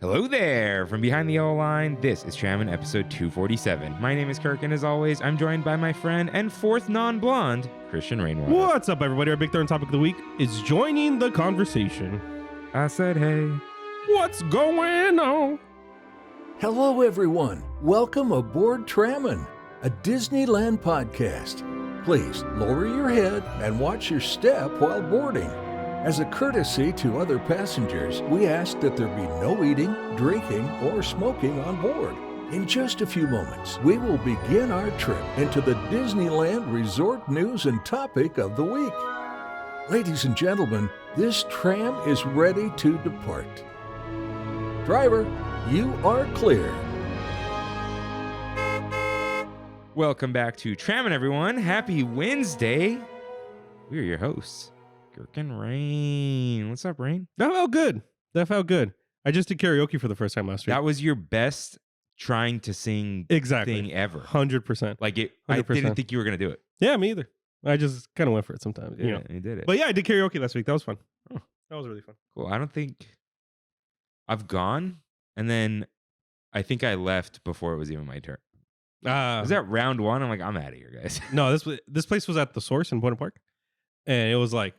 Hello there! From behind the yellow line, this is Trammin episode 247. My name is Kirk, and as always, I'm joined by my friend and fourth non-blonde, Kirk Rain. What's up, everybody? Our big third topic of the week is joining the conversation. I said, hey. What's going on? Hello, everyone. Welcome aboard Trammin, a Disneyland podcast. Please lower your head and watch your step while boarding. As a courtesy to other passengers, we ask that there be no eating, drinking, or smoking on board. In just a few moments, we will begin our trip into the Disneyland Resort news and topic of the week. Ladies and gentlemen, this tram is ready to depart. Driver, you are clear. Welcome back to Trammin, everyone. Happy Wednesday. We are your hosts, Kirk and Rain. What's up, Rain? That felt good. I just did karaoke for the first time last week. That was your best trying to sing thing ever. 100%. Like it, 100%. I didn't think you were going to do it. Yeah, me either. I just kind of went for it sometimes. Yeah, you did it. But yeah, I did karaoke last week. That was fun. Oh, that was really fun. Cool. I don't think I've gone, and then I think I left before it was even my turn. Was that round one? I'm like, I'm out of here, guys. No, this place was at the Source in Boynton Park, and it was like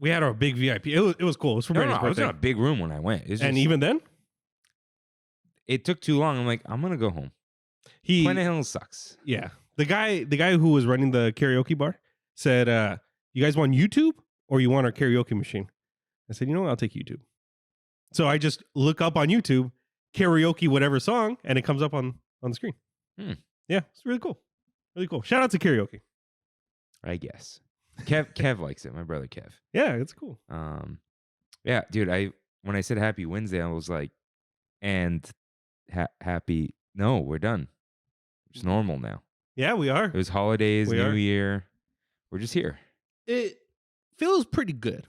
we had our big VIP. It was cool. It was for Brandon's birthday. I was in a big room when I went. And even then, it took too long. I'm like, I'm gonna go home. Planet Hill sucks. Yeah, the guy who was running the karaoke bar said, "You guys want YouTube or you want our karaoke machine?" I said, "You know what? I'll take YouTube." So I just look up on YouTube karaoke whatever song, and it comes up on the screen. Yeah, it's really cool. Really cool. Shout out to karaoke. I guess Kev likes it. My brother Kev. Yeah, it's cool. Yeah, dude. When I said Happy Wednesday, I was like, and happy. No, we're done. It's normal now. Yeah, we are. It was holidays, New Year. We're just here. It feels pretty good.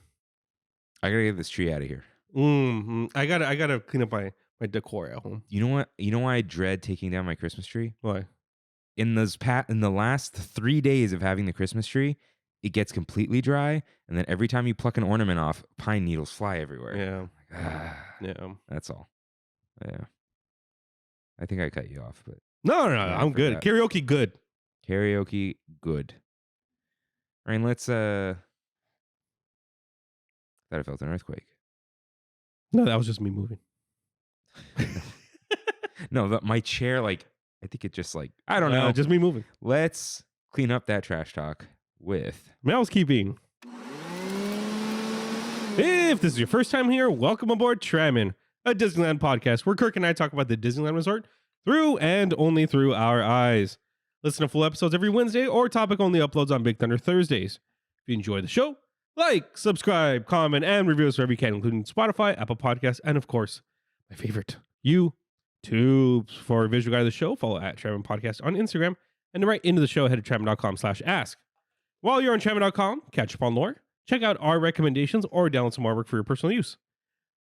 I gotta get this tree out of here. I gotta clean up my decor at home. You know what? You know why I dread taking down my Christmas tree? Why? In the last 3 days of having the Christmas tree, it gets completely dry, and then every time you pluck an ornament off, pine needles fly everywhere. Yeah. Yeah. That's all. Yeah. I think I cut you off, but No, I'm good. Karaoke good. Karaoke good. All right, let's thought I felt an earthquake. No, that was just me moving. No, my chair, like, I think it just like, I don't know. Just me moving. Let's clean up that trash talk with Mousekeeping. If this is your first time here, welcome aboard Trammin, a Disneyland podcast where Kirk and I talk about the Disneyland Resort through and only through our eyes. Listen to full episodes every Wednesday or topic-only uploads on Big Thunder Thursdays. If you enjoy the show, like, subscribe, comment, and review us wherever you can, including Spotify, Apple Podcasts, and of course, my favorite, YouTube. For a visual guide of the show, follow at Trammin Podcast on Instagram, and to write into the show, head to trammin.com/ask. While you're on trammin.com, catch up on lore, check out our recommendations, or download some artwork for your personal use.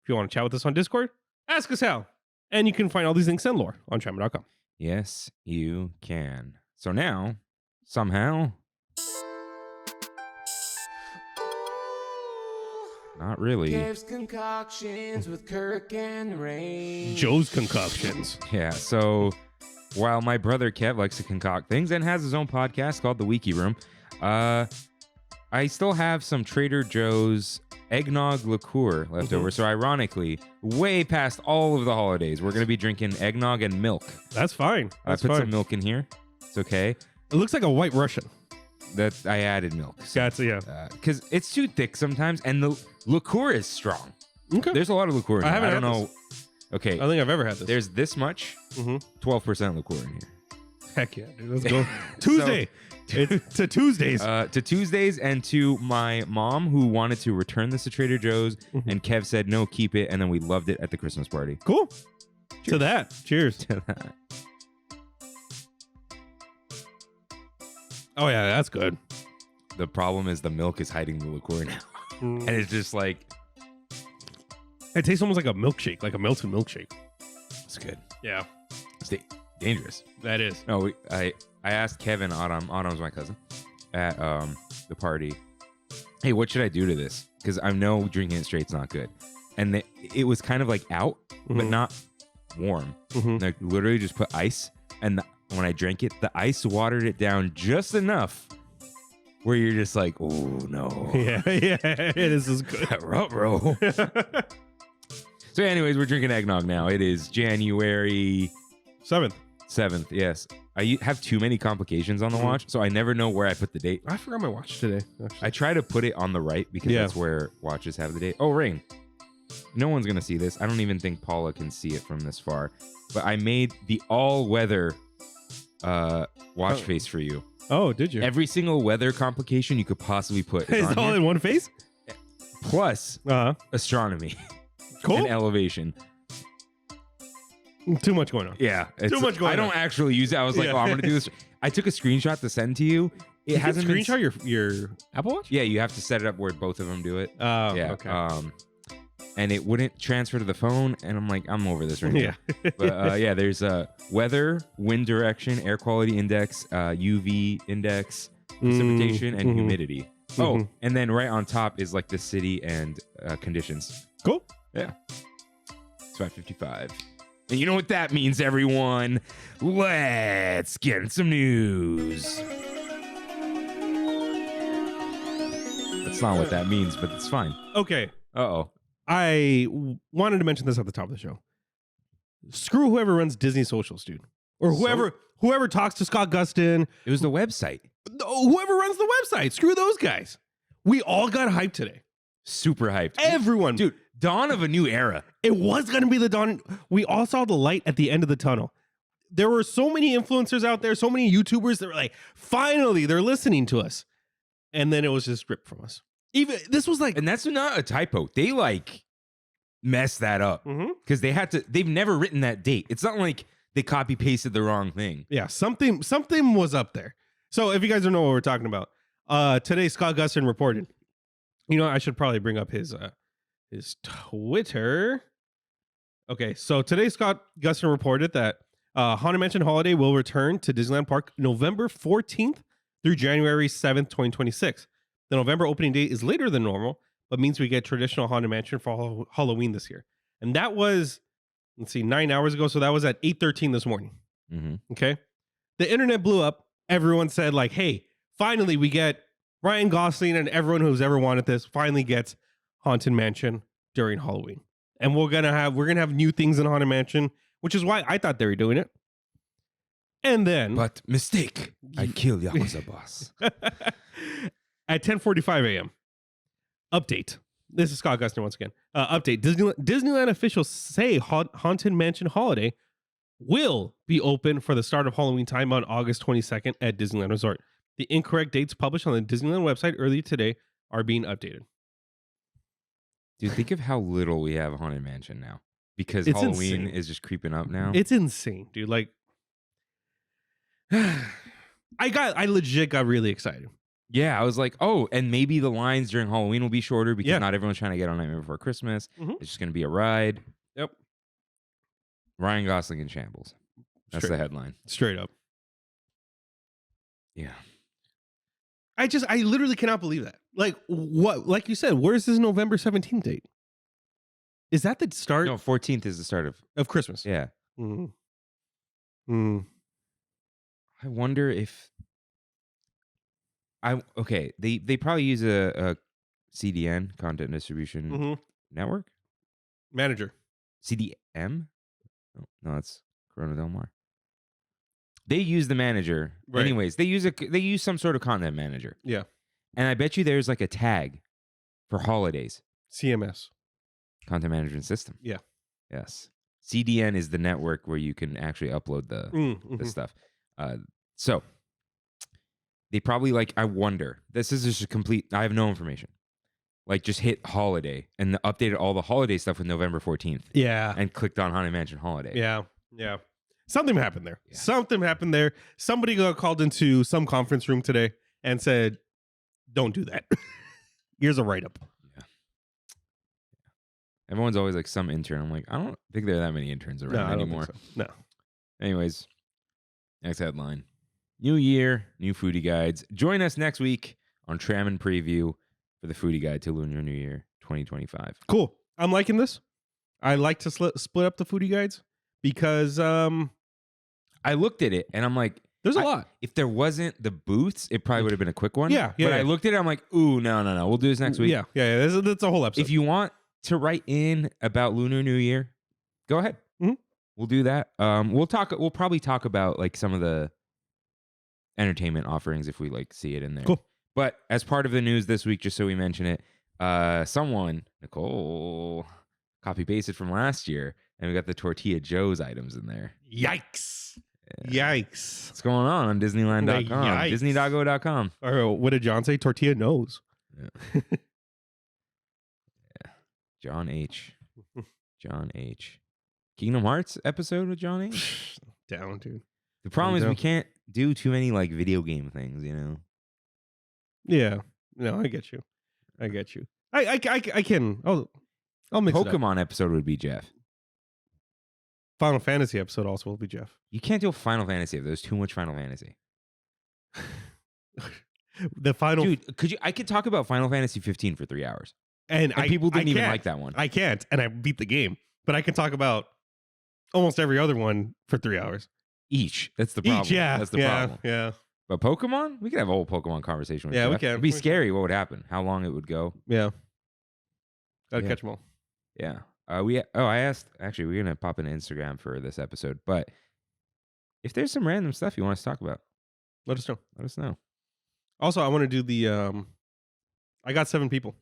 If you want to chat with us on Discord, ask us how. And you can find all these links and lore on trammin.com. Yes, you can. So now, somehow, not really. Kev's concoctions with Kirk and Rain. Joe's concoctions. Yeah, so while my brother Kev likes to concoct things and has his own podcast called The Wiki Room, I still have some Trader Joe's eggnog liqueur left over. So ironically, way past all of the holidays, we're going to be drinking eggnog and milk. That's fine. I put some milk in here. It's okay. It looks like a White Russian. That I added milk. So, yeah. Because it's too thick sometimes, and the liqueur is strong. Okay. There's a lot of liqueur in here. I don't know. Okay. I don't think I've ever had this. There's this much, 12% liqueur in here. Heck yeah, dude. Let's go. Tuesday. To Tuesdays. To Tuesdays, and to my mom, who wanted to return this to Trader Joe's, and Kev said, no, keep it, and then we loved it at the Christmas party. Cool. Cheers. To that. Cheers. To that. Oh, yeah, that's good. The problem is the milk is hiding the liqueur now. And it's just like... It tastes almost like a milkshake, like a melted milkshake. It's good. Yeah. It's dangerous. That is. No, I asked Kevin, Autumn's my cousin, at the party, hey, what should I do to this? Because I know drinking it straight's not good. and it was kind of like out, but not warm. Like literally just put ice, and when I drank it, the ice watered it down just enough where you're just like, oh no. Yeah, this is good. Ruh-roh. So anyways, we're drinking eggnog now. It is January 7th. Yes. I have too many complications on the watch, so I never know where I put the date. I forgot my watch today, actually. I try to put it on the right because that's where watches have the date. Oh, Rain. No one's going to see this. I don't even think Paula can see it from this far. But I made the all-weather watch face for you. Oh, did you? Every single weather complication you could possibly put is on all here. in one face? Plus astronomy Cool. and elevation. Too much going on. Yeah. Too much going on. I don't actually use it. I was like, oh, I'm going to do this. I took a screenshot to send to you. It hasn't been... Screenshot your Apple Watch? Yeah, you have to set it up where both of them do it. Oh, yeah. okay. And it wouldn't transfer to the phone, and I'm like, I'm over this right now. But yeah, there's weather, wind direction, air quality index, UV index, precipitation, and humidity. Oh, and then right on top is like the city and conditions. Cool. Yeah. It's 5:55. And you know what that means, everyone? Let's get in some news. That's not what that means, but it's fine. Okay. Uh-oh. I wanted to mention this at the top of the show. Screw whoever runs Disney socials, dude. Or whoever talks to Scott Gustin. It was the website. Whoever runs the website. Screw those guys. We all got hyped today. Super hyped. Everyone. Dude, dawn of a new era. It was going to be the dawn. We all saw the light at the end of the tunnel. There were so many influencers out there, so many YouTubers that were like, finally, they're listening to us. And then it was just ripped from us. Even this was like, And that's not a typo. They like messed that up because they've never written that date. It's not like they copy pasted the wrong thing. yeah, something was up there. So if you guys don't know what we're talking about, today Scott Gustin reported. You know, I should probably bring up his Twitter. Okay, so today Scott Gustin reported that Haunted Mansion Holiday will return to Disneyland Park November 14th through January 7th, 2026. The November opening date is later than normal, but means we get traditional Haunted Mansion for Halloween this year. And that was, 9 hours ago. So that was at 8:13 this morning. Okay. The internet blew up. Everyone said like, hey, finally we get Ryan Gosling and everyone who's ever wanted this finally gets Haunted Mansion during Halloween. And we're gonna have new things in Haunted Mansion, which is why I thought they were doing it. And then But mistake. I killed Yakuza boss. at 10:45 a.m. Update. This is Scott Gustin once again. Update. Disneyland officials say Haunted Mansion Holiday will be open for the start of Halloween time on August 22nd at Disneyland Resort. The incorrect dates published on the Disneyland website earlier today are being updated. Dude, think of how little we have Haunted Mansion now. Because It's Halloween insane. is just creeping up now. It's insane, dude. Like, I legit got really excited. Yeah, I was like, oh, and maybe the lines during Halloween will be shorter because Yeah. not everyone's trying to get on Nightmare Before Christmas. Mhm. It's just going to be a ride. Yep. Ryan Gosling in shambles. That's the headline. Straight up. Yeah. I literally cannot believe that. Like, what? Like you said, where's this November 17th date? Is that the start No, 14th is the start of. Christmas? Yeah. Mm-hmm. I wonder if. They probably use a CDN, content distribution Mm-hmm. network. Manager. CDM? No, it's Corona Del Mar. They use the manager. Right. Anyways, they use some sort of content manager. Yeah. And I bet you there's like a tag for holidays. CMS. Content management system. Yeah. Yes. CDN is the network where you can actually upload the stuff. So they probably I wonder. This is just a complete. I have no information. Just hit holiday and updated all the holiday stuff with November 14th. Yeah. And clicked on Haunted Mansion Holiday. Yeah. Yeah. Something happened there. Yeah. Something happened there. Somebody got called into some conference room today and said, don't do that. Here's a write-up. Yeah. Everyone's always like some intern. I'm like, I don't think there are that many interns around anymore. Think so. No. Anyways, next headline. New year, new foodie guides. Join us next week on Trammin Preview for the foodie guide to Lunar New Year 2025. Cool. I'm liking this. I like to split up the foodie guides because I looked at it and I'm like, there's a lot. If there wasn't the booths, it probably would have been a quick one. Yeah. But I looked at it, I'm like, ooh, no. We'll do this next week. Yeah. That's a whole episode. If you want to write in about Lunar New Year, go ahead. Mhm. We'll do that. We'll probably talk about like some of the entertainment offerings if we like see it in there. Cool. But as part of the news this week, just so we mention it, Nicole copy pasted from last year, and we got the Tortilla Joe's items in there. Yikes. Yeah. Yikes. What's going on Disneyland.com, Yikes. Disney.go.com. Or what did John say? Tortilla knows. Yeah. John H. Kingdom Hearts episode with John H. Down, dude. The problem is Down. we can't do too many like video game things, you know. Yeah. No, I get you. I can. I'll mix it up. Pokemon episode would be Jeff. Final Fantasy episode also will be Jeff. You can't do a Final Fantasy if there's too much Final Fantasy. The final Dude, I could talk about Final Fantasy 15 for 3 hours. and People didn't even can't. like that one. I can't, and I beat the game, but I can talk about almost every other one for 3 hours. Each. That's the problem. That's the problem. Yeah. But Pokemon? We could have a whole Pokemon conversation with Yeah, we Jeff. can. It'd be We can. scary what would happen, how long it would go. Yeah. Gotta Yeah. catch them all. Yeah. I asked, actually, we're going to pop into Instagram for this episode, but if there's some random stuff you want us to talk about, Let us know. let us know. Also, I want to do the I got 7 people,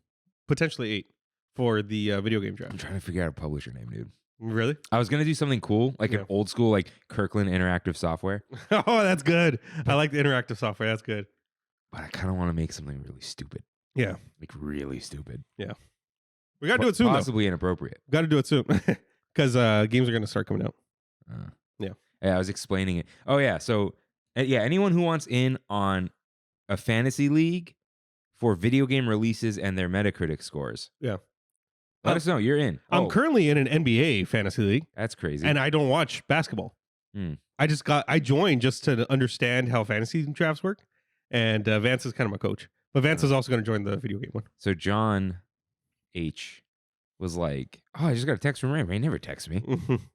potentially 8 for the video game I'm draft. trying to figure out a publisher name, dude. Really? I was going to do something cool, like Yeah. an old school, like Kirkland Interactive Software, Oh, that's good. I like the interactive software. That's good. but I kind of want to make something really stupid. Yeah. Like really stupid. We got to do it soon, though. Possibly inappropriate. Got to do it soon because games are going to start coming out. Yeah, I was explaining it. Oh, yeah. So, anyone who wants in on a fantasy league for video game releases and their Metacritic scores. Yeah. Let us know. You're in. I'm Oh, currently in an NBA fantasy league, that's crazy. and I don't watch basketball. Hmm. I joined just to understand how fantasy drafts work, and Vance is kind of my coach. But Vance is also going to join the video game one. So John H was like, "Oh, I just got a text from Ray. Ray never texts me."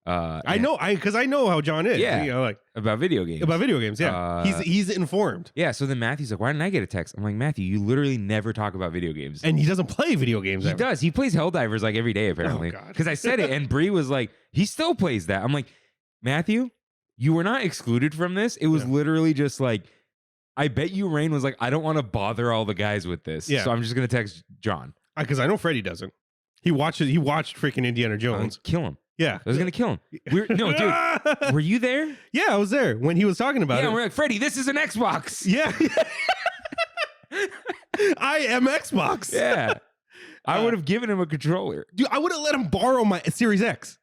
I and- know, because I know how John is. Yeah. You know, like about video games. about video games. Yeah, he's informed, Yeah. So then Matthew's like, "Why didn't I get a text?" I'm like, "Matthew, you literally never talk about video games." and he doesn't play video games. He ever. does. He plays Helldivers like every day, apparently. God. Because I said it, and Bree was like, he still plays that. I'm like, Matthew, you were not excluded from this. It was Yeah. literally just like, I bet you Rain was like, I don't want to bother all the guys with this. Yeah. So I'm just going to text John. Because I know Freddie doesn't. He watched freaking Indiana I'm Jones. like, kill him. Yeah, I was going to kill him. No, dude, were you there? Yeah, I was there when he was talking about Yeah, it. and we're like, Freddie, this is an Xbox. Yeah. I am Xbox. Yeah. I would have given him a controller. Dude, I would have let him borrow my Series X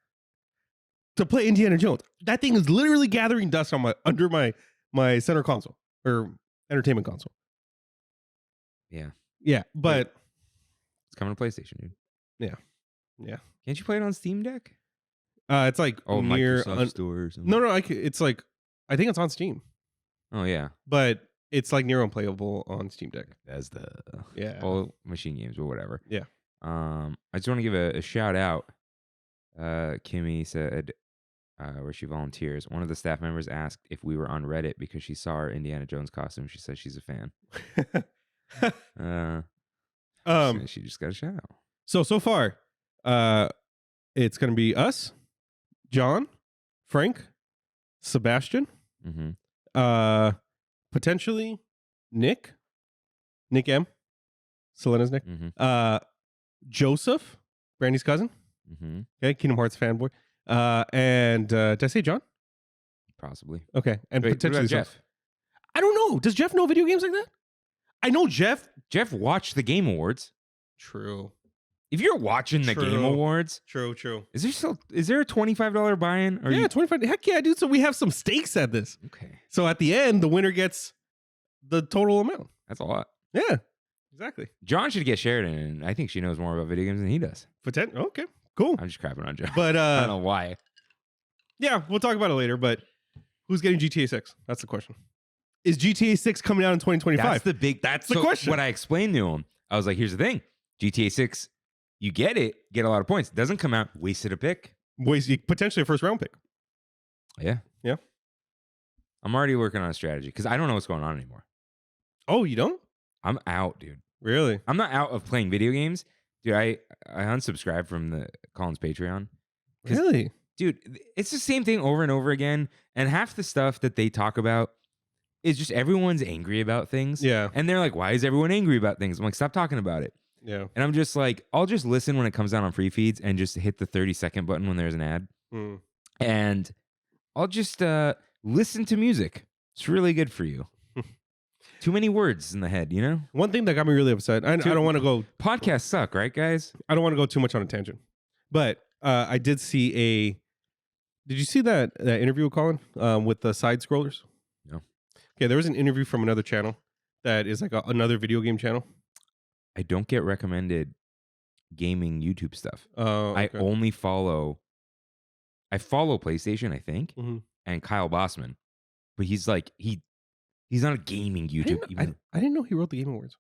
to play Indiana Jones. That thing is literally gathering dust on under my center console or entertainment console. Yeah. Yeah, but It's coming to PlayStation, dude. yeah. Can't you play it on Steam Deck? It's like Oh, near Microsoft Store or something. no, it's like I think it's on Steam, Oh, yeah. but it's like near unplayable on Steam Deck. That's the Yeah. all machine games or whatever. Yeah. I just want to give a shout out. Kimmy said, where she volunteers, one of the staff members asked if we were on Reddit because she saw our Indiana Jones costume. She says she's a fan. She just got a shout out. So far, it's gonna be us, John, Frank, Sebastian, Mm-hmm. potentially Nick M, Selena's Nick, Mm-hmm. Joseph, Brandy's cousin, Mm-hmm. okay, Kingdom Hearts fanboy, and did I say John? Possibly. Okay, and Wait, what potentially about Jeff. I don't know. Does Jeff know video games like that? I know Jeff. Jeff watched the Game Awards. True. If you're watching the Game True. Awards, True. is there a $25 buy-in? Or Yeah, 25. Heck yeah, dude. So we have some stakes at this. Okay, So at the end, the winner gets the total amount. that's a lot. Yeah, exactly. John should get Sheridan, and I think she knows more about video games than he does. Okay, cool. I'm just crapping on John. But I don't know why. yeah, we'll talk about it later. But who's getting GTA 6? That's the question. Is GTA 6 coming out in 2025? That's the That's the question. What I explained to him, I was like, here's the thing. GTA 6, you get a lot of points. Doesn't come out, wasted a pick. Potentially a first round pick. Yeah. Yeah. I'm already working on a strategy because I don't know what's going on anymore. Oh, you don't? I'm out, dude. Really? I'm not out of playing video games. Dude, I unsubscribed from the Colin's Patreon. Really? Dude, it's the same thing over and over again. And half the stuff that they talk about is just everyone's angry about things. Yeah. And they're like, why is everyone angry about things? I'm like, stop talking about it. Yeah. And I'm just like, I'll just listen when it comes out on free feeds and just hit the 30-second button when there's an ad. Mm. And I'll just listen to music. It's really good for you. Too many words in the head, you know? One thing that got me really upset, I don't want to go... Podcasts suck, right, guys? I don't want to go too much on a tangent. But I did see Did you see that interview with Colin with the side scrollers? No. Okay, there was an interview from another channel that is like another video game channel. I don't get recommended gaming YouTube stuff. Okay. I only follow... I follow PlayStation, I think, Mhm. and Kyle Bossman. But he's like... He's not a gaming YouTube. I didn't know he wrote the Game Awards.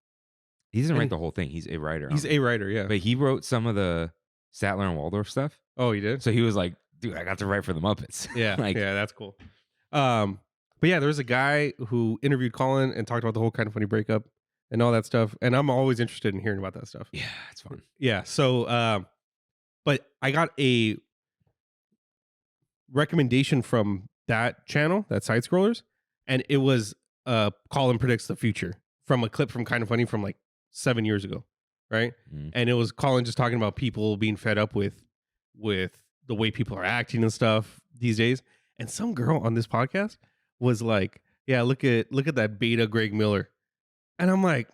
He doesn't write the whole thing. He's a writer. He's a writer, yeah. But he wrote some of the Statler and Waldorf stuff. Oh, he did? So he was like, dude, I got to write for the Muppets. Yeah, Like- yeah, that's cool. But yeah, there was a guy who interviewed Colin and talked about the whole Kind of Funny breakup and all that stuff. And I'm always interested in hearing about that stuff. Yeah, it's fun. Yeah. So, but I got a recommendation from that channel, that side scrollers, and it was Colin predicts the future from a clip from Kind of Funny from like 7 years ago, right? Mm. And it was Colin just talking about people being fed up with the way people are acting and stuff these days. And some girl on this podcast was like, "Yeah, look at that beta Greg Miller," and I'm like,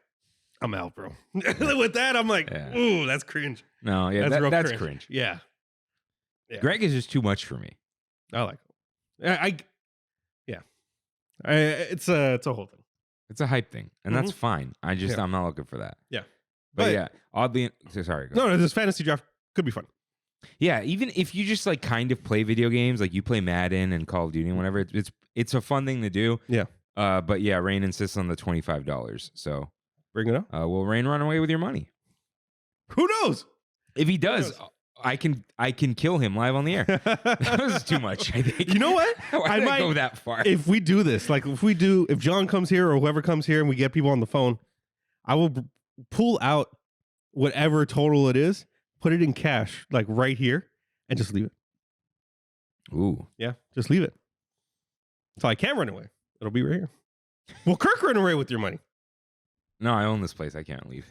"I'm out, bro." With that, I'm like, Yeah. "Ooh, that's cringe." No, yeah, That's real that's cringe. cringe. Yeah, Yeah. Greg is just too much for me. I like it. It's a whole thing. It's a hype thing, and that's fine. I'm not looking for that. Yeah. But yeah, oddly, sorry. Go. No, this fantasy draft could be fun. Yeah, even if you just like kind of play video games, like you play Madden and Call of Duty and whatever, it's a fun thing to do. Yeah. But yeah, Rain insists on the $25. So Bring it up. will Rain run away with your money? Who knows? If he does, I can kill him live on the air. That was too much, I think. You know what? Why did I go that far? If we do this, like if John comes here or whoever comes here and we get people on the phone, I will pull out whatever total it is, put it in cash, like right here, and just leave it. Ooh. Yeah, just leave it. So I can't run away. It'll be right here. Well, Kirk run away with your money. No, I own this place. I can't leave.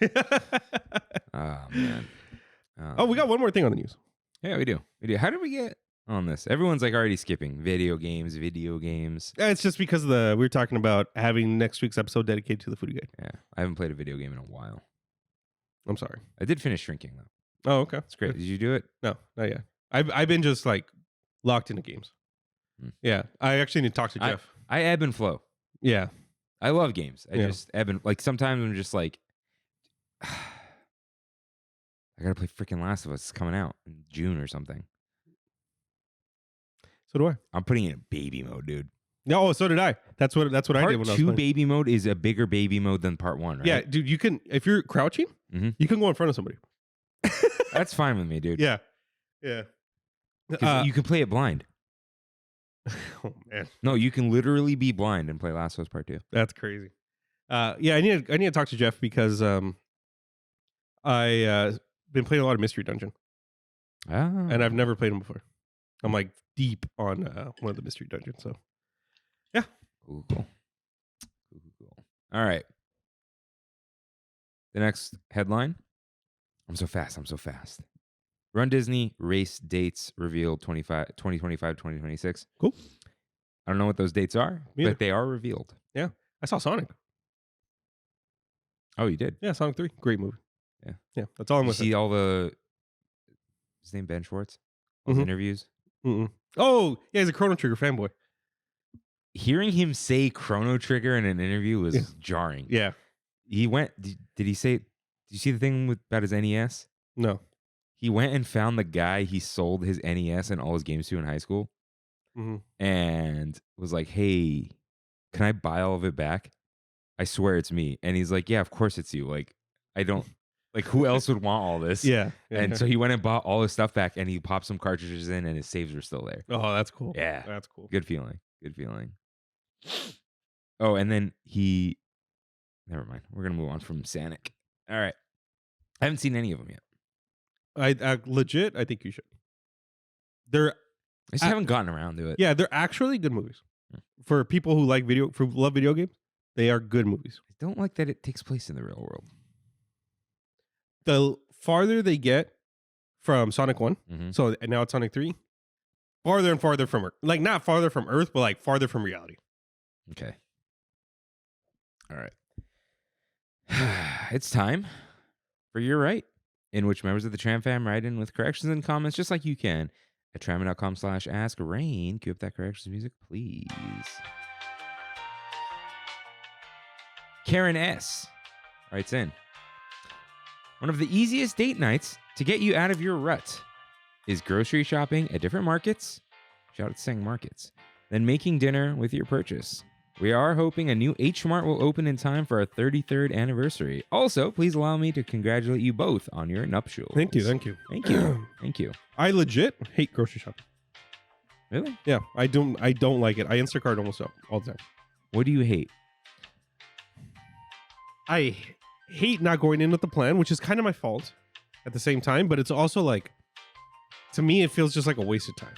Oh, man. Oh, we got one more thing on the news. Yeah, we do. How did we get on this? Everyone's like already skipping video games. It's just because we were talking about having next week's episode dedicated to the foodie guide. Yeah, I haven't played a video game in a while. I'm sorry. I did finish Shrinking though. Oh, okay. It's great. Did you do it? No, not yet. I've been just like locked into games. Yeah, I actually need to talk to Jeff. I ebb and flow. Yeah, I love games. I Yeah. just ebb and like sometimes I'm just like, I gotta play freaking Last of Us. It's coming out in June or something. so do I. I'm putting it in baby mode, dude. No, so did I. That's what I did when I was Part 2 playing. baby mode is a bigger baby mode than part 1, right? Yeah, dude, you can if you're crouching, Mhm. you can go in front of somebody. That's fine with me, dude. Yeah, yeah. 'Cause you can play it blind. Oh man, No, you can literally be blind and play Last of Us Part 2. that's crazy. Yeah, I need to talk to Jeff because I been playing a lot of Mystery Dungeon and I've never played them before. I'm like deep on one of the Mystery Dungeons. So Cool. All right. The next headline. I'm so fast. Run Disney race dates revealed 2025, 2026. Cool. I don't know what those dates are, Me either. but they are revealed. I saw Sonic. Oh, you did? Yeah, Sonic 3, great movie. Yeah. That's all I'm You with. see all the... His name Ben Schwartz? All the Mhm. interviews? Oh, yeah, he's a Chrono Trigger fanboy. Hearing him say Chrono Trigger in an interview was Yeah. jarring. Yeah, He went... Did he say... Did you see the thing about his NES? no. He went and found the guy he sold his NES and all his games to in high school Mhm. and was like, hey, can I buy all of it back? I swear it's me. And he's like, yeah, of course it's you. Like, I don't Like, who else would want all this? Yeah. And so he went and bought all his stuff back, and he popped some cartridges in, and his saves were still there. Oh, that's cool. Yeah. That's cool. Good feeling. Good feeling. Oh, and then never mind. We're going to move on from Sanic. All right. I haven't seen any of them yet. I legit, I think you should. They're I just haven't gotten around to it. Yeah, they're actually good movies. For people who love video games, they are good movies. I don't like that it takes place in the real world. The farther they get from Sonic 1, Mhm. so and now it's Sonic 3, farther and farther from Earth. Like, not farther from Earth, but like farther from reality. Okay. All right. It's time for You're Right, in which members of the Tram fam write in with corrections and comments just like you can at trammin.com/ask Rain. Cue up that corrections music, please. Karen S. writes in. One of the easiest date nights to get you out of your rut is grocery shopping at different markets. Shout out to saying markets. Then making dinner with your purchase. We are hoping a new H Mart will open in time for our 33rd anniversary. Also, please allow me to congratulate you both on your nuptials. Thank you. Thank you. I legit hate grocery shopping. Really? Yeah, I don't like it. I Instacart almost all the time. What do you hate? I hate not going in with the plan, which is kind of my fault at the same time, but it's also like, to me, it feels just like a waste of time.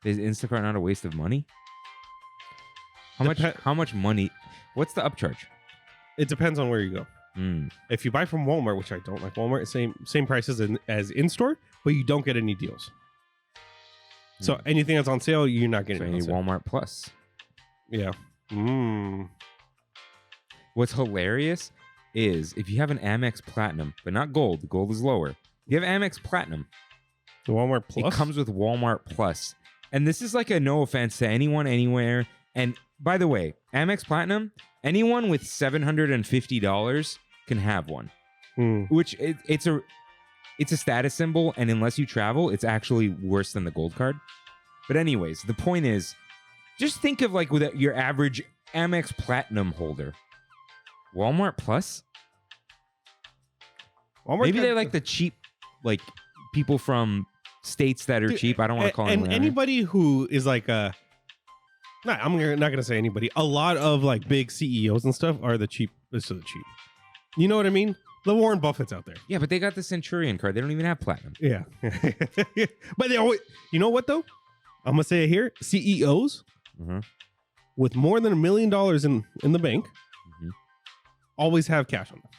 Is Instacart not a waste of money? How much money? What's the upcharge? It depends on where you go. Mm. If you buy from Walmart, which I don't like Walmart, same prices as in store, but you don't get any deals. So anything that's on sale, you're not getting. So on any sale. Walmart Plus. Yeah. What's hilarious is if you have an Amex Platinum, but not Gold. Gold is lower. If you have Amex Platinum, The Walmart Plus. it comes with Walmart Plus. And this is like a no offense to anyone, anywhere. And by the way, Amex Platinum, anyone with $750 can have one. Which it's a status symbol, and unless you travel, it's actually worse than the gold card. But anyways, the point is, just think of like with your average Amex Platinum holder. Walmart Plus? Walmart Maybe they're like the cheap, like people from states that are cheap. I don't want to call them. And anybody who is like I'm not gonna say anybody. A lot of like big CEOs and stuff are the cheapest of the cheap. You know what I mean? The Warren Buffett's out there. Yeah, but they got the Centurion card. They don't even have platinum. Yeah. But they always, you know what though? I'm gonna say it here. CEOs with more than $1 million in the bank always have cash on them.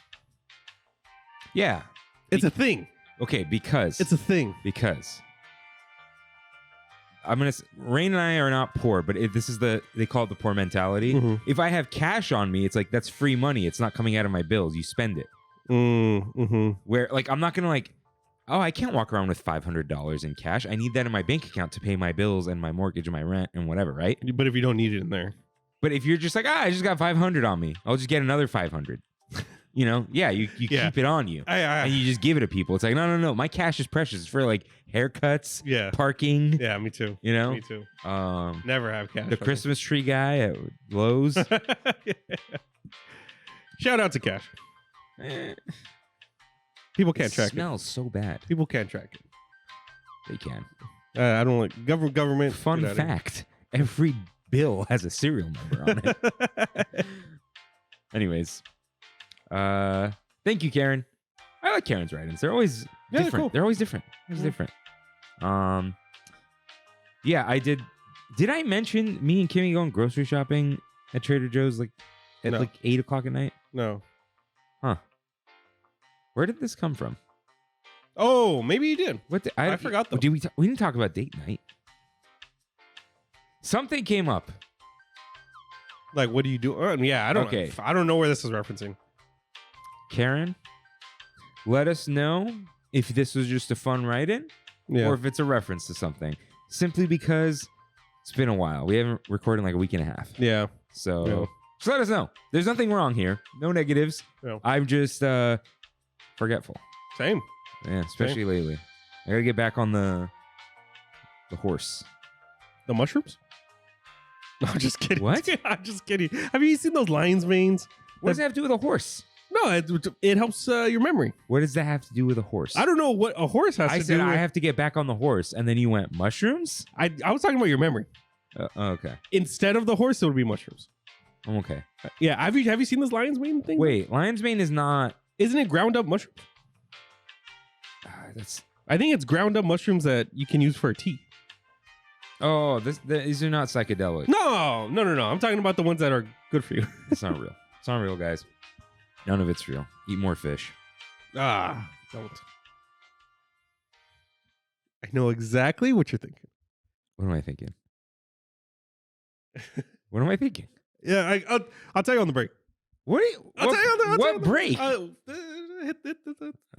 Yeah. It's a thing. Okay, because It's a thing. Because Rain and I are not poor, but this is they call it the poor mentality. If I have cash on me, it's like that's free money. It's not coming out of my bills. You spend it. Where like I'm not gonna like, oh, I can't walk around with $500 in cash. I need that in my bank account to pay my bills and my mortgage and my rent and whatever, right? But if you don't need it in there. But if you're just like, I just got 500 on me, I'll just get another 500. You know, you keep it on you, and you just give it to people. It's like, no, my cash is precious. It's for like haircuts, parking. Yeah, me too. You know, me too. Never have cash. The Christmas tree guy at Lowe's. Shout out to Cash. People can't track it. Smells so bad. People can't track it. They can. I don't like government. Fun fact: every bill has a serial number on it. Anyways. Thank you, Karen. I like Karen's writings. They're always different. They're cool. They're always different. Different. Yeah, I did. Did I mention me and Kimmy going grocery shopping at Trader Joe's like at like 8 o'clock at night? No. Huh. Where did this come from? Oh, maybe you did. What? I forgot though. We didn't talk about date night. Something came up. Like, what do you do? Yeah, I don't know where this is referencing. Karen, let us know if this was just a fun write-in or if it's a reference to something. Simply because it's been a while. We haven't recorded in like a week and a half. Yeah. So let us know. There's nothing wrong here. No negatives. No. I'm just forgetful. Same. Yeah, especially lately. I gotta get back on the horse. The mushrooms? No, I'm just kidding. What? I'm just kidding. Have you seen those lion's veins? What does that have to do with a horse? No, it helps your memory. What does that have to do with a horse? I don't know what a horse has I to said do with. I have to get back on the horse, and then you went mushrooms. I was talking about your memory. Okay, Instead of the horse, it would be mushrooms. I'm okay. Yeah, have you seen this lion's mane thing? Wait, lion's mane is not. Isn't it ground up mushrooms? That's. I think it's ground up mushrooms that you can use for a tea. Oh, these are not psychedelic. No. I'm talking about the ones that are good for you. It's not real. It's not real, guys. None of it's real. Eat more fish. Don't. I know exactly what you're thinking. What am I thinking? What am I thinking? Yeah, I'll tell you on the break. What? I'll tell you on the What break? All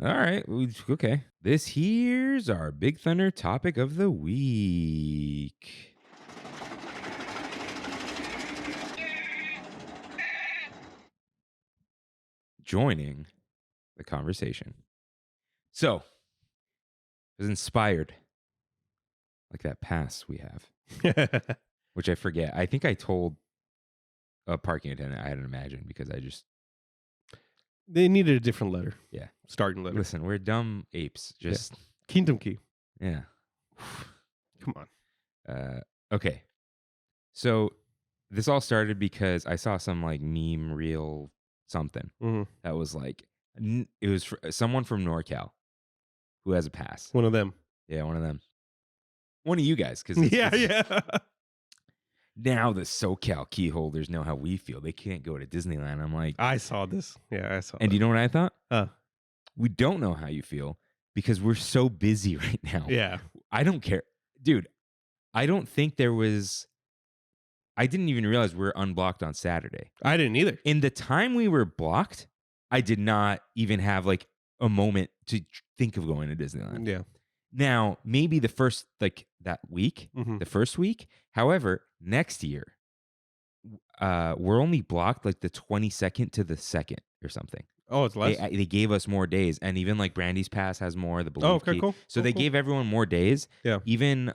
right. Okay. This here's our Big Thunder topic of the week. Joining the conversation. So, I was inspired like that pass we have, which I forget. I think I told a parking attendant I hadn't imagined because I just. They needed a different letter. Yeah. Starting letter. Listen, we're dumb apes. Just. Kingdom key. Yeah. Come on. Okay. So this all started because I saw some like meme reel something that was like, it was someone from NorCal who has a pass. One of them. Yeah, one of them. One of you guys. Cause Yeah. Now the SoCal key holders know how we feel. They can't go to Disneyland. I'm like. I saw this. Yeah, I saw And that. you know what I thought? We don't know how you feel because we're so busy right now. Yeah. I don't care. Dude, I don't think there was. I didn't even realize we were unblocked on Saturday. I didn't either. In the time we were blocked, I did not even have like a moment to think of going to Disneyland. Yeah. Now, maybe the first, like that week, the first week. However, next year, we're only blocked like the 22nd to the 2nd or something. Oh, it's less. They gave us more days. And even like Brandy's Pass has more. The Blue okay, Key. cool. So they gave everyone more days. Yeah. Even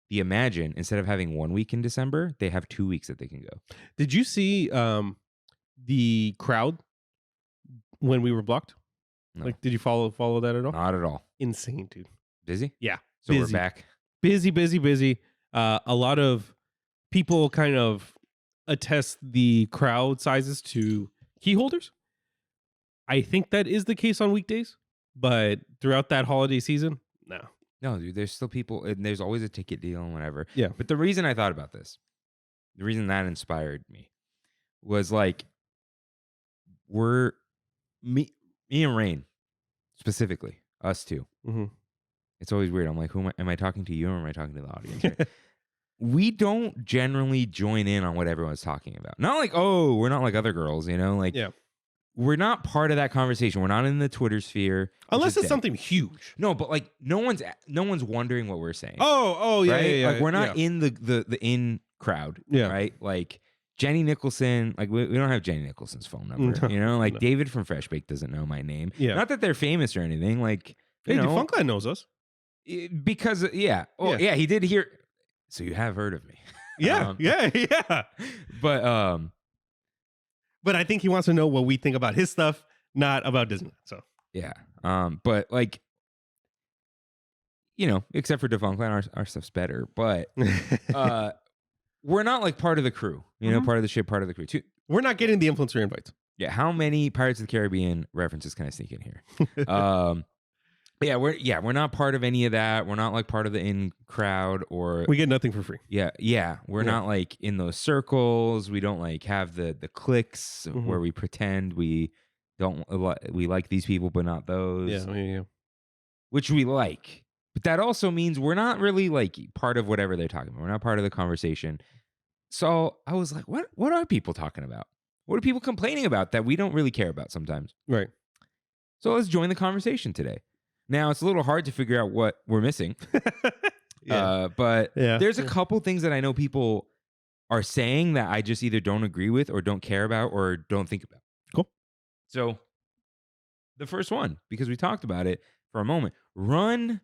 the Imagine, instead of having 1 week in December, they have 2 weeks that they can go. Did you see the crowd when we were blocked? No. Like, did you follow that at all? Not at all. Insane, dude. Busy? Yeah. So busy. we're back. Busy. A lot of people kind of attest the crowd sizes to key holders. I think that is the case on weekdays, but throughout that holiday season, no. No, dude, there's still people, and there's always a ticket deal and whatever. Yeah. But the reason I thought about this, the reason that inspired me was like, me and Rain, specifically, us two. Mm-hmm. It's always weird. I'm like, am I talking to you or am I talking to the audience? Right? We don't generally join in on what everyone's talking about. Not like, oh, we're not like other girls, you know? Like, yeah. We're not part of that conversation. We're not in the Twitter sphere. Unless it's something huge. No, but like no one's wondering what we're saying. Oh, yeah, right? yeah. Like we're not in the in crowd. Yeah. Right? Like Jenny Nicholson, like we don't have Jenny Nicholson's phone number. No, you know, like no. David from Fresh Baked doesn't know my name. Yeah. Not that they're famous or anything. Like, Hey, you know, Defunctland knows us. because yeah. Oh, yeah, he did hear. So you have heard of me. Yeah, yeah. But I think he wants to know what we think about his stuff, not about Disneyland. So yeah. But like, you know, except for Defunctland, our stuff's better. But we're not like part of the crew, you know, part of the ship, part of the crew too. We're not getting the influencer invites. Yeah. How many Pirates of the Caribbean references can I sneak in here? We're not part of any of that. We're not like part of the in crowd or we get nothing for free. Yeah. We're not like in those circles. We don't like have the cliques where we pretend we don't we like these people but not those. Yeah. Which we like. But that also means we're not really like part of whatever they're talking about. We're not part of the conversation. So I was like, what are people talking about? What are people complaining about that we don't really care about sometimes? Right. So let's join the conversation today. Now, it's a little hard to figure out what we're missing. But there's a couple things that I know people are saying that I just either don't agree with or don't care about or don't think about. Cool. So the first one, because we talked about it for a moment, run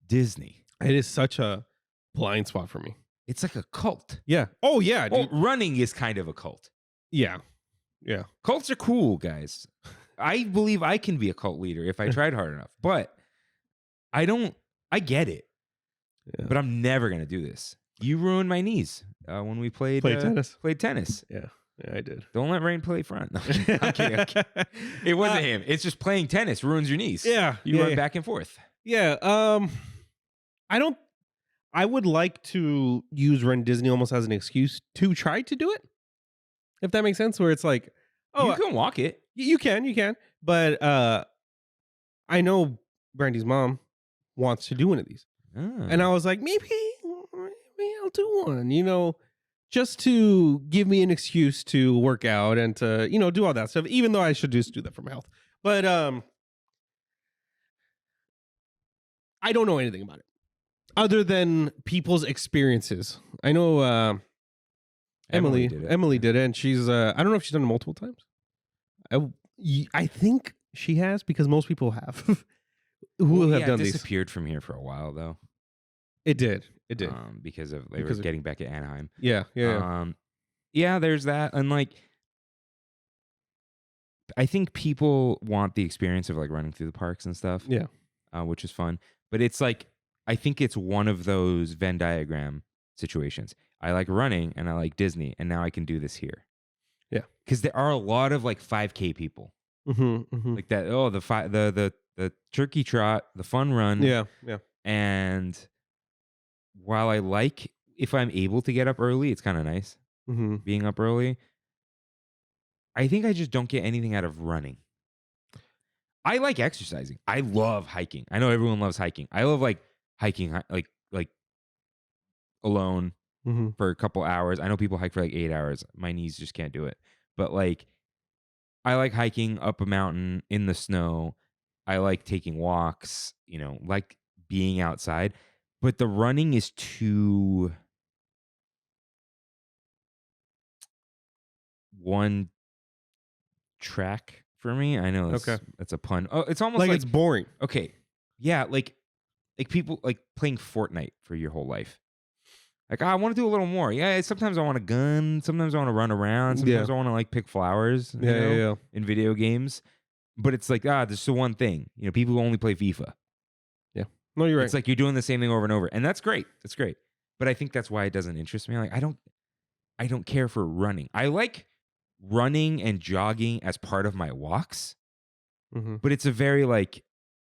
Disney. It is such a blind spot for me. It's like a cult. Yeah. Oh, yeah. Dude. Running is kind of a cult. Yeah. Cults are cool, guys. I believe I can be a cult leader if I tried hard enough, but I get it, but I'm never going to do this. You ruined my knees when we played tennis. Played tennis. Yeah, I did. Don't let Rain play front. No, I'm kidding. It wasn't him. It's just playing tennis ruins your knees. Yeah. You run back and forth. Yeah. I would like to use Run Disney almost as an excuse to try to do it. If that makes sense, where it's like, oh, you can walk it. You can. But I know Brandy's mom wants to do one of these. And I was like, maybe I'll do one, just to give me an excuse to work out and to, do all that stuff, even though I should just do that for my health. But I don't know anything about it other than people's experiences. I know Emily did it, and she's I don't know if she's done it multiple times. I think she has, because most people have who have done these. It disappeared from here for a while though. It did. Because they were getting back at Anaheim. Yeah. Yeah, there's that. And like, I think people want the experience of like running through the parks and stuff. Yeah. Which is fun. But it's like, I think it's one of those Venn diagram situations. I like running and I like Disney, and now I can do this here. Yeah. Because there are a lot of like 5K people. Like that. Oh, the turkey trot, the fun run. Yeah. And while I like, if I'm able to get up early, it's kind of nice being up early. I think I just don't get anything out of running. I like exercising. I love hiking. I know everyone loves hiking. I love like hiking, like alone for a couple hours. I know people hike for like 8 hours. My knees just can't do it. But like, I like hiking up a mountain in the snow. I like taking walks, like being outside. But the running is too one track for me. I know that's a pun. Oh, it's almost like it's boring. Okay. Yeah, like people like playing Fortnite for your whole life. Like, I want to do a little more. Yeah, sometimes I want a gun. Sometimes I want to run around. Sometimes I want to like pick flowers in video games. But it's like, there's the one thing. People who only play FIFA. Yeah. No, you're right. It's like you're doing the same thing over and over. And that's great. That's great. But I think that's why it doesn't interest me. Like, I don't care for running. I like running and jogging as part of my walks. But it's a very like,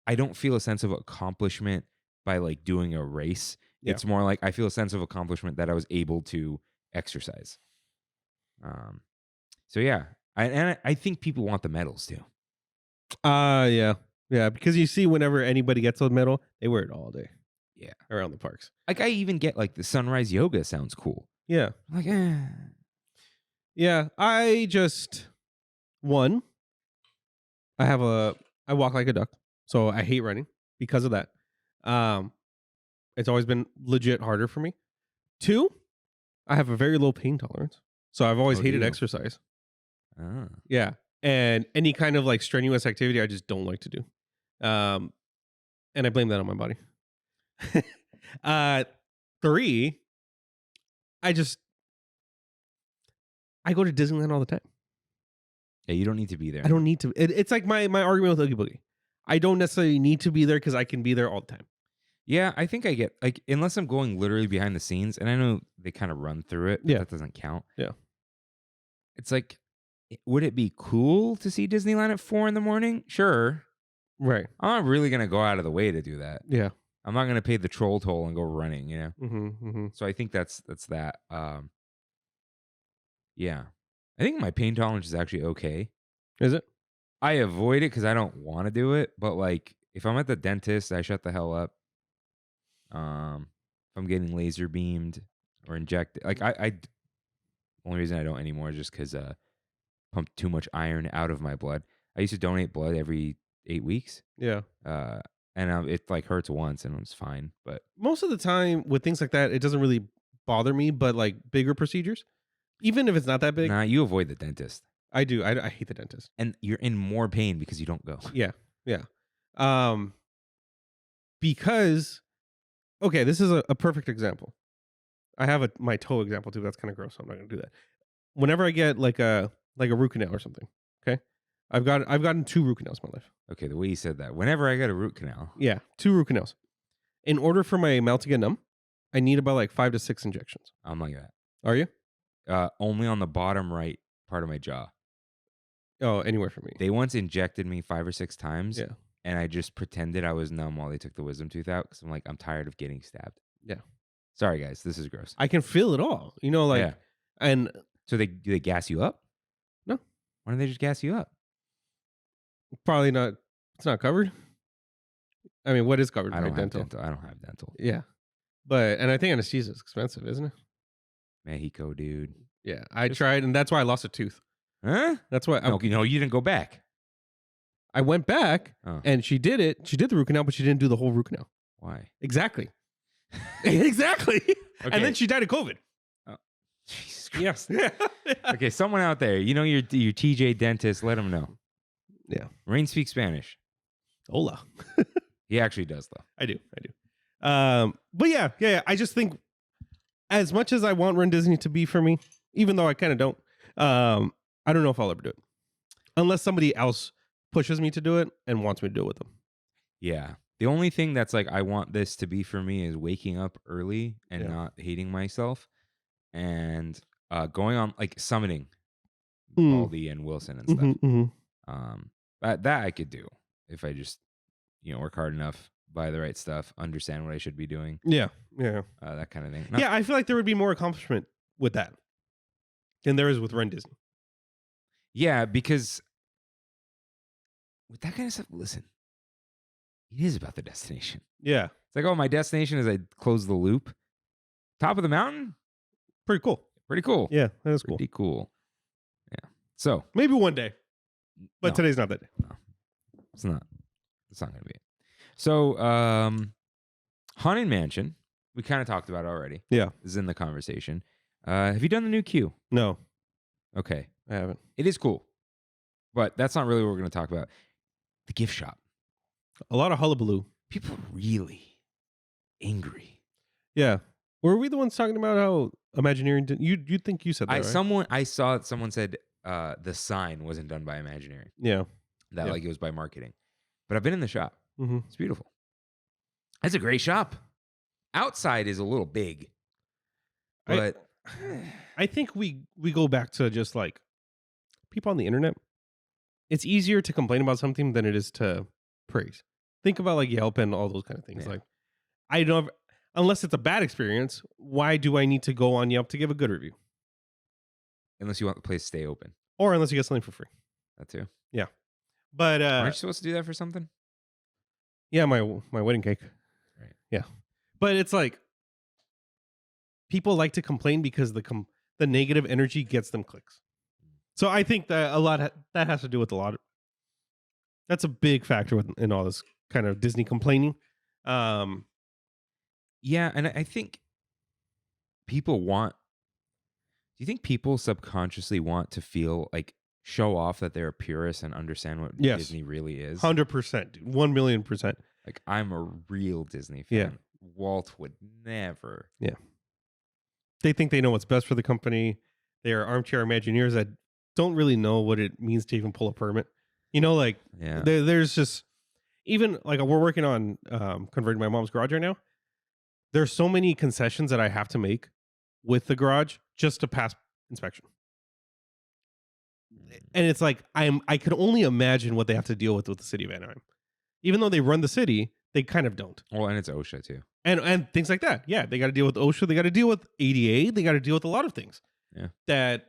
I don't feel a sense of accomplishment by like doing a race. Yeah. It's more like I feel a sense of accomplishment that I was able to exercise. So yeah, I think people want the medals too. Yeah, because you see, whenever anybody gets a medal, they wear it all day. Yeah, around the parks. Like, I even get like the sunrise yoga sounds cool. Yeah, like yeah. I walk like a duck, so I hate running because of that. It's always been legit harder for me. 2, I have a very low pain tolerance, so I've always hated exercise. Yeah. And any kind of like strenuous activity, I just don't like to do. And I blame that on my body. 3, I go to Disneyland all the time. Yeah, you don't need to be there. I don't need to. It's like my argument with Oogie Boogie. I don't necessarily need to be there because I can be there all the time. Yeah, I think I get, like, unless I'm going literally behind the scenes, and I know they kind of run through it, but that doesn't count. Yeah. It's like, would it be cool to see Disneyland at 4 a.m? Sure. Right. I'm not really going to go out of the way to do that. Yeah. I'm not going to pay the troll toll and go running, So I think that's that. Yeah. I think my pain tolerance is actually okay. Is it? I avoid it because I don't want to do it, but like, if I'm at the dentist, I shut the hell up. If I'm getting laser beamed or injected, like I only reason I don't anymore is just because pumped too much iron out of my blood. I used to donate blood every 8 weeks. Yeah. And it like hurts once and it's fine. But most of the time with things like that, it doesn't really bother me. But like bigger procedures, even if it's not that big, you avoid the dentist. I do. I hate the dentist, and you're in more pain because you don't go. Yeah. Because. Okay, this is a perfect example. I have my toe example too. That's kind of gross, so I'm not going to do that. Whenever I get like a root canal or something, okay, I've gotten 2 root canals in my life. Okay, the way you said that. Whenever I got a root canal. Yeah, 2 root canals. In order for my mouth to get numb, I need about like 5 to 6 injections. I'm like that. Are you? Only on the bottom right part of my jaw. Oh, anywhere for me. They once injected me 5 or 6 times. Yeah. And I just pretended I was numb while they took the wisdom tooth out because I'm like, I'm tired of getting stabbed. Yeah. Sorry, guys. This is gross. I can feel it all. You know, like, Yeah. and So do they gas you up? No. Why don't they just gas you up? probably not. It's not covered. I mean, what is covered? I don't have dental. dental. I don't have dental. Yeah, and I think anesthesia is expensive, isn't it? Mexico, dude. Yeah, I tried, and that's why I lost a tooth. Huh? That's why No, you didn't go back. I went back, Oh. and she did it. She did the root canal, but she didn't do the whole root canal. Why? Exactly. Exactly. And Okay. then she died of COVID. Jesus Christ. Yes. Okay, someone out there, you know your TJ dentist, let him know. Yeah. Rain speaks Spanish. Hola. He actually does, though. I do. But yeah. I just think as much as I want Run Disney to be for me, even though I kind of don't, I don't know if I'll ever do it. Unless somebody else pushes me to do it and wants me to do it with them. Yeah. The only thing that's like, I want this to be for me is waking up early and Yeah. not hating myself and going on, like, summiting Mm. Baldy and Wilson and stuff. Mm-hmm. That I could do if I just, work hard enough, buy the right stuff, understand what I should be doing, Yeah. that kind of thing. Yeah, I feel like there would be more accomplishment with that than there is with Run Disney. Yeah, because with that kind of stuff, listen, it is about the destination. Yeah. It's like, oh, my destination is I close the loop. Top of the mountain? Pretty cool. Pretty cool. Yeah, that is cool. Pretty cool. Yeah. So, Maybe one day. But no, today's not that day. it's not going to be it. So, Haunted Mansion, we kind of talked about it already. Yeah. This is in the conversation. Have you done the new queue? No, Okay. I haven't. It is cool. But that's not really what we're going to talk about. The gift shop. A lot of hullabaloo. People are really angry. Yeah. Were we the ones talking about how Imagineering did? You think you said that, right? I saw someone said the sign wasn't done by Imagineering. Yeah. That Yeah. like it was by marketing. But I've been in the shop. Mm-hmm. It's beautiful. It's a great shop. Outside is a little big. But I think we go back to just like people on the internet. It's easier to complain about something than it is to praise. Think about like Yelp and all those kind of things. Yeah. Like, I don't, unless it's a bad experience, why do I need to go on Yelp to give a good review? unless you want the place to stay open. Or unless you get something for free. That too. But Aren't you supposed to do that for something? yeah, my wedding cake. Right. Yeah. But it's like people like to complain because the negative energy gets them clicks. So I think that a lot that has to do with a lot of, that's a big factor in all this kind of Disney complaining. Yeah, and I think people want. Do you think people subconsciously want to feel like show off that they're a purist and understand what Yes. Disney really is? 100%, dude. 1,000,000%. Like, I'm a real Disney fan. Yeah. Walt would never. They think they know what's best for the company. They are armchair Imagineers that don't really know what it means to even pull a permit. You know, like Yeah. there's just, even like we're working on converting my mom's garage right now. There's so many concessions that I have to make with the garage just to pass inspection. And it's like I could only imagine what they have to deal with the city of Anaheim. Even though they run the city, they kind of don't. Well, and it's OSHA too. And things like that. Yeah, they got to deal with OSHA. They got to deal with ADA. They got to deal with a lot of things. Yeah. That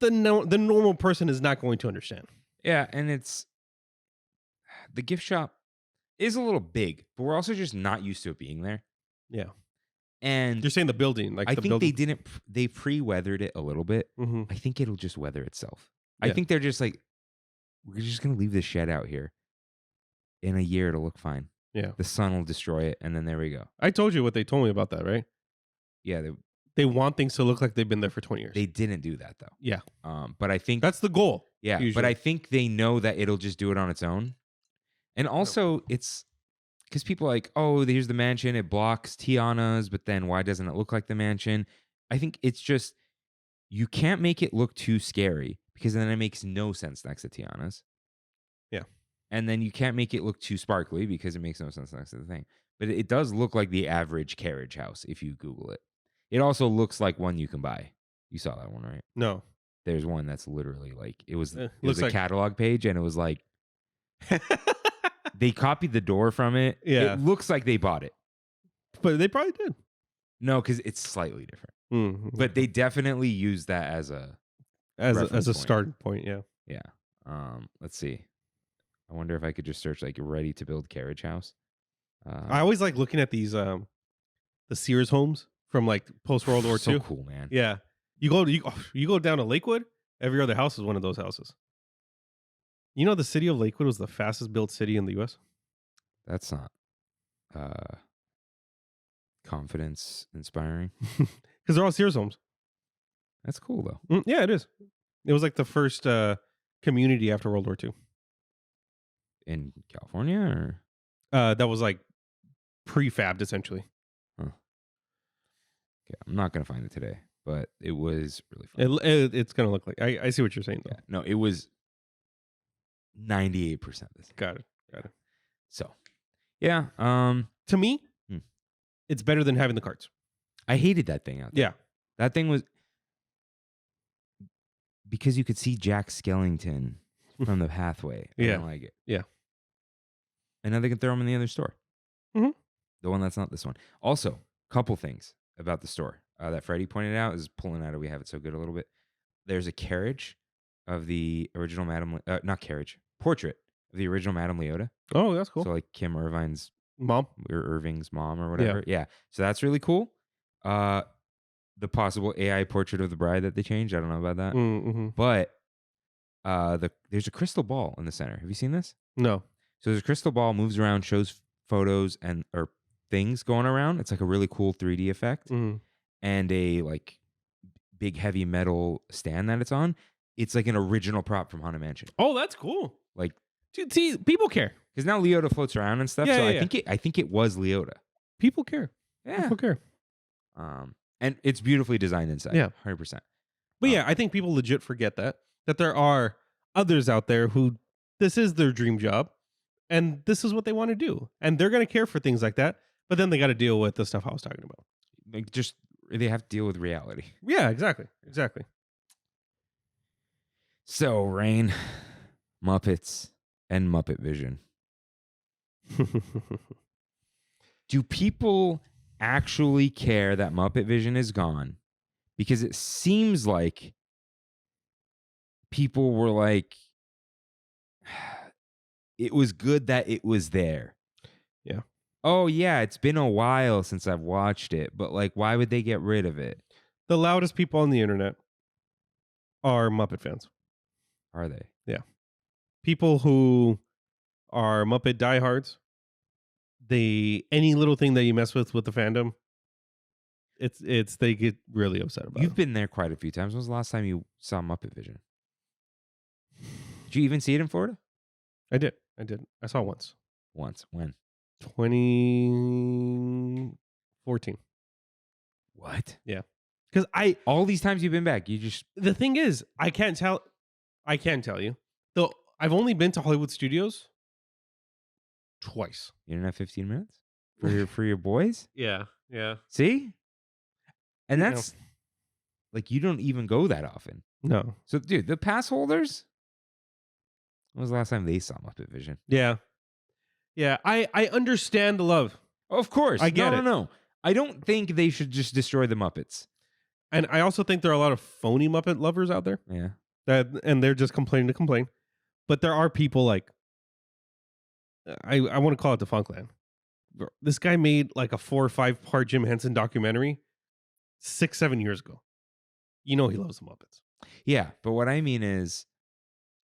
the normal person is not going to understand. Yeah, and it's the gift shop is a little big, but we're also just not used to it being there. Yeah. And You're saying the building, like I the think building. they pre-weathered it a little bit. Mm-hmm. I think it'll just weather itself. I Yeah. think they're just like, we're just going to leave this shed out here. In a year, it'll look fine. Yeah. The sun will destroy it, and then there we go. I told you what they told me about that, right? Yeah, They want things to look like they've been there for 20 years. they didn't do that, though. Yeah. But I think, That's the goal. yeah, but usually. I think they know that it'll just do it on its own. And also, it's because people are like, oh, here's the mansion. It blocks Tiana's, but then why doesn't it look like the mansion? I think it's just, you can't make it look too scary because then it makes no sense next to Tiana's. Yeah. And then you can't make it look too sparkly because it makes no sense next to the thing. But it does look like the average carriage house if you Google it. It also looks like one you can buy. You saw that one, right? No. There's one that's literally like it was a like catalog page, and it was like they copied the door from it. Yeah. It looks like they bought it. But they probably did. No, because it's slightly different. Mm-hmm. But they definitely used that as a as a point. starting point, yeah. Yeah. Let's see. I wonder if I could just search like ready to build carriage house. I always like looking at these the Sears homes from like post World War II. So cool, man. Yeah. You go down to Lakewood, every other house is one of those houses. You know the city of Lakewood was the fastest built city in the US? That's not confidence inspiring. Because they're all Sears homes. That's cool though. Yeah, it is. It was like the first community after World War II. In California or that was like prefabbed essentially. okay, I'm not gonna find it today, but it was really fun. It's gonna look like I see what you're saying though. Yeah, no, it was 98% this. Got it. So, yeah. To me, it's better than having the carts. I hated that thing out there. Yeah. That thing was because you could see Jack Skellington from the pathway. I didn't like it. Yeah. And now they can throw them in the other store. Mm-hmm. The one that's not this one. Also, couple things about the store that Freddie pointed out is pulling out of We Have It So Good a little bit. There's a carriage of the original portrait of the original Madame Leota. Oh, that's cool. So like Kim Irvine's Mom or Irving's mom or whatever. Yeah. So that's really cool. The possible AI portrait of the bride that they changed. I don't know about that. Mm-hmm. But there's a crystal ball in the center. Have you seen this? No. So there's a crystal ball, moves around, shows photos or things going around. It's like a really cool 3D effect. Mm-hmm. And a like big heavy metal stand that it's on. It's like an original prop from Haunted Mansion. Oh, that's cool. Like, dude, see, people care. because now Leota floats around and stuff. Yeah, so yeah, I think it was Leota. People care. Yeah. People care. And it's beautifully designed inside. Yeah. 100%. But yeah, I think people legit forget that there are others out there who this is their dream job and this is what they want to do. And they're going to care for things like that. But then they got to deal with the stuff I was talking about. Like they have to deal with reality. Yeah, exactly. Exactly. So, Rain, Muppets, and Muppet Vision. Do people actually care that Muppet Vision is gone? Because it seems like people were like, it was good that it was there. Yeah. Oh, yeah, it's been a while since I've watched it, but like, why would they get rid of it? The loudest people on the internet are Muppet fans. Are they? Yeah. People who are Muppet diehards, any little thing that you mess with the fandom, they get really upset about. You've been there quite a few times. When was the last time you saw Muppet Vision? Did you even see it in Florida? I did. I saw it once. Once. When? 2014. What? Yeah. Because all these times you've been back, you just the thing is, I can't tell you. Though I've only been to Hollywood Studios twice. you didn't have 15 minutes for your boys. Yeah. See, and that's like you don't even go that often. No. So, dude, the pass holders. When was the last time they saw Muppet Vision? Yeah. I understand the love. Of course, I get it. No. I don't think they should just destroy the Muppets. And I also think there are a lot of phony Muppet lovers out there. Yeah. And they're just complaining to complain. But there are people like, I want to call it the Funkland. This guy made like a 4 or 5 part Jim Henson documentary 6-7 years ago. You know he loves the Muppets. Yeah, but what I mean is,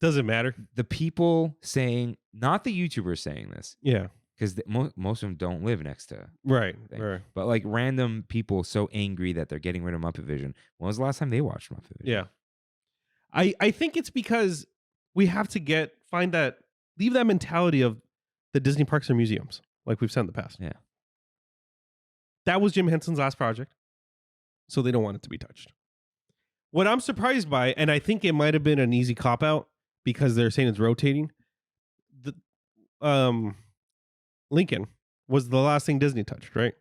doesn't matter. the people saying, not the YouTubers saying this, Yeah. because most of them don't live next to Right. thing. Right. But like random people so angry that they're getting rid of Muppet Vision. When was the last time they watched Muppet Vision? Yeah. I think it's because we have to leave that mentality of the Disney parks and museums, like we've said in the past. Yeah. That was Jim Henson's last project, so they don't want it to be touched. What I'm surprised by, and I think it might have been an easy cop out because they're saying it's rotating. The Lincoln was the last thing Disney touched, right?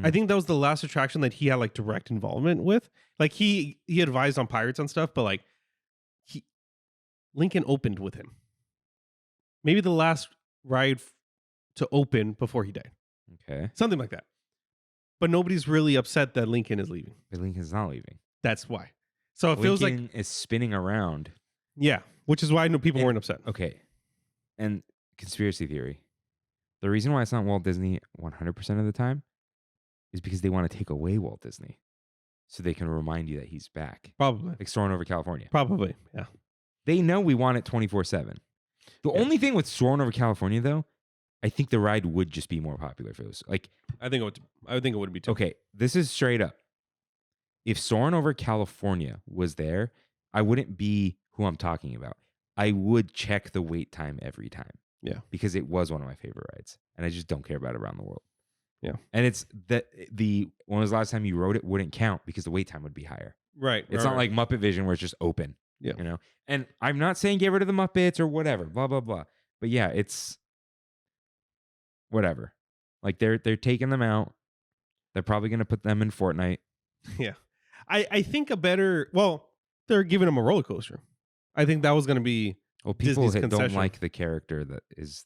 I think that was the last attraction that he had like direct involvement with. Like he advised on pirates and stuff, but like Lincoln opened with him. Maybe the last ride to open before he died. Okay. Something like that. But nobody's really upset that Lincoln is leaving. But Lincoln's not leaving. That's why. So it feels like Lincoln is spinning around. yeah, which is why I know people weren't upset. Okay. And conspiracy theory. The reason why it's not Walt Disney 100% of the time is because they want to take away Walt Disney so they can remind you that he's back. Probably. Like Soarin' Over California. Probably. Yeah. They know we want it 24/7. The only thing with Soarin' Over California, though, I think the ride would just be more popular for those. Like, I think it would be too. okay, this is straight up. If Soarin' Over California was there, I wouldn't be who I'm talking about. I would check the wait time every time. Yeah. Because it was one of my favorite rides. And I just don't care about it around the world. Yeah. And it's that when was the last time you rode it wouldn't count because the wait time would be higher. Right. It's not like Muppet Vision where it's just open. Yeah. You know? And I'm not saying get rid of the Muppets or whatever, blah, blah, blah. But yeah, it's whatever. Like they're taking them out. They're probably going to put them in Fortnite. Yeah. I think they're giving them a roller coaster. I think that was going to be Well, people Disney's that don't concession. like the character that is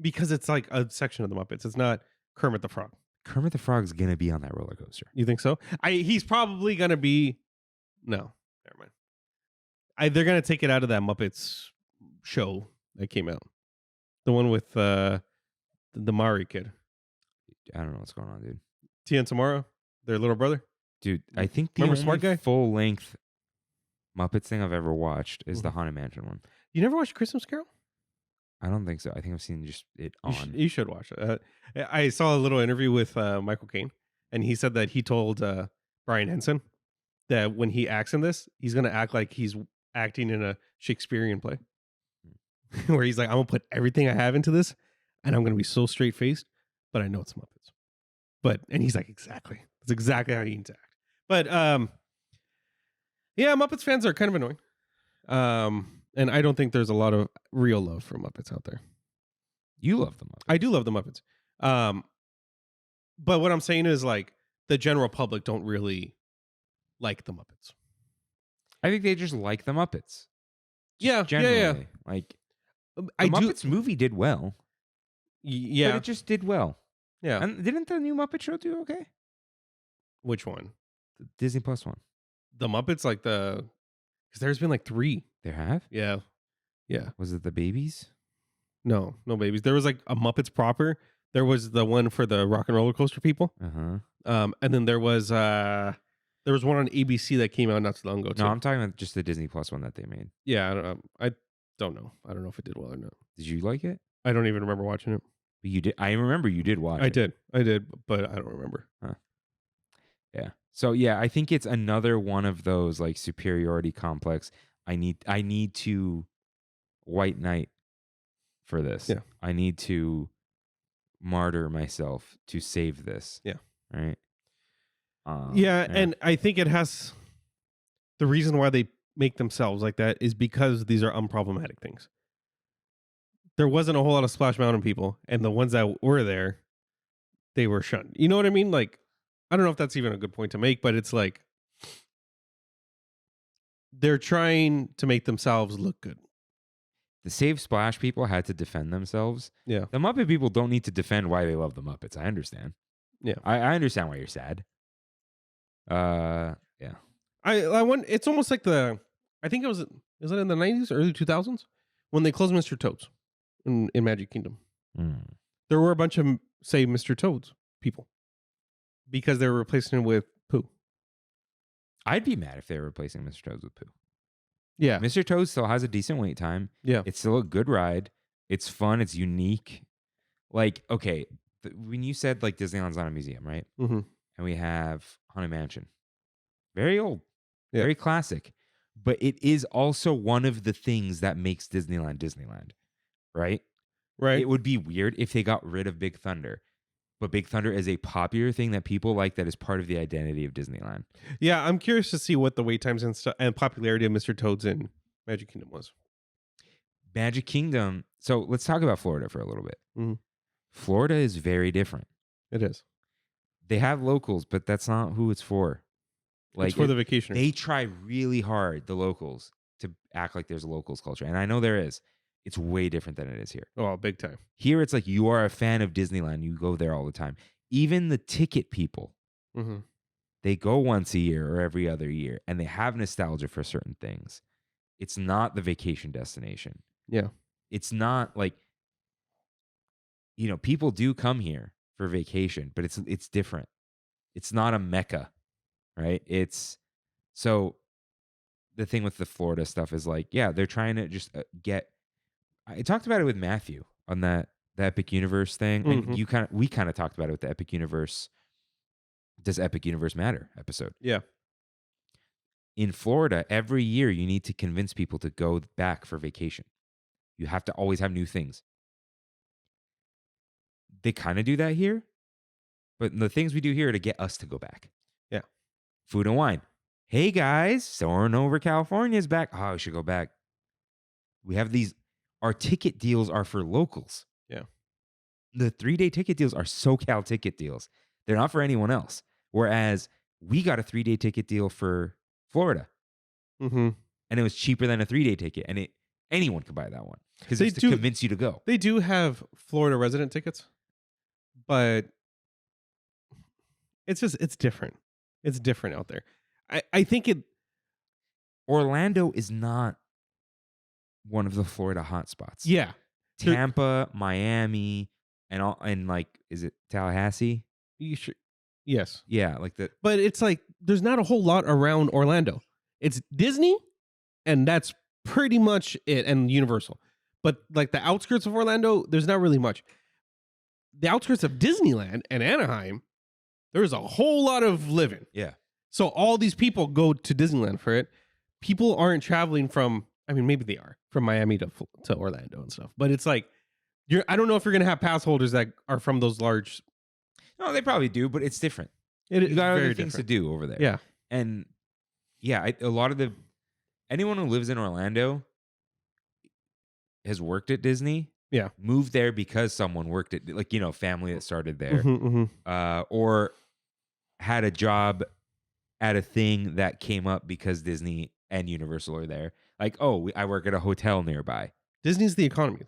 because it's like a section of the Muppets. It's not Kermit the Frog. Kermit the Frog's going to be on that roller coaster. You think so? He's probably going to be. No, never mind. They're going to take it out of that Muppets show that came out. The one with the Mari kid. I don't know what's going on, dude. Tia and Tamara, their little brother. Dude, I think the Remember only Smart Guy? full-length Muppets thing I've ever watched is the Mhm. Haunted Mansion one. You never watched Christmas Carol? I don't think so. I think I've seen just it on. You should watch it. I saw a little interview with Michael Caine, and he said that he told Brian Henson that when he acts in this, he's going to act like he's acting in a Shakespearean play, where he's like, I'm going to put everything I have into this, and I'm going to be so straight-faced, but I know it's Muppets. And he's like, exactly. That's exactly how he needs to act. But, yeah, Muppets fans are kind of annoying. And I don't think there's a lot of real love for Muppets out there. You love the Muppets. I do love the Muppets. But what I'm saying is like the general public don't really like the Muppets. I think they just like the Muppets. Yeah, Generally. Like, the Muppets movie did well. Yeah. But it just did well. Yeah. And didn't the new Muppet show do okay? Which one? The Disney Plus one. The Muppets, like because there's been like 3. There have? Yeah. Yeah. Was it the babies? No babies. There was like a Muppets proper. There was the one for the rock and roller coaster people. Uh-huh. And then there was one on ABC that came out not too long ago too. No, I'm talking about just the Disney Plus one that they made. Yeah, I don't know. I don't know if it did well or not. Did you like it? I don't even remember watching it. But you did. I remember you did watch it. I did, but I don't remember. Yeah. So yeah, I think it's another one of those like superiority complex. I need to white knight for this. Yeah. I need to martyr myself to save this. Yeah. Right. And I think it has the reason why they make themselves like that is because these are unproblematic things. There wasn't a whole lot of Splash Mountain people, and the ones that were there, they were shunned. You know what I mean? Like, I don't know if that's even a good point to make, but it's like they're trying to make themselves look good. The Save Splash people had to defend themselves. Yeah. The Muppet people don't need to defend why they love the Muppets. I understand. Yeah. I understand why you're sad. Yeah. I want. It's almost like I think is it in the 90s, early 2000s when they closed Mr. Toad's in Magic Kingdom. Mm. There were a bunch of say Mr. Toad's people because they were replacing it with Pooh. I'd be mad if they were replacing Mr. Toad's with Pooh. Yeah. Mr. Toad still has a decent wait time. Yeah. It's still a good ride. It's fun. It's unique. Like, okay, when you said like Disneyland's not a museum, right? Mm-hmm. And we have Haunted Mansion. Very old. Yeah. Very classic. But it is also one of the things that makes Disneyland Disneyland, right? Right. It would be weird if they got rid of Big Thunder. but Big Thunder is a popular thing that people like that is part of the identity of Disneyland. Yeah, I'm curious to see what the wait times and popularity of Mr. Toad's in Magic Kingdom was. Magic Kingdom. So let's talk about Florida for a little bit. Mhm. Florida is very different. It is. They have locals, but that's not who it's for. It's for the vacationers. They try really hard, the locals, to act like there's a locals culture. And I know there is. It's way different than it is here. Oh, big time. Here, it's like you are a fan of Disneyland. You go there all the time. Even the ticket people, Mm-hmm. they go once a year or every other year, and they have nostalgia for certain things. It's not the vacation destination. Yeah. It's not like, people do come here for vacation, but it's different. It's not a mecca, right? So the thing with the Florida stuff is like, yeah, they're trying to just get. I talked about it with Matthew on the Epic Universe thing, Mhm. and we kind of talked about it with the Epic Universe. Does Epic Universe matter episode? Yeah. In Florida, every year you need to convince people to go back for vacation. You have to always have new things. They kind of do that here, but the things we do here are to get us to go back. Yeah. Food and wine. Hey guys, Soaring Over California is back. Oh, we should go back. We have these. Our ticket deals are for locals. Yeah. The 3-day ticket deals are SoCal ticket deals. They're not for anyone else. Whereas we got a 3-day ticket deal for Florida, Mm-hmm. and it was cheaper than a 3-day ticket, and anyone could buy that one because They it's to do- convince you to go. They do have Florida resident tickets, but it's different. It's different out there. I think Orlando is not one of the Florida hotspots. yeah. Tampa, Miami, and like, is it Tallahassee? You should, yes. Yeah, like But it's like there's not a whole lot around Orlando. It's Disney, and that's pretty much it, and Universal. But like the outskirts of Orlando, there's not really much. The outskirts of Disneyland and Anaheim, there's a whole lot of living. Yeah. So all these people go to Disneyland for it. People aren't traveling from, I mean, maybe they are, from Miami to Orlando and stuff. But it's like, I don't know if you're going to have pass holders that are from those large. No, they probably do, but it's different. It is You got very other things different. to do over there. Yeah. And yeah, a lot of anyone who lives in Orlando has worked at Disney. Yeah. Moved there because someone worked at, like, family that started there, Mhm, mhm. or had a job at a thing that came up because Disney and Universal are there. Like, I work at a hotel nearby. Disney's the economy.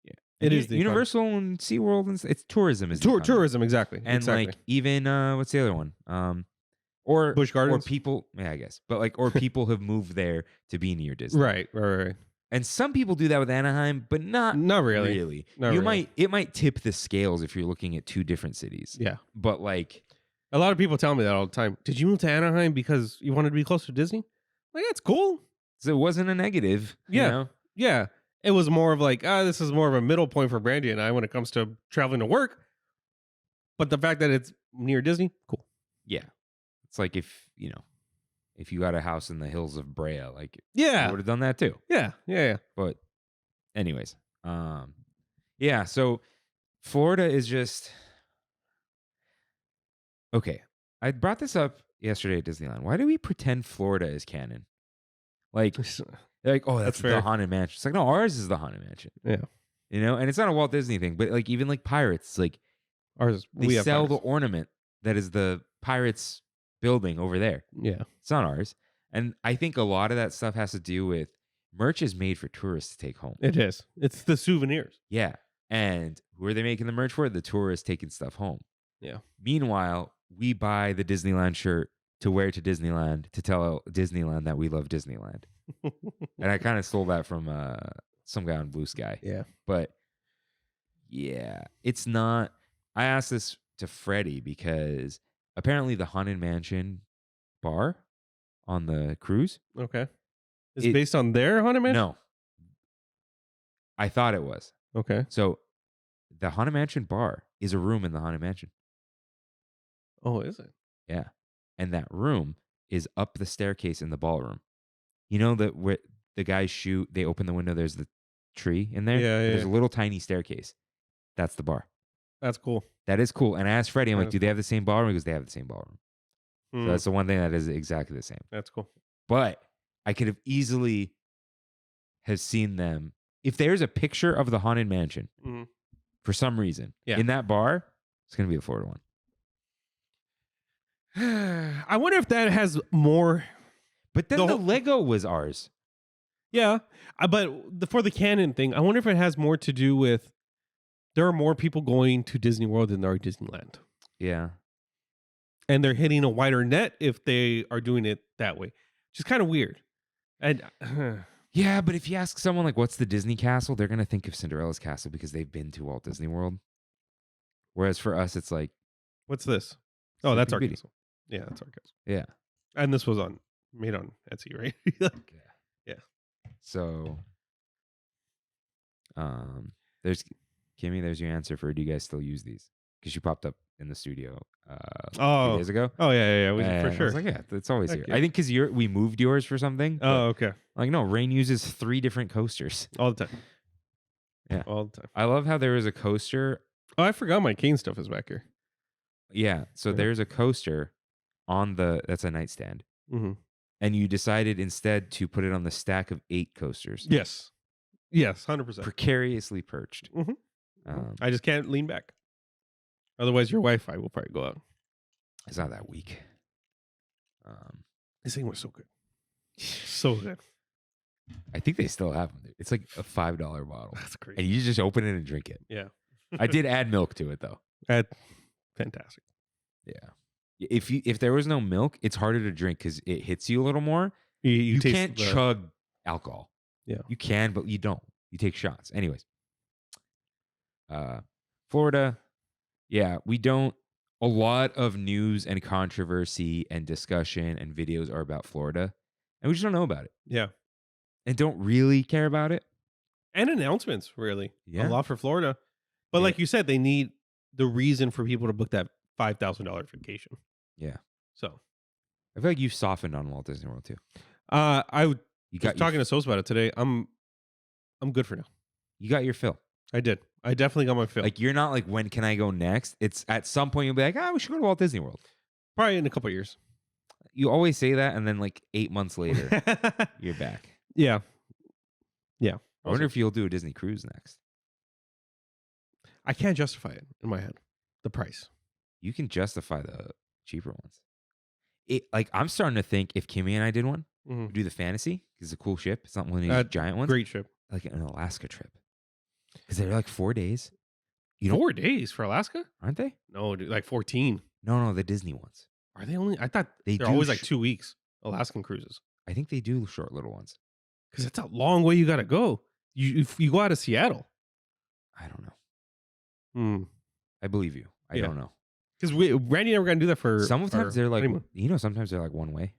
Yeah. It is the Universal and SeaWorld, and it's tourism is the economy. Tourism, exactly. And exactly. like, even what's the other one? Or Busch Gardens? or people, yeah, I guess, but like, or people have moved there to be near Disney, Right. And some people do that with Anaheim, but not Not really. really. Not You really. it might tip the scales if you're looking at two different cities. Yeah. But like, A lot of people tell me that all the time. Did you move to Anaheim because you wanted to be close to Disney? Like, that's cool. so it wasn't a negative. you Yeah. know? Yeah. It was more of like, this is more of a middle point for Brandy and I when it comes to traveling to work. But the fact that it's near Disney, cool. Yeah. It's like if you got a house in the hills of Brea, like, I Yeah. would have done that too. Yeah. But anyways, yeah, so Florida is just okay. I brought this up yesterday at Disneyland. Why do we pretend Florida is canon? Like, they're like, oh, that's the fair. Haunted Mansion. It's like, no, ours is the Haunted Mansion. Yeah. And it's not a Walt Disney thing, but like, even like Pirates, it's like Ours, they we have sell Pirates. the ornament that is the Pirates building over there. Yeah. It's not ours. And I think a lot of that stuff has to do with merch is made for tourists to take home. It is. It's the souvenirs. Yeah. And who are they making the merch for? The tourists taking stuff home. Yeah. Meanwhile, we buy the Disneyland shirt to wear to Disneyland to tell Disneyland that we love Disneyland. And I kind of stole that from some guy on Blue Sky. Yeah. But yeah, it's not. I asked this to Freddie because apparently the Haunted Mansion bar on the cruise. Okay. Is It- it based on their Haunted Mansion? No. I thought it was. Okay. So the Haunted Mansion bar is a room in the Haunted Mansion. Oh, is it? Yeah. And that room is up the staircase in the ballroom. You know that where the guys shoot, they open the window, there's the tree in there. Yeah, There's yeah. a little tiny staircase. That's the bar. That's cool. That is cool. And I asked Freddie, I'm That like, is do they have the same ballroom? He goes, they have the same ballroom. So that's the one thing that is exactly the same. That's cool. But I could have easily have seen them. If there's a picture of the Haunted Mansion, for some reason, in that bar, it's going to be the Florida one. I wonder if that has more. But then the Lego was ours. Yeah. But for the canon thing, I wonder if it has more to do with there are more people going to Disney World than there are Disneyland. Yeah. And they're hitting a wider net if they are doing it that way. Which is kind of weird. And yeah, but if you ask someone like, what's the Disney castle? They're going to think of Cinderella's castle because they've been to Walt Disney World. Whereas for us, it's like, what's this? Oh, that's our Beauty. castle. Yeah, that's our castle. Yeah. And this was made on Etsy, right? Yeah. So, there's Kimmy. There's your answer for. Do you guys still use these? Because you popped up in the studio a few days ago. Oh yeah, for I sure. was like, yeah, it's always Heck here. yeah. I think because we moved yours for something. Oh, okay. Like no, Rain uses 3 different coasters All the time. Yeah, all the time. I love how there is a coaster. Oh, I forgot my cane stuff is back here. Yeah, so Yeah. there's a coaster on that's a nightstand. Mm-hmm. And you decided instead to put it on the stack of 8 coasters. Yes, 100%. Precariously perched. Mhm. I just can't lean back. Otherwise, your Wi-Fi will probably go out. It's not that weak. This thing was so good. So good. I think they still have them. It's like a $5 bottle. That's great. And you just open it and drink it. Yeah. I did add milk to it though. Fantastic. Yeah. If there was no milk, it's harder to drink because it hits you a little more. You taste can't chug alcohol. Yeah. You can, but you don't. You take shots. Anyways. Florida. Yeah, we don't. A lot of news and controversy and discussion and videos are about Florida. And we just don't know about it. Yeah. And don't really care about it. And announcements, really. Yeah. A lot for Florida. But Yeah. like you said, they need the reason for people to book that $5,000 vacation. Yeah. So I feel like you've softened on Walt Disney World too. I was You got talking to Sos about it today. I'm good for now. You got your fill. I did. I definitely got my fill. Like you're not like, when can I go next? It's at some point you'll be like, we should go to Walt Disney World. Probably in a couple of years. You always say that, and then like 8 months later, you're back. Yeah. Yeah. I wonder if you'll do a Disney cruise next. I can't justify it in my head. The price. You can justify the cheaper ones. I'm starting to think if Kimmy and I did one, Mhm. we'd do the Fantasy because it's a cool ship. It's not one of these giant ones. Great trip. Like an Alaska trip. Because they're like 4 days. 4 days for Alaska? Aren't they? No, dude, like 14. No, the Disney ones. Are they only? I thought They they're do always like 2 weeks. Alaskan cruises. I think they do short little ones. Because it's a long way you got to go. If you go out of Seattle. I don't know. I believe you. I Yeah. don't know. Because Randy and I were going to do that for Sometimes they're like, honeymoon. sometimes they're like one way.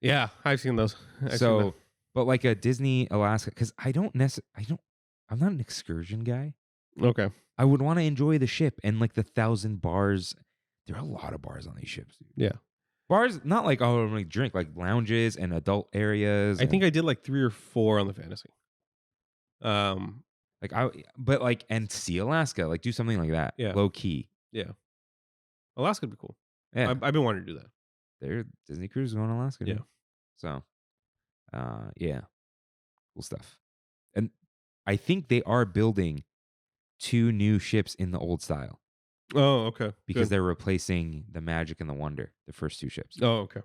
Yeah, I've seen those. I've seen them. But like a Disney Alaska, because I'm not an excursion guy. Okay. I would want to enjoy the ship and like the 1,000 bars. There are a lot of bars on these ships. Dude. Yeah. Bars, not like, I'm going to drink, like lounges and adult areas. I think I did like 3 or 4 on the Fantasy. And see Alaska, like do something like that. Yeah. Low key. Yeah. Alaska would be cool. Yeah. I've been wanting to do that. Their Disney cruise going to Alaska. Yeah. Dude. So, yeah. Cool stuff. And I think they are building 2 new ships in the old style Oh, okay. because Good. they're replacing the Magic and the Wonder, the first 2 ships. Oh, okay.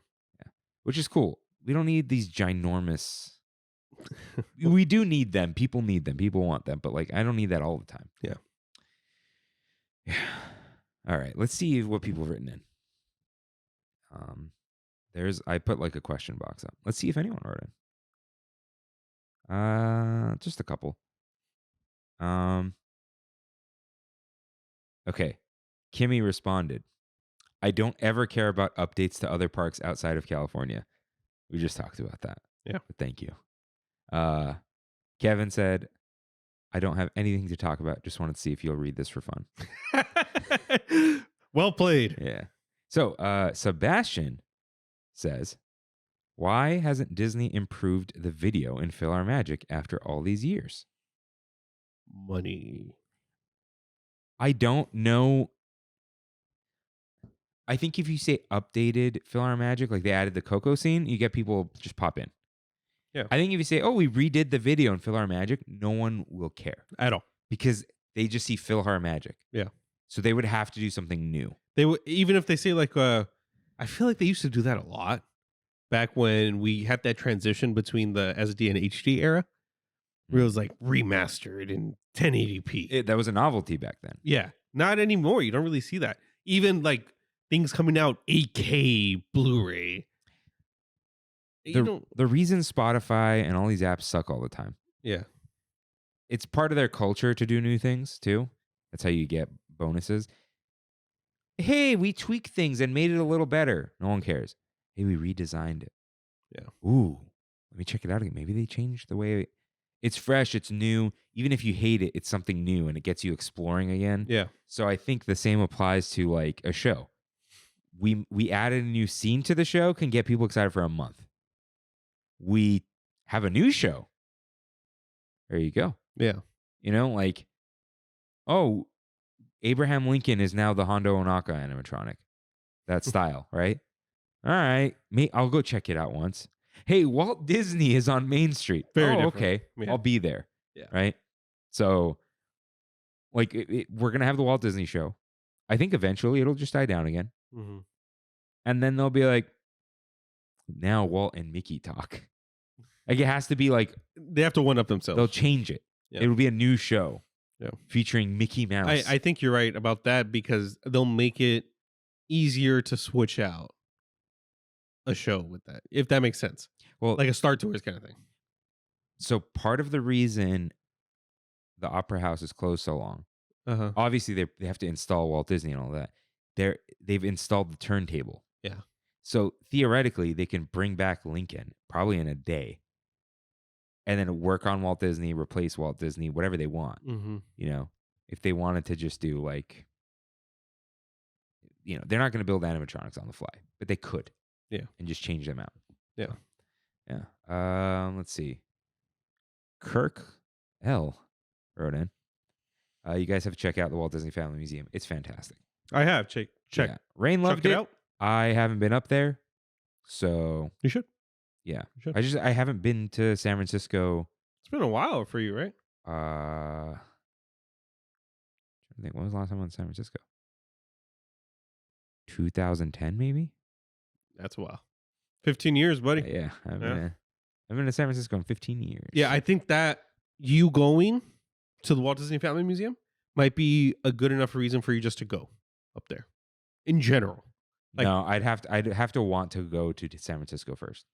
Which is cool. We don't need these ginormous. We do need them. People need them. People want them. But like, I don't need that all the time. Yeah. Yeah. All right. Let's see what people have written in. I put like a question box up. Let's see if anyone wrote in. Just a couple. Okay. Kimmy responded, I don't ever care about updates to other parks outside of California. We just talked about that. Yeah. But thank you. Kevin said, I don't have anything to talk about. Just wanted to see if you'll read this for fun. Well played. Yeah. So Sebastian says, why hasn't Disney improved the video in Fill Our Magic after all these years? Money. I don't know. I think if you say updated PhilharMagic, like they added the Coco scene, you get people just pop in. Yeah. I think if you say, oh, we redid the video in PhilharMagic, no one will care At all. because they just see PhilharMagic. Yeah. So they would have to do something new. They would, even if they say like, I feel like they used to do that a lot back when we had that transition between the SD and HD era, where it was like remastered in 1080p. That was a novelty back then. Yeah. Not anymore. You don't really see that. Even like things coming out 8K Blu-ray. The reason Spotify and all these apps suck all the time. Yeah. It's part of their culture to do new things too. That's how you get bonuses. Hey, we tweaked things and made it a little better. No one cares. Hey, we redesigned it. Yeah. Ooh, let me check it out again. Maybe they changed the way it's fresh. It's new. Even if you hate it, it's something new and it gets you exploring again. Yeah. So I think the same applies to like a show. We added a new scene to the show, can get people excited for a month. We have a new show. There you go. Yeah. You know, like, oh, Abraham Lincoln is now the Hondo Onaka animatronic. That style, right? All right. I'll go check it out once. Hey, Walt Disney is on Main Street. Very different. Okay. Yeah. I'll be there. Yeah. Right? So, like, we're going to have the Walt Disney show. I think eventually it'll just die down again. Mm-hmm. And then they'll be like, now Walt and Mickey talk. Like, it has to be like, They have to one up themselves. they'll change it. Yeah. It'll be a new show. Yeah. Featuring Mickey Mouse. I think you're right about that because they'll make it easier to switch out a show with that, if that makes sense. Well, Like a Star Tours kind of thing. so part of the reason the Opera House is closed so long, Uh-huh. obviously they have to install Walt Disney and all that. They've installed the turntable. Yeah. So theoretically, they can bring back Lincoln probably in a day, and then work on Walt Disney, replace Walt Disney, whatever they want. Mm-hmm. You know, if they wanted to just do like, you know, they're not going to build animatronics on the fly, but they could. Yeah. And just change them out. Yeah. Yeah. Let's see. Kirk L wrote in. You guys have to check out the Walt Disney Family Museum. It's fantastic. I have. Check. Yeah. Rain loved Check it. it out. I haven't been up there. So You should. yeah. You should. I haven't been to San Francisco. It's been a while for you, right? I think when was the last time I went to San Francisco? 2010 maybe? That's a while. 15 years, buddy. Yeah. I've been to San Francisco in 15 years. Yeah, I think that you going to the Walt Disney Family Museum might be a good enough reason for you just to go up there in general. Like- no, I'd have to want to go to San Francisco first.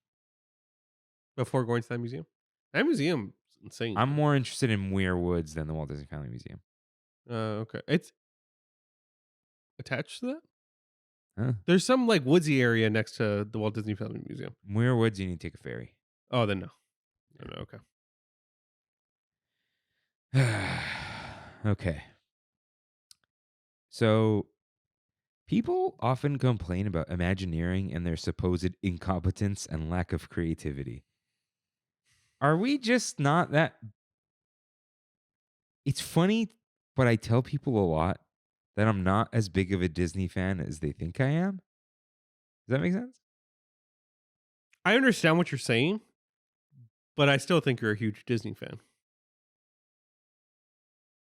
Before going to that museum. That museum is insane. I'm more interested in Muir Woods than the Walt Disney Family Museum. Okay. It's attached to that? Huh? There's some like woodsy area next to the Walt Disney Family Museum. Muir Woods, you need to take a ferry. Oh, then no. No, okay. Okay. So, people often complain about Imagineering and their supposed incompetence and lack of creativity. Are we just not that? It's funny, but I tell people a lot that I'm not as big of a Disney fan as they think I am. Does that make sense? I understand what you're saying, but I still think you're a huge Disney fan.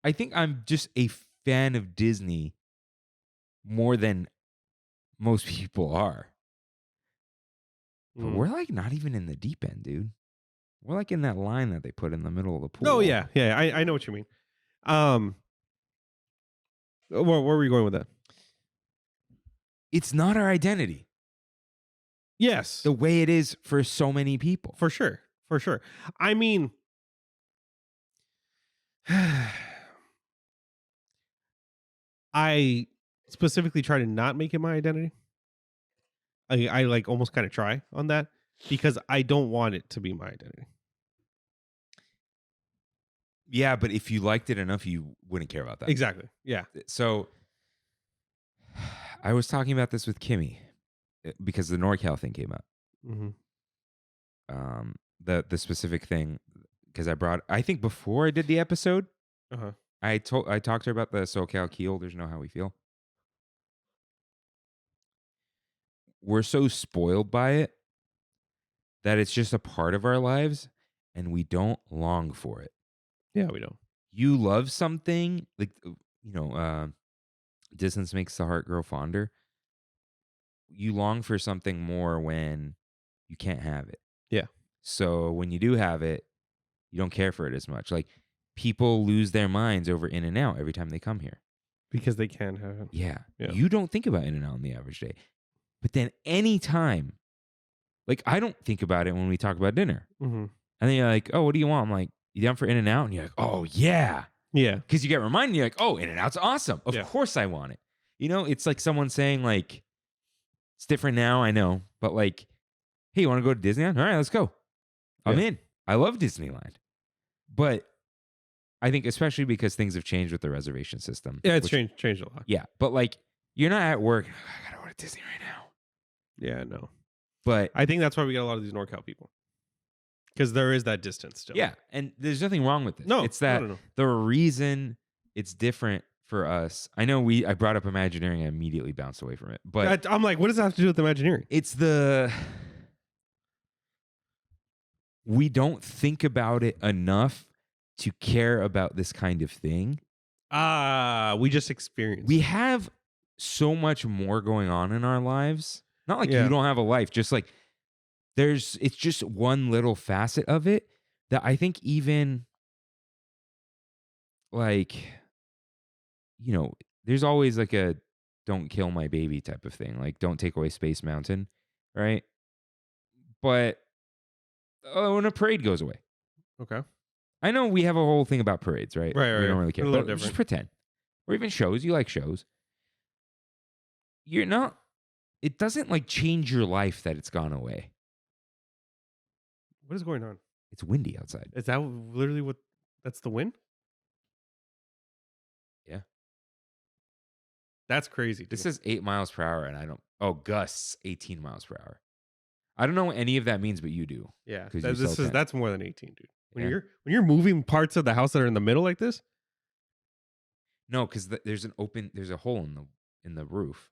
I think I'm just a fan of Disney more than most people are. But we're like not even in the deep end, dude. We're like in that line that they put in the middle of the pool. Oh, yeah. Yeah, I know what you mean. Where were we going with that? It's not our identity. Yes. The way it is for so many people. For sure. For sure. I mean, I specifically try to not make it my identity. I like almost kind of try on that because I don't want it to be my identity. Yeah, but if you liked it enough, you wouldn't care about that. Exactly. Yeah. So I was talking about this with Kimmy because the NorCal thing came up. Mm-hmm. The specific thing, because I think before I did the episode, Uh-huh. I talked to her about the SoCal key holders. Know how we feel. We're so spoiled by it that it's just a part of our lives, and we don't long for it. Yeah, we don't. You love something like distance makes the heart grow fonder. You long for something more when you can't have it. Yeah. So when you do have it, you don't care for it as much. Like people lose their minds over In-N-Out every time they come here. Because they can have it. Yeah. Yeah. You don't think about In-N-Out on the average day. But then anytime, like I don't think about it when we talk about dinner. Mm-hmm. And then you're like, oh, what do you want? I'm like, you down for In-N-Out? And you're like, oh, yeah. Yeah. Because you get reminded, you're like, oh, In-N-Out's awesome. Of course I want it. You know, it's like someone saying like, it's different now, I know. But like, hey, you want to go to Disneyland? All right, let's go. I'm in. I love Disneyland. But I think especially because things have changed with the reservation system. Yeah, it's changed a lot. Yeah, but like, you're not at work. I got to go to Disney right now. Yeah, no. But I think that's why we get a lot of these NorCal people. Because there is that distance still. yeah, and there's nothing wrong with this. No, it's that no. the reason it's different for us. I know I brought up Imagineering and I immediately bounced away from it. But I'm like, what does that have to do with Imagineering? it's we don't think about it enough to care about this kind of thing. We just experienced. We have so much more going on in our lives. Not like you don't have a life, just like it's just one little facet of it that I think even like, there's always like a don't kill my baby type of thing. Like don't take away Space Mountain, right? But when a parade goes away. Okay. I know we have a whole thing about parades, right? Right. We don't really care. A little But different. just pretend. Or even shows. You like shows. You're not. It doesn't like change your life that it's gone away. What is going on? It's windy outside. Is that literally what? That's the wind? Yeah. That's crazy. This is 8 miles per hour, and I don't. Oh, gusts 18 miles per hour. I don't know what any of that means, but you do. Yeah. 'Cause you still can. That's more than 18, dude. When Yeah. you're moving parts of the house that are in the middle like this. No, because there's a hole in the roof.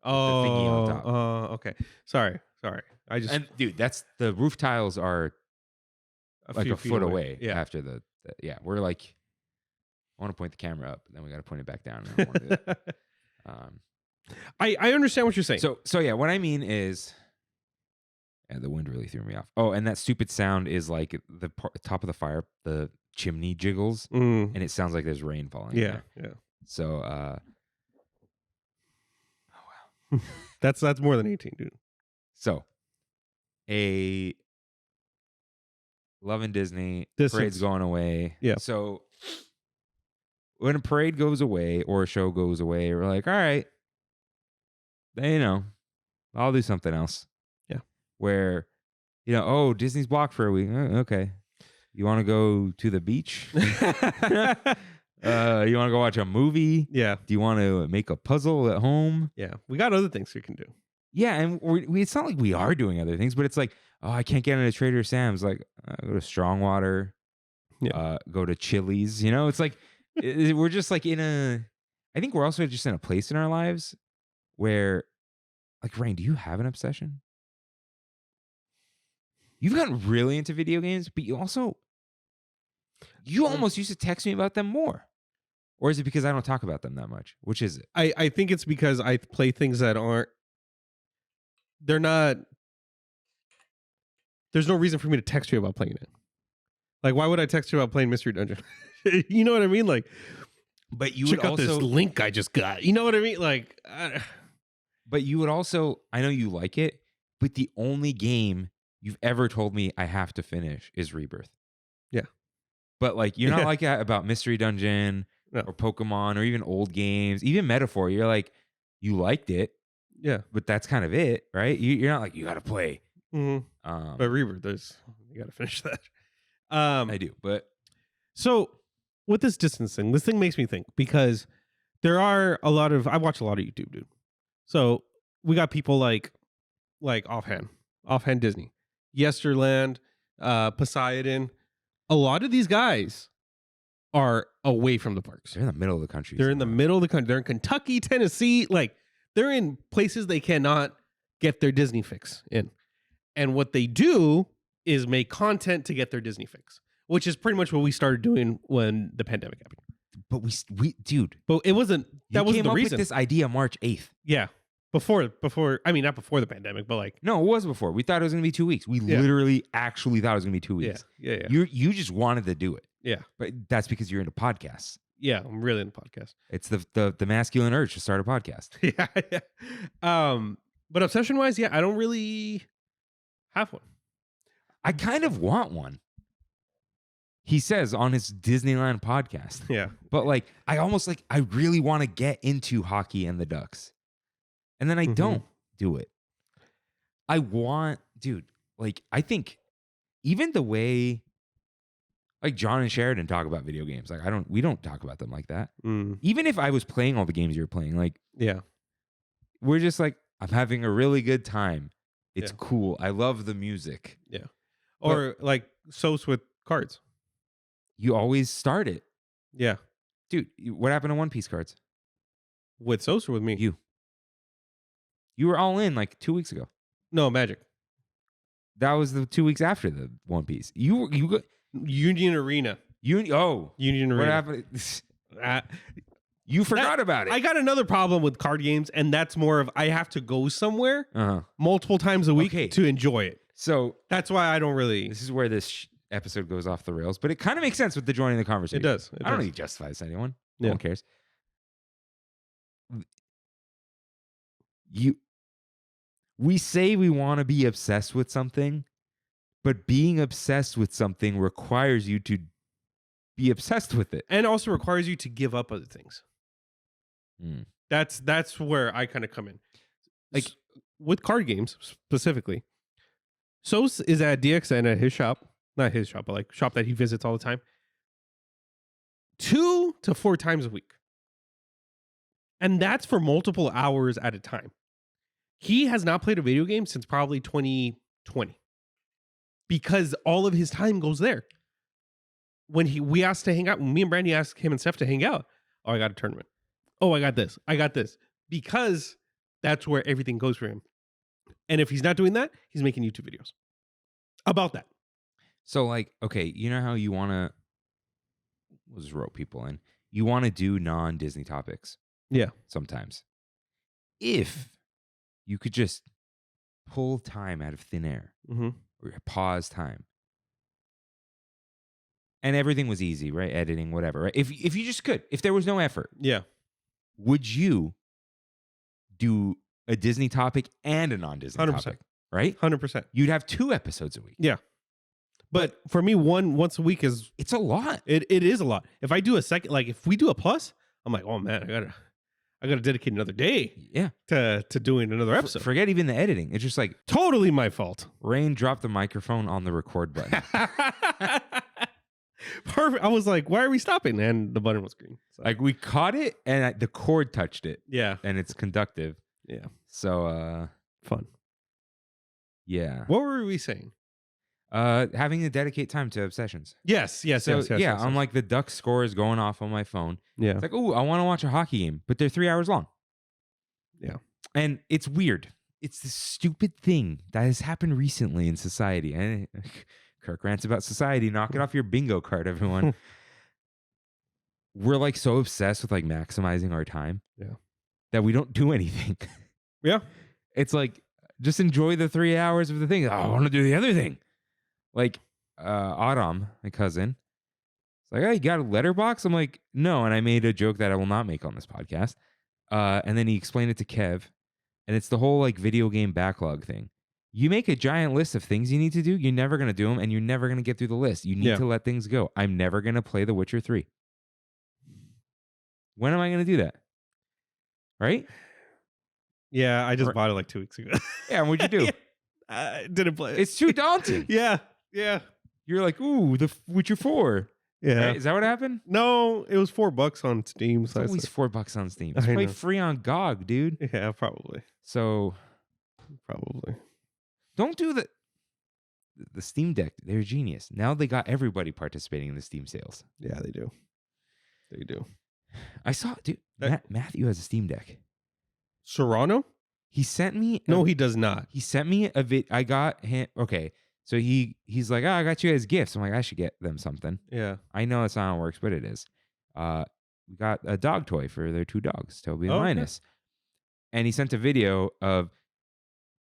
Oh. thingy on top. Okay. Sorry. I just And dude, that's the roof tiles are like few a feet foot away. Yeah. After the we're like, I want to point the camera up, but then we got to point it back down. I don't wanna do that. I understand what you're saying. So yeah, what I mean is, the wind really threw me off. Oh, and that stupid sound is like the top of the fire, the chimney jiggles, and it sounds like there's rain falling. in Yeah. there. Yeah. So, That's more than 18, dude. so a loving Disney Distance. parade's going away. Yeah. So when a parade goes away or a show goes away, we're like, all right, then, I'll do something else. Yeah. Where, oh, Disney's blocked for a week. Okay. You want to go to the beach? You want to go watch a movie? Yeah. Do you want to make a puzzle at home? Yeah. We got other things we can do. Yeah, and it's not like we are doing other things, but it's like, oh, I can't get into Trader Sam's. Like, go to Strongwater. Yeah. Go to Chili's. It's like we're just like I think we're also just in a place in our lives where, like, Rain, do you have an obsession? You've gotten really into video games, but you almost used to text me about them more. Or is it because I don't talk about them that much? Which is it? I think it's because I play things that they're not. There's no reason for me to text you about playing it. Like, why would I text you about playing Mystery Dungeon? You know what I mean? Like, but you check would out also this link I just got. You know what I mean? Like, but you would also, I know you like it, but the only game you've ever told me I have to finish is Rebirth. Yeah. But like, you're not like that about Mystery Dungeon or Pokemon or even old games, even Metaphor. You're like, you liked it. Yeah. But that's kind of it, right? You're not like, you got to play. Mm-hmm. But Rebirth, you got to finish that. I do. But so with this distance thing, this thing makes me think because there are I watch a lot of YouTube, dude. So we got people like offhand Disney, Yesterland, Poseidon. A lot of these guys are away from the parks. They're in the middle of the country. They're in the middle of the country. They're in Kentucky, Tennessee. Like, they're in places they cannot get their Disney fix in. And what they do is make content to get their Disney fix, which is pretty much what we started doing when the pandemic happened. But we dude, But it wasn't, that wasn't came the up reason. with this idea March 8th. Yeah. Before, I mean, not before the pandemic, but like. No, it was before. We thought it was going to be 2 weeks. We literally actually thought it was going to be 2 weeks. Yeah. You just wanted to do it. Yeah. But that's because you're into podcasts. Yeah. I'm really into podcasts. It's the masculine urge to start a podcast. Yeah. But obsession wise, I don't really have one. I kind of want one. He says on his Disneyland podcast. Yeah. But like, I really want to get into hockey and the Ducks. And then I don't do it. I want, dude, like, I think even the way like John and Sheridan talk about video games, like we don't talk about them like that. Even if I was playing all the games you're playing, like, we're just like, I'm having a really good time. It's cool. I love the music. Yeah. Or like Sos with cards. You always start it. Yeah. Dude, what happened to One Piece cards? With Sos or with me? You were all in like 2 weeks ago. No, Magic. That was the 2 weeks after the One Piece. You got Union Arena. Union Arena. What happened? You forgot about it. I got another problem with card games, and that's more of I have to go somewhere Uh-huh. multiple times a week to enjoy it. So that's why I don't really. This is where this episode goes off the rails, but it kind of makes sense with the joining the conversation. It does. I don't need to justify this to anyone. No Yeah. one cares. We say we want to be obsessed with something, but being obsessed with something requires you to be obsessed with it. And also requires you to give up other things. That's where I kind of come in. Like with card games specifically, Sos is at DXN at his shop. Not his shop, but like shop that he visits all the time. 2 to 4 times a week. And that's for multiple hours at a time. He has not played a video game since probably 2020. Because all of his time goes there. When we asked to hang out, when me and Brandy asked him and Steph to hang out, oh, I got a tournament. Oh, I got this. Because that's where everything goes for him. And if he's not doing that, he's making YouTube videos about that. So like, okay, you know how you want to, we'll just rope people in. You want to do non-Disney topics. Yeah. Sometimes. If you could just pull time out of thin air or pause time. And everything was easy, right? Editing, whatever, right? If you just could, if there was no effort. Yeah. Would you do a Disney topic and a non-Disney 100%. topic? Right? 100%. You'd have 2 episodes a week. Yeah. But for me, once a week is... It's a lot. It is a lot. If I do a second, like if we do a plus, I'm like, oh man, I gotta dedicate another day to doing another episode. Forget even the editing. It's just like... Totally my fault. Rain dropped the microphone on the record button. Perfect. I was like, why are we stopping? And the button was green. So. Like we caught it and the cord touched it. Yeah. And it's conductive. Yeah. So fun. Yeah. What were we saying? Having to dedicate time to obsessions. Yes. I'm like the Ducks score is going off on my phone. Yeah. It's like, oh, I want to watch a hockey game, but they're 3 hours long. Yeah. And it's weird. It's this stupid thing that has happened recently in society. And Kirk rants about society. Knock it off your bingo card, everyone. We're like so obsessed with like maximizing our time that we don't do anything. Yeah. It's like, just enjoy the 3 hours of the thing. Oh, I want to do the other thing. Like Autumn, my cousin, it's like, oh, you got a letterbox? I'm like, no. And I made a joke that I will not make on this podcast. And then he explained it to Kev. And it's the whole like video game backlog thing. You make a giant list of things you need to do. You're never going to do them. And you're never going to get through the list. You need to let things go. I'm never going to play The Witcher 3. When am I going to do that? Right? Yeah, I just bought it like 2 weeks ago. Yeah, and what'd you do? I didn't play it. It's too daunting. Yeah. You're like, ooh, The Witcher 4. Yeah. Right? Is that what happened? No, it was $4 on Steam. It's always $4 on Steam. It's I probably know. free on GOG, dude. Yeah, probably. So Probably. don't do the Steam Deck. They're genius. Now they got everybody participating in the Steam sales. Yeah, they do. They do. I saw, dude. Matthew has a Steam Deck. Serrano? He sent me. No, he does not. He sent me a vid. I got him. Okay, so he's like, I got you guys gifts. I'm like, I should get them something. Yeah. I know that's not how it works, but it is. We got a dog toy for their 2 dogs, Toby and Okay. Linus. And he sent a video of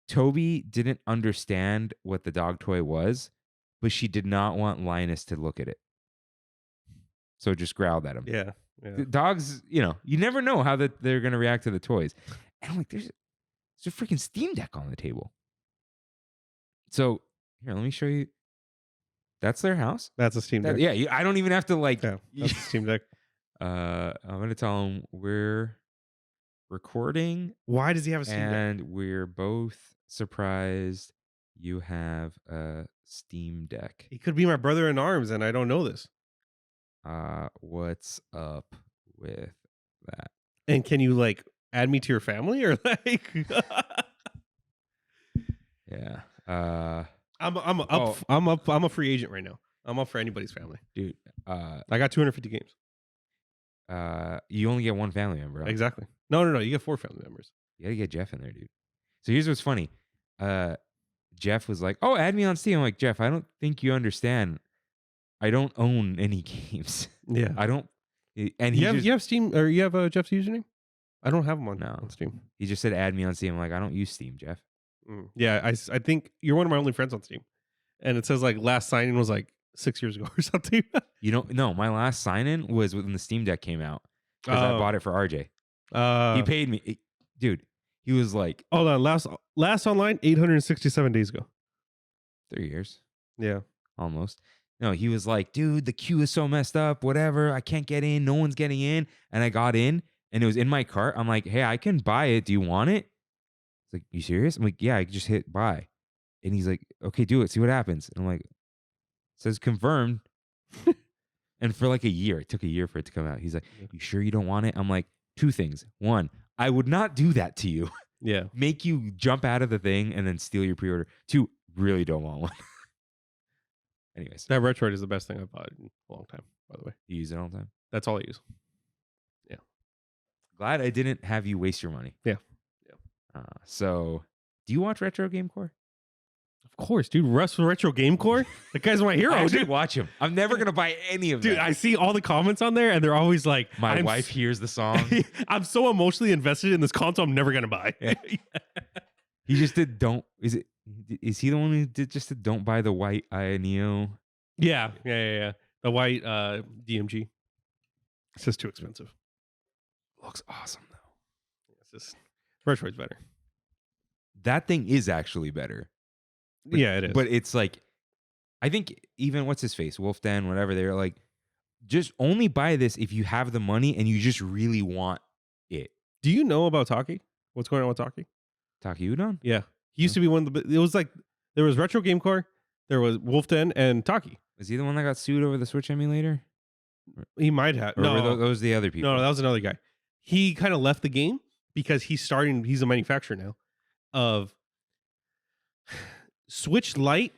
Toby didn't understand what the dog toy was, but she did not want Linus to look at it. So just growled at him. Yeah. The dogs, you never know how they're going to react to the toys. And I'm like, there's a freaking Steam Deck on the table. So here, let me show you. That's their house. That's a Steam Deck. I don't even have to like. Yeah, that's a Steam Deck. I'm going to tell them we're recording. Why does he have a Steam Deck? And we're both surprised you have a Steam Deck. He could be my brother in arms, and I don't know this. What's up with that? And can you like add me to your family or like? Yeah. I'm a free agent right now. I'm up for anybody's family, Dude. I got 250 games. You only get one family member. Huh? Exactly. No. You get 4 family members. You gotta get Jeff in there, dude. So here's what's funny. Jeff was like, "Oh, add me on Steam." I'm like, Jeff, I don't think you understand. I don't own any games. Yeah. I don't. And you have Steam or you have Jeff's username? I don't have him on, No. on Steam. he just said, "Add me on Steam." I'm like, I don't use Steam, Jeff. Yeah, I think you're one of my only friends on Steam, and it says like last signing was like 6 years ago or something. No, my last sign-in was when the Steam Deck came out because I bought it for RJ. He paid me, dude. He was like, hold on, last online 867 days ago. 3 years, Yeah. almost. No, he was like, dude, the queue is so messed up. Whatever, I can't get in. No one's getting in, and I got in, and it was in my cart. I'm like, hey, I can buy it. Do you want it? He's like, you serious? I'm like, yeah, I just hit buy. And he's like, okay, do it. See what happens. And I'm like, it says confirmed. And for like a year, it took a year for it to come out. He's like, you sure you don't want it? I'm like, 2 things. 1, I would not do that to you. Yeah. Make you jump out of the thing and then steal your pre-order. 2, really don't want one. Anyways, That Retroid is the best thing I've bought in a long time, by the way. you use it all the time. That's all I use. Glad I didn't have you waste your money. Yeah. So, do you watch Retro Game Core? Of course, dude. Russ from Retro Game Core. The guy's my hero. I should Dude. watch him. I'm never gonna buy any of Dude, them. I see all the comments on there, and they're always like, My I'm wife hears the song. I'm so emotionally invested in this console, I'm never gonna buy. Yeah. He just did. Is he the one who did just did don't buy the white Neo? Yeah. The white DMG. It's just too expensive. Looks awesome though. It's just Retroid's better. That thing is actually better. But, Yeah, it is. But it's like, I think even what's his face, Wolf Den, whatever. They're like, just only buy this if you have the money and you just really want it. Do you know about Taki? What's going on with Taki? Taki Udon? Yeah. He used to be one of the. It was like there was Retro Game Core, there was Wolf Den, and Taki. Is he the one that got sued over the Switch emulator? He might have. Or were those the other people? No, that was another guy. He kind of left the game because he's a manufacturer now of Switch Lite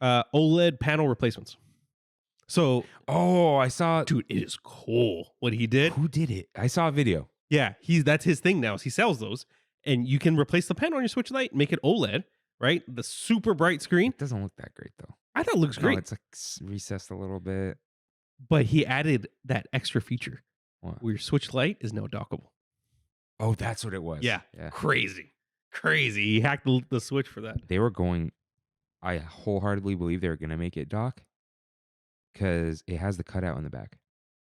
OLED panel replacements. So, I saw. dude, it is cool what he did. Who did it? I saw a video. Yeah, that's his thing now. Is he sells those, and you can replace the panel on your Switch Lite, make it OLED, right? The super bright screen. It doesn't look that great though. I thought it looks No, great, it's like recessed a little bit. but he added that extra feature What? where your Switch Lite is now dockable. Oh, that's what it was. Yeah. Yeah. Crazy. He hacked the Switch for that. They were going. I wholeheartedly believe they were going to make it dock because it has the cutout in the back,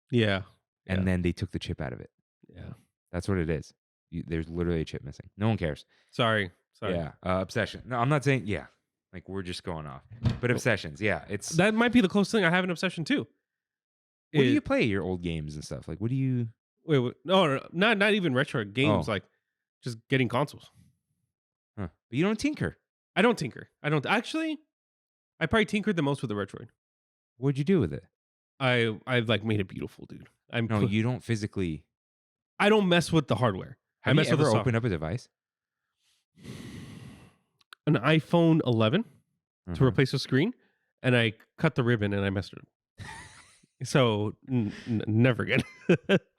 Yeah, and then they took the chip out of it. yeah. That's what it is. There's literally a chip missing. No one cares. Sorry. Yeah. Obsession. No, I'm not saying. Yeah. Like we're just going off. But obsessions. Yeah. It's. That might be the closest thing I have an obsession too. What do you play your old games and stuff? Like, what do you? Wait, no, not even retro games. Oh. Like just getting consoles. Huh. But you don't tinker. I don't tinker. I don't actually. I probably tinkered the most with the Retroid. What'd you do with it? I've like made it beautiful, dude. No, you don't physically. I don't mess with the hardware. I Have mess you with the ever software. opened up a device? An iPhone 11 to Uh-huh. replace the screen, and I cut the ribbon and I messed it up. So never again.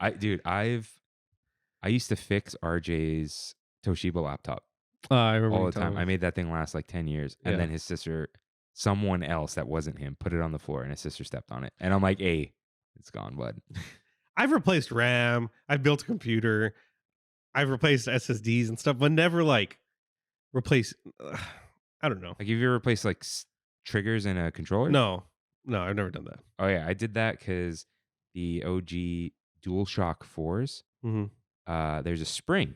I used to fix RJ's Toshiba laptop I remember all you the time. telling I me. made that thing last like 10 years. And Yeah. then his sister, someone else that wasn't him, put it on the floor and his sister stepped on it. And I'm like, hey, it's gone, bud. I've replaced RAM. I've built a computer. I've replaced SSDs and stuff, but never like replace. I don't know. Like, have you ever replaced like triggers in a controller? No, I've never done that. Oh, yeah. I did that because the OG DualShock 4s, Mm-hmm. there's a spring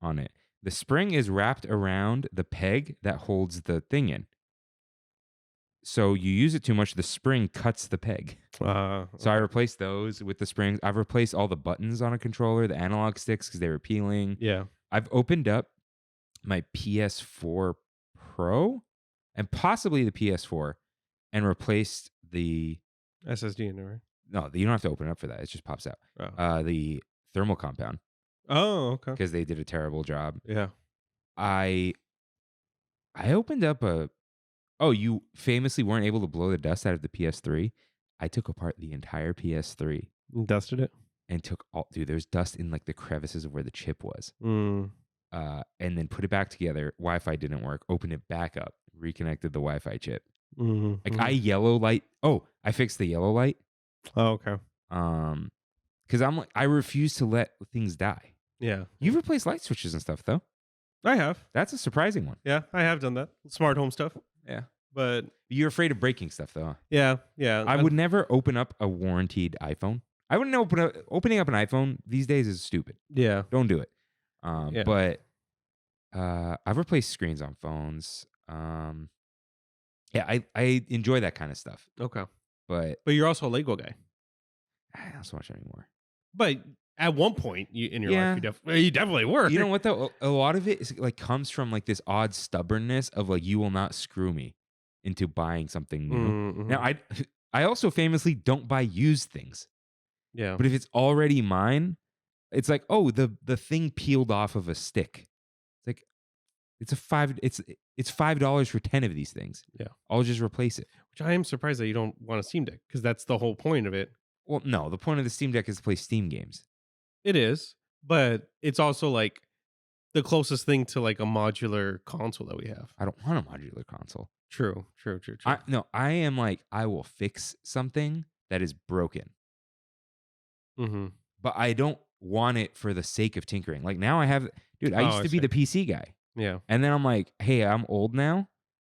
on it. The spring is wrapped around the peg that holds the thing in. So you use it too much, the spring cuts the peg. So I replaced those with the springs. I've replaced all the buttons on a controller, the analog sticks, because they were peeling. Yeah. I've opened up my PS4 Pro and possibly the PS4 and replaced the SSD in there, right? no, you don't have to open it up for that. It just pops out. Oh. The thermal compound Oh, okay. because they did a terrible job. Yeah. I opened up a. Oh, you famously weren't able to blow the dust out of the PS3. I took apart the entire PS3 Dusted it. and took all. Dude, there's dust in like the crevices of where the chip was. Mm. And then put it back together. Wi-Fi didn't work. Opened it back up. Reconnected the Wi-Fi chip. Mm-hmm. Like I yellow light. Oh, I fixed the yellow light. Oh, okay. Because I'm like I refuse to let things die. Yeah. You've replaced light switches and stuff though. I have. That's a surprising one. Yeah, I have done that. Smart home stuff. Yeah. But You're afraid of breaking stuff though. yeah. I would never open up a warranted iPhone. I wouldn't opening up an iPhone these days is stupid. Yeah. Don't do it. Yeah. But I've replaced screens on phones. Yeah, I enjoy that kind of stuff. Okay. But But you're also a Lego guy. I don't so much anymore. But at one point in your Yeah. life, you definitely were. You know what though? A lot of it is like comes from like this odd stubbornness of like you will not screw me into buying something new. Mm-hmm. Now I also famously don't buy used things. Yeah. But if it's already mine, it's like, oh, the thing peeled off of a stick. It's like it's $5 for 10 of these things. Yeah. I'll just replace it. Which I am surprised that you don't want a Steam Deck because that's the whole point of it. Well, no, the point of the Steam Deck is to play Steam games. It is, but it's also like the closest thing to like a modular console that we have. I don't want a modular console. True. I am like, I will fix something that is broken. Mm-hmm. But I don't want it for the sake of tinkering. Like now I have, dude, I Oh, used I to be see. the PC guy. Yeah. And then I'm like, hey, I'm old now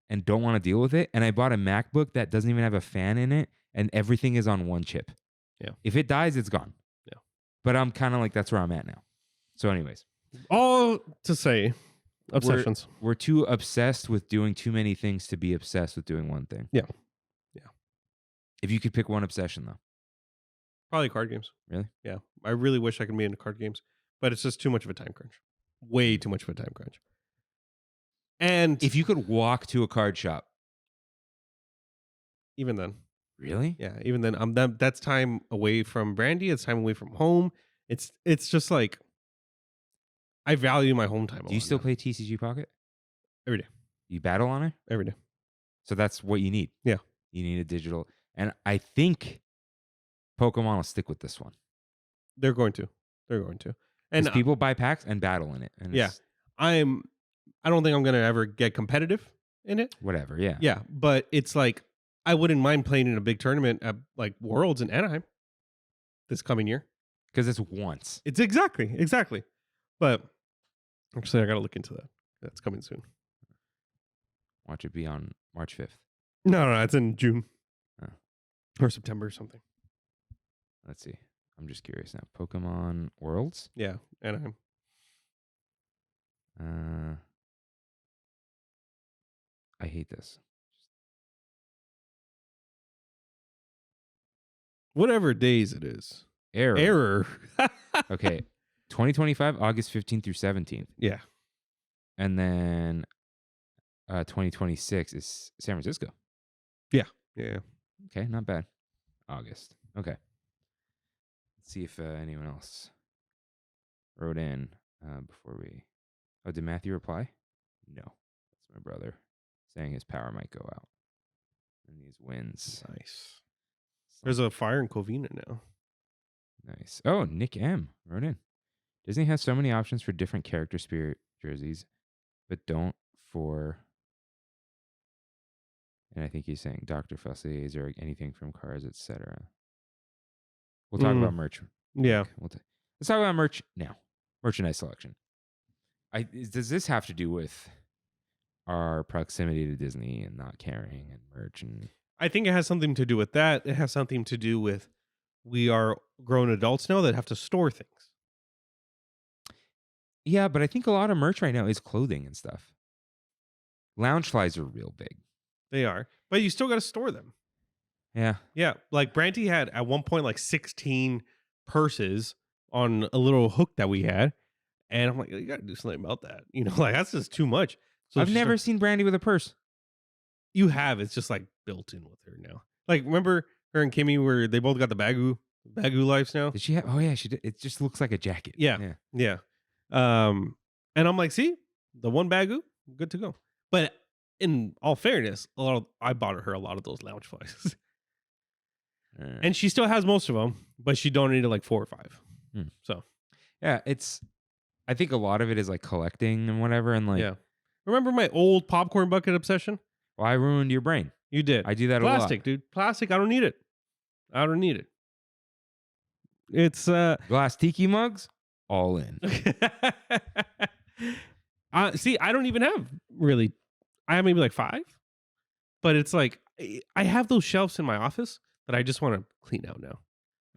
and don't want to deal with it. And I bought a MacBook that doesn't even have a fan in it and everything is on one chip. Yeah. If it dies, it's gone. Yeah. But I'm kind of like, that's where I'm at now. So anyways. All to say, obsessions. We're too obsessed with doing too many things to be obsessed with doing one thing. Yeah. If you could pick one obsession though. Probably card games. Really? Yeah. I really wish I could be into card games, but it's just too much of a time crunch. Way too much of a time crunch. And If you could walk to a card shop. even then, Really? yeah, even then, that's time away from Brandy. It's time away from home. It's just like I value my home time. Do you still play TCG Pocket? Every day? You battle on it? Every day. So that's what you need. Yeah. You need a digital. And I think Pokemon will stick with this one. They're going to. And And people buy packs and battle in it. And Yeah. it's I don't think I'm gonna ever get competitive in it. whatever. Yeah. Yeah, but it's like I wouldn't mind playing in a big tournament at like Worlds in Anaheim this coming year. Because it's once. It's exactly. But actually, I got to look into that. That's coming soon. Watch it be on March 5th. No, it's in June Oh. or September or something. Let's see. I'm just curious now. Pokemon Worlds? Yeah, Anaheim. I hate this. Whatever days it is. Error. Error. Okay. 2025, August 15th through 17th. Yeah. And then 2026 is San Francisco. Yeah. Okay, not bad. August. Okay. Let's see if anyone else wrote in before we... Oh, did Matthew reply? No. That's my brother saying his power might go out. And these wins. Nice. There's a fire in Covina now. Nice. Oh, Nick M. wrote in. Disney has so many options for different character spirit jerseys, but don't for... And I think he's saying Dr. Fussie's or anything from Cars, etc. We'll talk about merch. Yeah. Let's talk about merch now. Merchandise selection. Does this have to do with our proximity to Disney and not caring and merch? And I think it has something to do with that. It has something to do with we are grown adults now that have to store things. yeah, but I think a lot of merch right now is clothing and stuff. Lounge flies are real big. They are. But you still got to store them. Yeah. Yeah. Like Branty had at one point like 16 purses on a little hook that we had. And I'm like, you got to do something about that. You know, like that's just too much. So I've never seen Brandy with a purse. You have. It's just like built in with her now. Like remember her and Kimmy where they both got the Bagoo lives now? Did she have? Oh, yeah, she did. It just looks like a jacket. Yeah. Yeah. And I'm like, see, the one Bagoo, good to go. But in all fairness, I bought her a lot of those lounge flies. And she still has most of them, but she donated like 4 or 5. So, yeah, I think a lot of it is like collecting and whatever. And like, yeah. Remember my old popcorn bucket obsession? Well, I ruined your brain. You did. I do that a lot. Plastic, dude. Plastic. I don't need it. It's glass tiki mugs, all in. See, I don't even have really. I have maybe like 5, but it's like I have those shelves in my office that I just want to clean out now.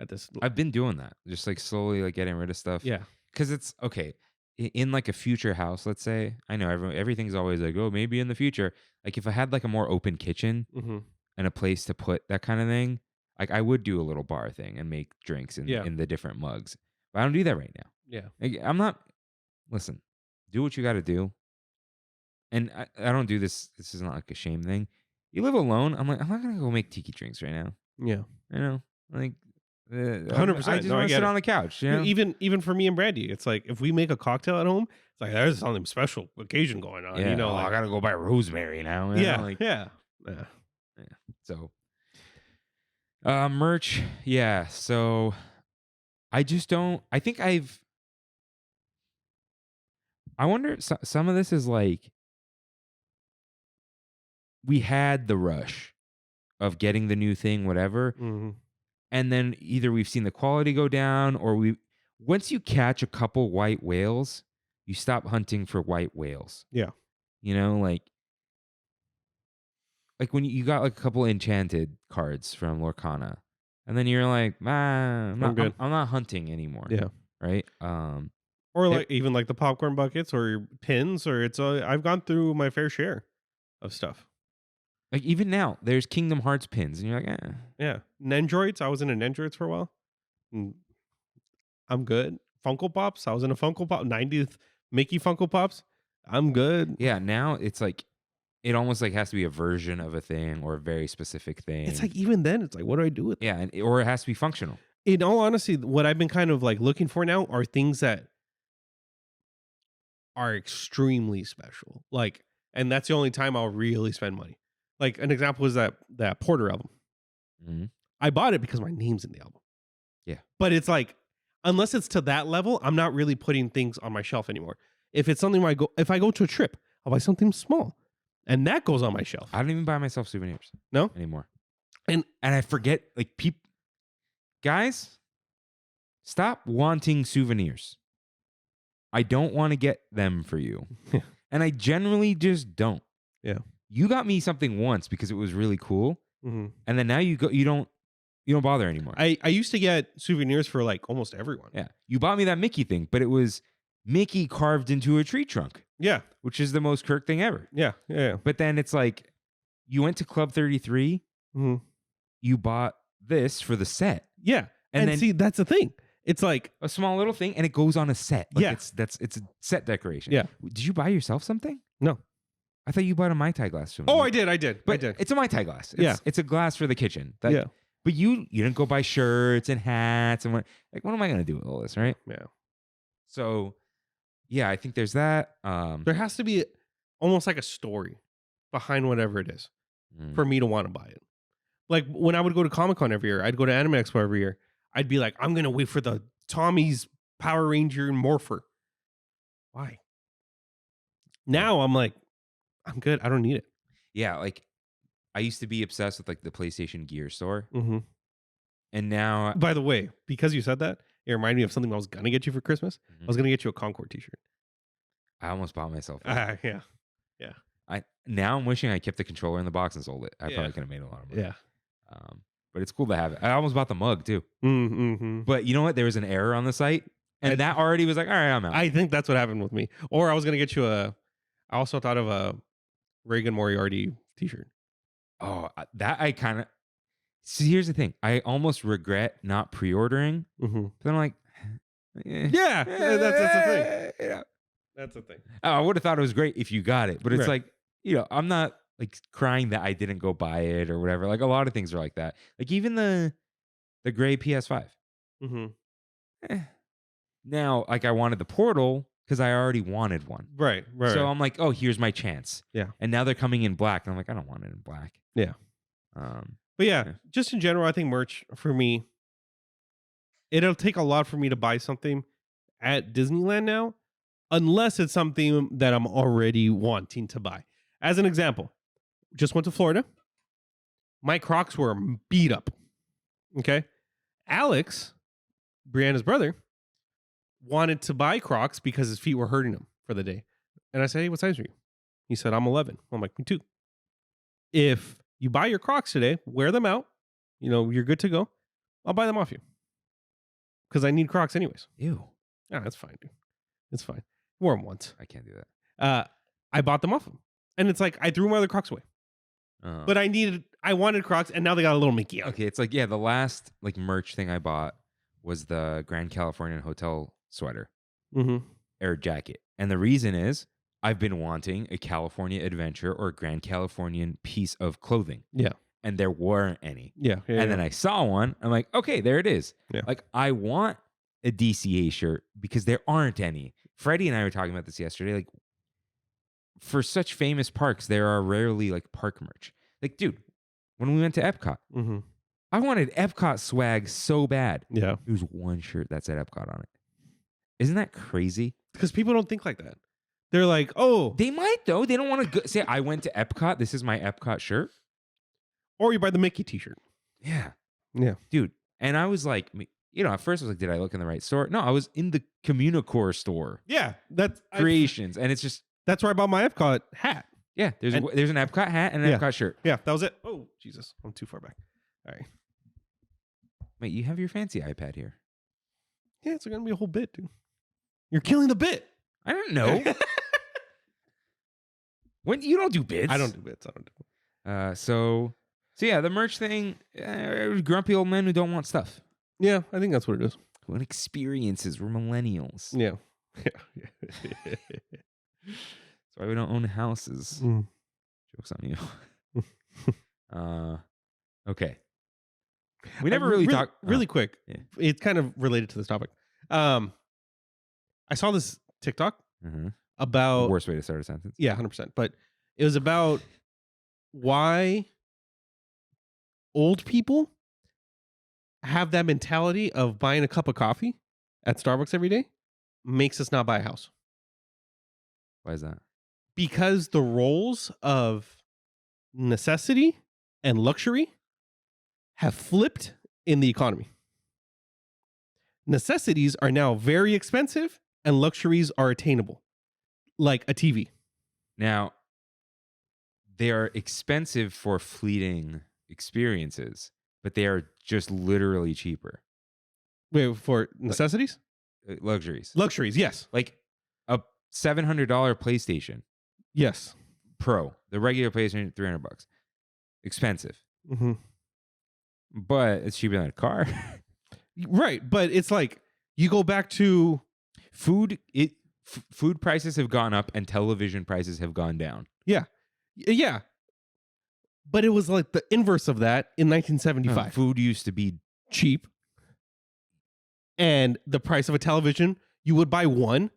At this, I've been doing that, just like slowly like getting rid of stuff. Yeah, because it's okay in like a future house. Let's say I know everything's always like, oh, maybe in the future. Like if I had like a more open kitchen and a place to put that kind of thing, like I would do a little bar thing and make drinks in the different mugs. But I don't do that right now. Yeah, like, I'm not. Listen, do what you got to do. And I don't do this. This is not like a shame thing. You live alone. I'm like, I'm not gonna go make tiki drinks right now. Yeah, you know, like 100%. I just want to sit on the couch. You know? Even for me and Brandy, it's like if we make a cocktail at home, it's like there's something special occasion going on. Yeah, you know, like, I gotta go buy rosemary now. Yeah, like, yeah. So, merch. Yeah. So, I just don't. I think I wonder. Some of this is like. We had the rush of getting the new thing, whatever. And then either we've seen the quality go down or once you catch a couple white whales, you stop hunting for white whales. Yeah. You know, like when you got like a couple enchanted cards from Lorcana and then you're like, I'm not hunting anymore. Yeah. Right. Or like even like the popcorn buckets or pins or I've gone through my fair share of stuff. Like even now, there's Kingdom Hearts pins, and you're like, Yeah. Nendroids. I was in a Nendroids for a while. I'm good. Funko Pops. I was in a Funko Pop. 90th Mickey Funko Pops. I'm good. Yeah. Now it's like, it almost like has to be a version of a thing or a very specific thing. It's like even then, it's like, what do I do with it? Yeah, or it has to be functional. In all honesty, what I've been kind of like looking for now are things that are extremely special. Like, and that's the only time I'll really spend money. Like an example is that Porter album. I bought it because my name's in the album. Yeah. But it's like, unless it's to that level, I'm not really putting things on my shelf anymore. If it's something where if I go to a trip, I'll buy something small. And that goes on my shelf. I don't even buy myself souvenirs. No? Anymore. And I forget, like, guys, stop wanting souvenirs. I don't want to get them for you. And I generally just don't. Yeah. You got me something once because it was really cool. And then now you don't bother anymore. I used to get souvenirs for like almost everyone. Yeah. You bought me that Mickey thing, but it was Mickey carved into a tree trunk. Yeah. Which is the most Kirk thing ever. Yeah. Yeah. But then it's like, you went to Club 33. You bought this for the set. Yeah. And then see, that's the thing. It's like a small little thing and it goes on a set. Like it's a set decoration. Yeah. Did you buy yourself something? No. I thought you bought a Mai Tai glass for me. Oh, I did. But it's a Mai Tai glass. It's a glass for the kitchen. Yeah. But you didn't go buy shirts and hats and what am I going to do with all this, right? Yeah. So, yeah, I think there's that. There has to be almost like a story behind whatever it is for me to want to buy it. Like when I would go to Comic-Con every year, I'd go to Anime Expo every year. I'd be like, I'm going to wait for the Tommy's Power Ranger Morpher. Why? Now I'm like, I'm good. I don't need it. Yeah, like I used to be obsessed with like the PlayStation Gear store, Mm-hmm. and now By the way, because you said that, it reminded me of something I was going to get you for Christmas. I was going to get you a Concord t-shirt. I almost bought myself one. Yeah. Now I'm wishing I kept the controller in the box and sold it. I Yeah. probably could have made a lot of money. Yeah. But it's cool to have it. I almost bought the mug too. Mm-hmm. But you know what? There was an error on the site, and that already was like, all right, I'm out. I think that's what happened with me. Or I was going to get you I also thought of a Reagan Moriarty t-shirt. Oh, that I kind of. See, here's the thing. I almost regret not pre-ordering. Mm-hmm. But I'm like, Yeah, that's the thing. Yeah. That's the thing. Oh, I would have thought it was great if you got it, but it's Right. like, I'm not like crying that I didn't go buy it or whatever. Like a lot of things are like that. Like even the gray PS5. Mm-hmm. Now, like I wanted the Portal because I already wanted one. Right. So I'm like, oh, here's my chance. Yeah. And now they're coming in black, and I'm like, I don't want it in black. Yeah. But yeah, just in general, I think merch for me, it'll take a lot for me to buy something at Disneyland now, unless it's something that I'm already wanting to buy. As an example, just went to Florida. My Crocs were beat up. Okay. Alex, Brianna's brother, wanted to buy Crocs because his feet were hurting him for the day. And I said, hey, what size are you? He said, I'm 11. I'm like, me too. If you buy your Crocs today, wear them out, you're good to go. I'll buy them off you. Because I need Crocs anyways. Ew. Ah, that's fine, dude. It's fine. Wore them once. I can't do that. I bought them off him. And it's like, I threw my other Crocs away. But I wanted Crocs, and now they got a little Mickey on. Okay, it's like, yeah, the last like merch thing I bought was the Grand Californian Hotel sweater or jacket. And the reason is I've been wanting a California Adventure or Grand Californian piece of clothing. Yeah. And there weren't any. Yeah. And then I saw one. I'm like, okay, there it is. Yeah. Like I want a DCA shirt because there aren't any. Freddie and I were talking about this yesterday. Like for such famous parks, there are rarely like park merch. Like, dude, when we went to Epcot, I wanted Epcot swag so bad. Yeah. There's one shirt that said Epcot on it. Isn't that crazy? Because people don't think like that. They're like, oh. They might though. They don't want to say, I went to Epcot. This is my Epcot shirt. Or you buy the Mickey t-shirt. Yeah. Yeah. Dude. And I was like, at first I was like, did I look in the right store? No, I was in the Communicore store. Yeah. That's Creations. And it's just. That's where I bought my Epcot hat. Yeah. There's an Epcot hat and an Epcot shirt. Yeah. That was it. Oh, Jesus. I'm too far back. All right. Wait, you have your fancy iPad here. Yeah, it's going to be a whole bit, dude. You're killing the bit. I don't know. When you don't do bits. I don't do bits. So yeah, the merch thing, grumpy old men who don't want stuff. Yeah, I think that's what it is. We want experiences. We're millennials. Yeah. That's why we don't own houses. Joke's on you. Okay. We never really talked. Really quick. Yeah. It's kind of related to this topic. I saw this TikTok about Worst way to start a sentence. Yeah, 100%. But it was about why old people have that mentality of buying a cup of coffee at Starbucks every day makes us not buy a house. Why is that? Because the roles of necessity and luxury have flipped in the economy. Necessities are now very expensive and luxuries are attainable, like a TV. Now, they are expensive for fleeting experiences, but they are just literally cheaper. Wait, for necessities? Luxuries. Luxuries, yes. Like a $700 PlayStation Yes. Pro, the regular PlayStation, $300. Expensive. Mm-hmm. But it's cheaper than a car. Right, but it's like you go back to Food prices have gone up and television prices have gone down. yeah. But it was like the inverse of that in 1975. Food used to be Cheap. And the price of a television, you would buy one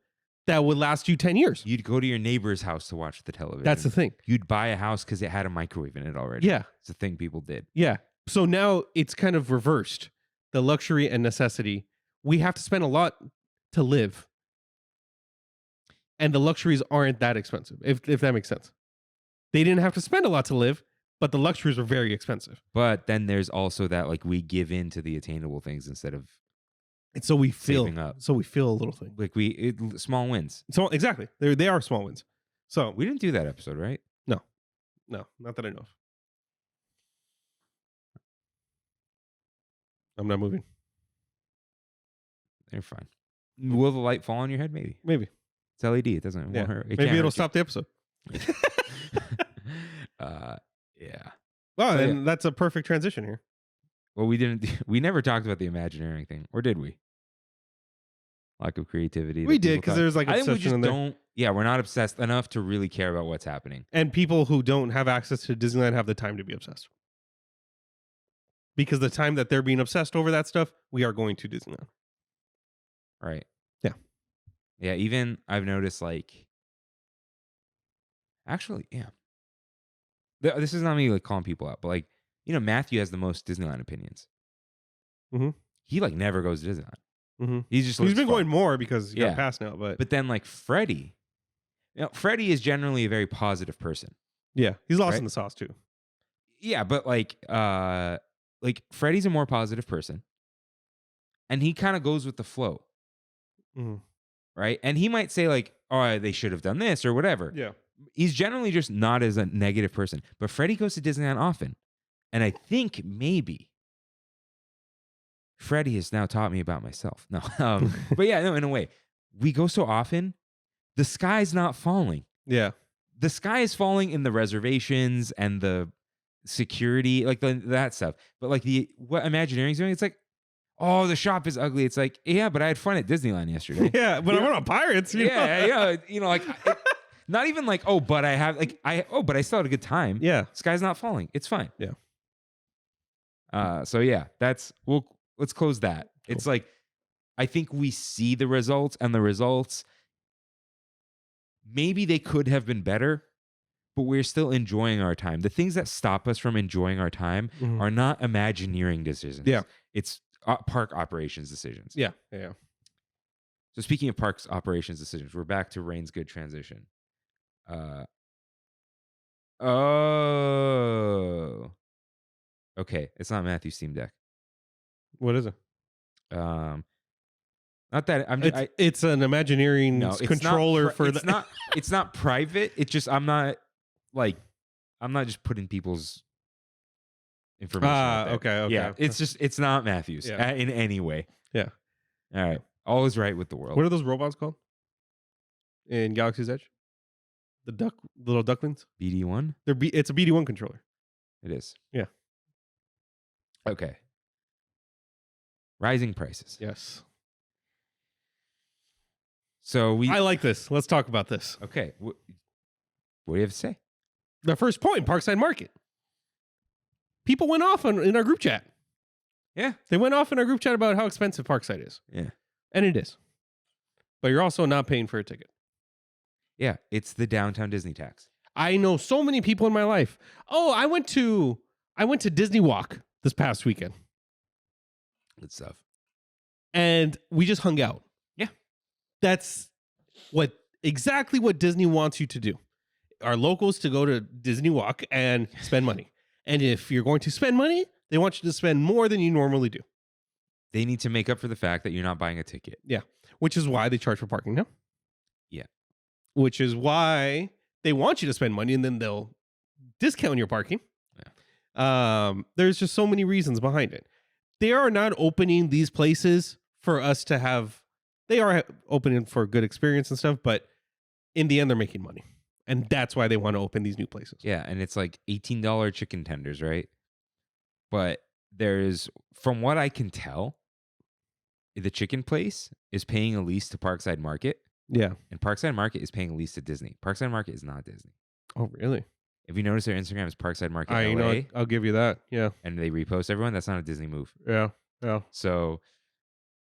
that would last you 10 years. you'd go to your neighbor's house to watch the television. That's the thing. You'd buy a house because it had a microwave in it already. Yeah. It's a thing people did. Yeah. So now it's kind of reversed. The luxury and necessity. We have to spend a lot to live. And the luxuries aren't that expensive, if that makes sense. They didn't have to spend a lot to live, but the luxuries were very expensive. But then there's also that like we give in to the attainable things instead of And so we feel saving up. So we feel a little thing. Like small wins. So exactly. They are small wins. So We didn't do that episode, right? no, not that I know of. I'm not moving. They're fine. Will the light fall on your head? Maybe. Maybe. It's LED. It doesn't. It Yeah. won't hurt. It Maybe can't it'll hurt stop the episode. you. Yeah. Well, So, and that's a perfect transition here. Well, we didn't. We never talked about the Imagineering thing, or did we? Lack of creativity. We that did people because talk- there's like I think we obsession just in there. don't. Yeah, we're not obsessed enough to really care about what's happening. And people who don't have access to Disneyland have the time to be obsessed. Because the time that they're being obsessed over that stuff, we are going to Disneyland. Right. Yeah. Yeah. Even I've noticed, like, actually, yeah. This is not me like calling people out, but like, Matthew has the most Disneyland opinions. Mhm. He like never goes to Disneyland. Mm-hmm. He's been going more because he Yeah. got past now, but But then like Freddie, Freddie is generally a very positive person. yeah, he's lost Right? in the sauce too. Yeah, but like Freddie's a more positive person, and he kind of goes with the flow, Mhm. right? And he might say like, "Oh, they should have done this" or whatever. Yeah. He's generally just not as a negative person. But Freddie goes to Disneyland often, and I think maybe Freddie has now taught me about myself. No, but yeah, no, in a way, we go so often, the sky's not falling. Yeah. The sky is falling in the reservations and the security, like that stuff. But like what Imagineering's doing, it's like, oh, the shop is ugly. It's like, yeah, but I had fun at Disneyland yesterday. Yeah, but I went on Pirates. you know? Yeah, like not even like, oh, but I have but I still had a good time. Yeah. Sky's not falling. It's fine. Yeah. So yeah, let's close that. Cool. It's like, I think we see the results, and the results, maybe they could have been better, but we're still enjoying our time. The things that stop us from enjoying our time Mhm. are not Imagineering decisions. Yeah. It's park operations decisions. Yeah. Yeah. So speaking of parks operations decisions, we're back to Rain's good transition. Okay. It's not Matthew's Steam Deck. What is it? Not that It's an Imagineering no, it's controller not, for it's the. not. It's not private. It's just I'm not just putting people's information. out there. Okay. Yeah, it's not Matthew's Yeah. in any way. Yeah. All right. All is right with the world. What are those robots called? In Galaxy's Edge? The little ducklings? BD1? It's a BD1 controller. It is. Yeah. Okay. Rising prices. Yes. So I like this. Let's talk about this. Okay. What do you have to say? The first point, Parkside Market. People went off in our group chat. Yeah. They went off in our group chat about how expensive Parkside is. Yeah. And it is. But you're also not paying for a ticket. Yeah. It's the downtown Disney tax. I know so many people in my life. Oh, I went to Disney Walk this past weekend. Good stuff. And we just hung out. Yeah. That's exactly what Disney wants you to do. Our locals to go to Disney Walk and spend money. And if you're going to spend money, they want you to spend more than you normally do. They need to make up for the fact that you're not buying a ticket. Yeah. Which is why they charge for parking now. Yeah. Which is why they want you to spend money and then they'll discount your parking. Yeah. There's just so many reasons behind it. They are not opening these places for us to have. They are opening for good experience and stuff, but in the end, they're making money. And that's why they want to open these new places. Yeah, and it's like $18 chicken tenders, right? But there's, from what I can tell, the chicken place is paying a lease to Parkside Market, Yeah. and Parkside Market is paying a lease to Disney. Parkside Market is not Disney. Oh, really? If you notice, their Instagram is Parkside Market I LA, know. I'll give you that. Yeah. and they repost everyone. That's not a Disney move. Yeah. Yeah. So,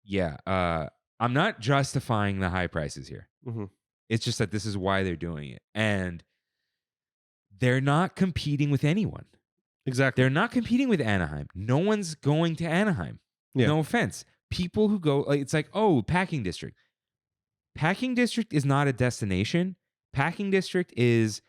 yeah, I'm not justifying the high prices here. Mm-hmm. It's just that this is why they're doing it. And they're not competing with anyone. Exactly. They're not competing with Anaheim. No one's going to Anaheim. Yeah. No offense. People who go, like, it's like, oh, Packing District. Packing District is not a destination. Packing District is,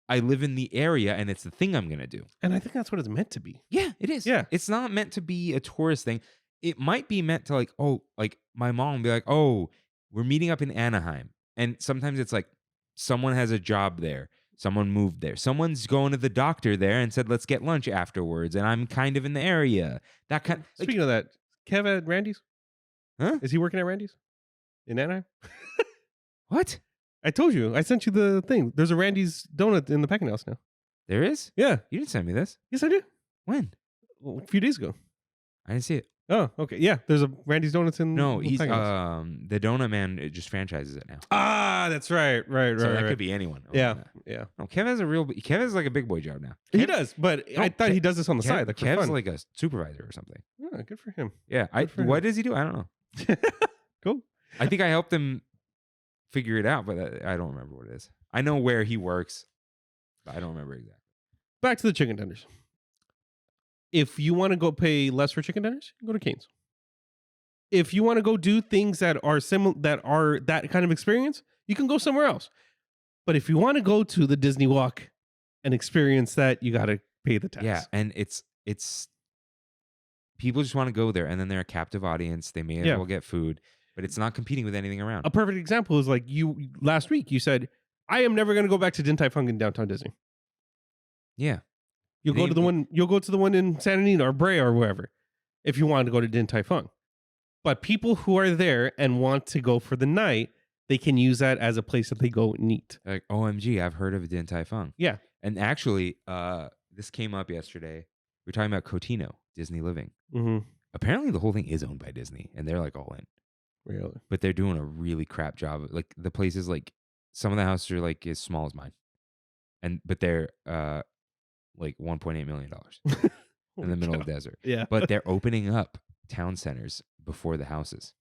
I live in the area and it's the thing I'm going to do. And I think that's what it's meant to be. Yeah, it is. Yeah. It's not meant to be a tourist thing. It might be meant to, like, oh, like my mom would be like, oh, we're meeting up in Anaheim. And sometimes it's like someone has a job there. Someone moved there. Someone's going to the doctor there and said, let's get lunch afterwards. And I'm kind of in the area. That kind. Like, Speaking of that, Kev at Randy's? Huh? Is he working at Randy's? In Anaheim? what? I told you. I sent you the thing. There's a Randy's donut in the packing house now. There is? Yeah. You didn't send me this. Yes, I did. When? Well, a few days ago. I didn't see it. Oh, okay. Yeah, there's a Randy's Donuts in No, the he's packing house. the Donut Man. It just franchises it now. Ah, that's right. So that right. could be anyone. Yeah, yeah. No, Kev has like a big boy job now. He Kev- does, but No, I thought he does this on the Kev- side. Like for Kev's fun. like a supervisor or something. Yeah, good for him. Yeah. Good for him. What does he do? I don't know. Cool. I think I helped him figure it out, but I don't remember what it is. I know where he works, but I don't remember exactly. Back to the chicken tenders. If you want to go pay less for chicken tenders, you can go to Cane's. If you want to go do things that are similar, that are that kind of experience, you can go somewhere else. But if you want to go to the Disney Walk and experience that, you got to pay the tax. Yeah, and it's people just want to go there, and then they're a captive audience. They may as Yeah. well get food, but it's not competing with anything around. A perfect example is like you last week. You said, "I am never going to go back to Din Tai Fung in downtown Disney." Yeah, You'll They go to the even- one. You'll go to the one in Santa Anita or Brea or wherever, if you want to go to Din Tai Fung. But people who are there and want to go for the night, they can use that as a place that they go and eat. like OMG, I've heard of Din Tai Fung. Yeah. And actually, this came up yesterday. We were talking about Cotino, Disney Living. Mm-hmm. Apparently, the whole thing is owned by Disney, and they're like all in. Really? But they're doing a really crap job. Like the places, like some of the houses are like as small as mine, but they're like $1.8 million in the middle of the desert. Yeah. But they're opening up town centers before the houses,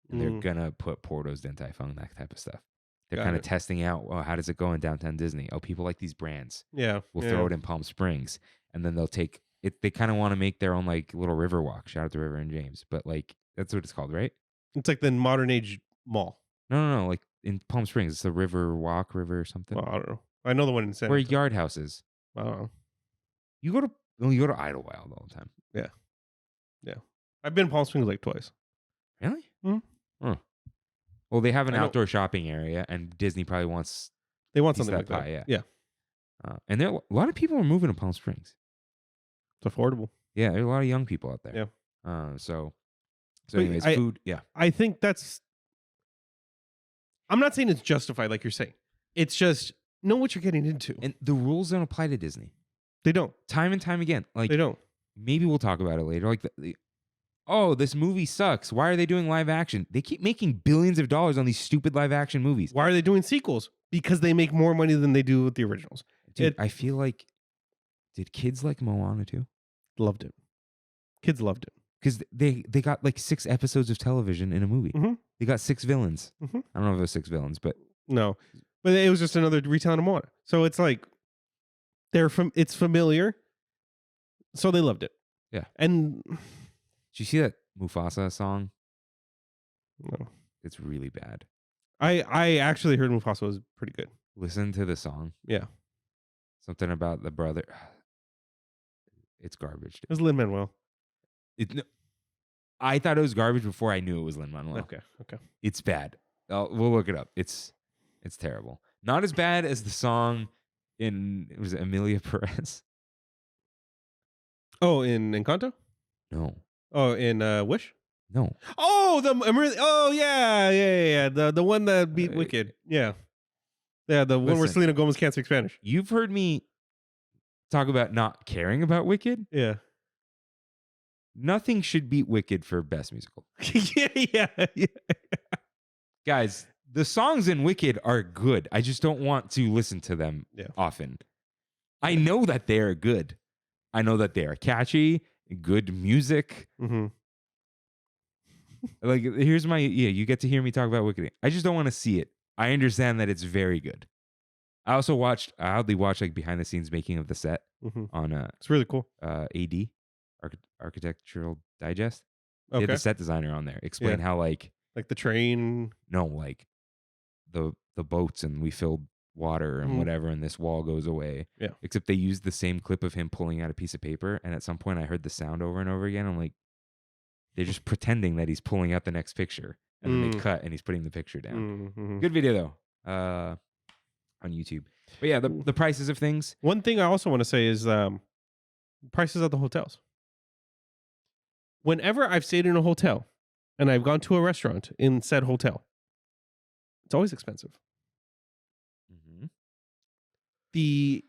and they're Mm. gonna put Porto's, Din Tai Fung, that type of stuff. They're Got kind of it. testing out. Oh, how does it go in downtown Disney? Oh, people like these brands. Yeah. We'll yeah. throw it in Palm Springs, and then they'll take it. They kind of want to make their own like little river walk. Shout out to River and James, but like that's what it's called, right? It's like the modern age mall. No. Like in Palm Springs, it's the River Walk, River or something. Well, I don't know. I know the one in Santa Where Anita. Yard House is. I don't know. You go to Idlewild all the time. I've been in Palm Springs like twice. Really? Mhm. Huh. Well, they have an I know- outdoor shopping area, and Disney probably wants. They want Piece something like that that. pie, Yeah. And there a lot of people are moving to Palm Springs. It's affordable. Yeah, there are a lot of young people out there. Yeah. So But anyways, I- food. Yeah. I think that's. I'm not saying it's justified, like you're saying. It's just know what you're getting into. And the rules don't apply to Disney. They don't. Time and time again. Like They don't. maybe we'll talk about it later. Like oh, this movie sucks. Why are they doing live action? They keep making billions of dollars on these stupid live action movies. Why are they doing sequels? Because they make more money than they do with the originals. Dude, It- I feel like did kids like Moana too? Loved it. Kids loved it. Because they got like 6 episodes of television in a movie. Mhm. They got 6 villains. Mhm. I don't know if it was 6 villains, but No, but it was just another retelling of Moana. So it's like it's familiar. So they loved it. Yeah. And did you see that Mufasa song? no, It's really bad. I actually heard Mufasa was pretty good. Listen to the song. Yeah, Something about the brother. It's garbage. it was Lin-Manuel. I thought it was garbage before I knew it was Lin-Manuel. Okay. It's bad. We'll look it up. It's terrible. Not as bad as the song it was Emilia Perez. Oh, in Encanto? No. Oh, in Wish? No. Oh, yeah. The one that beat Wicked. Yeah. Yeah, the one where Listen. Selena Gomez can't speak Spanish. You've heard me talk about not caring about Wicked. Yeah. Nothing should beat Wicked for best musical. yeah. Guys, the songs in Wicked are good. I just don't want to listen to them Yeah. often. I know that they are good. I know that they are catchy, good music. Mm-hmm. Like, here's you get to hear me talk about Wicked. I just don't want to see it. I understand that it's very good. I oddly watched like behind the scenes making of the set on It's really cool. AD, Architectural Digest. They Okay. had the set designer on there explain how like the train. no, like the boats, and we filled water and whatever, and this wall goes away. Yeah. Except they used the same clip of him pulling out a piece of paper, and at some point I heard the sound over and over again. I'm like, they're just pretending that he's pulling out the next picture, and then they cut and he's putting the picture down. Good video though, on YouTube. But yeah, the prices of things. One thing I also want to say is prices at the hotels. Whenever I've stayed in a hotel and I've gone to a restaurant in said hotel, it's always expensive. The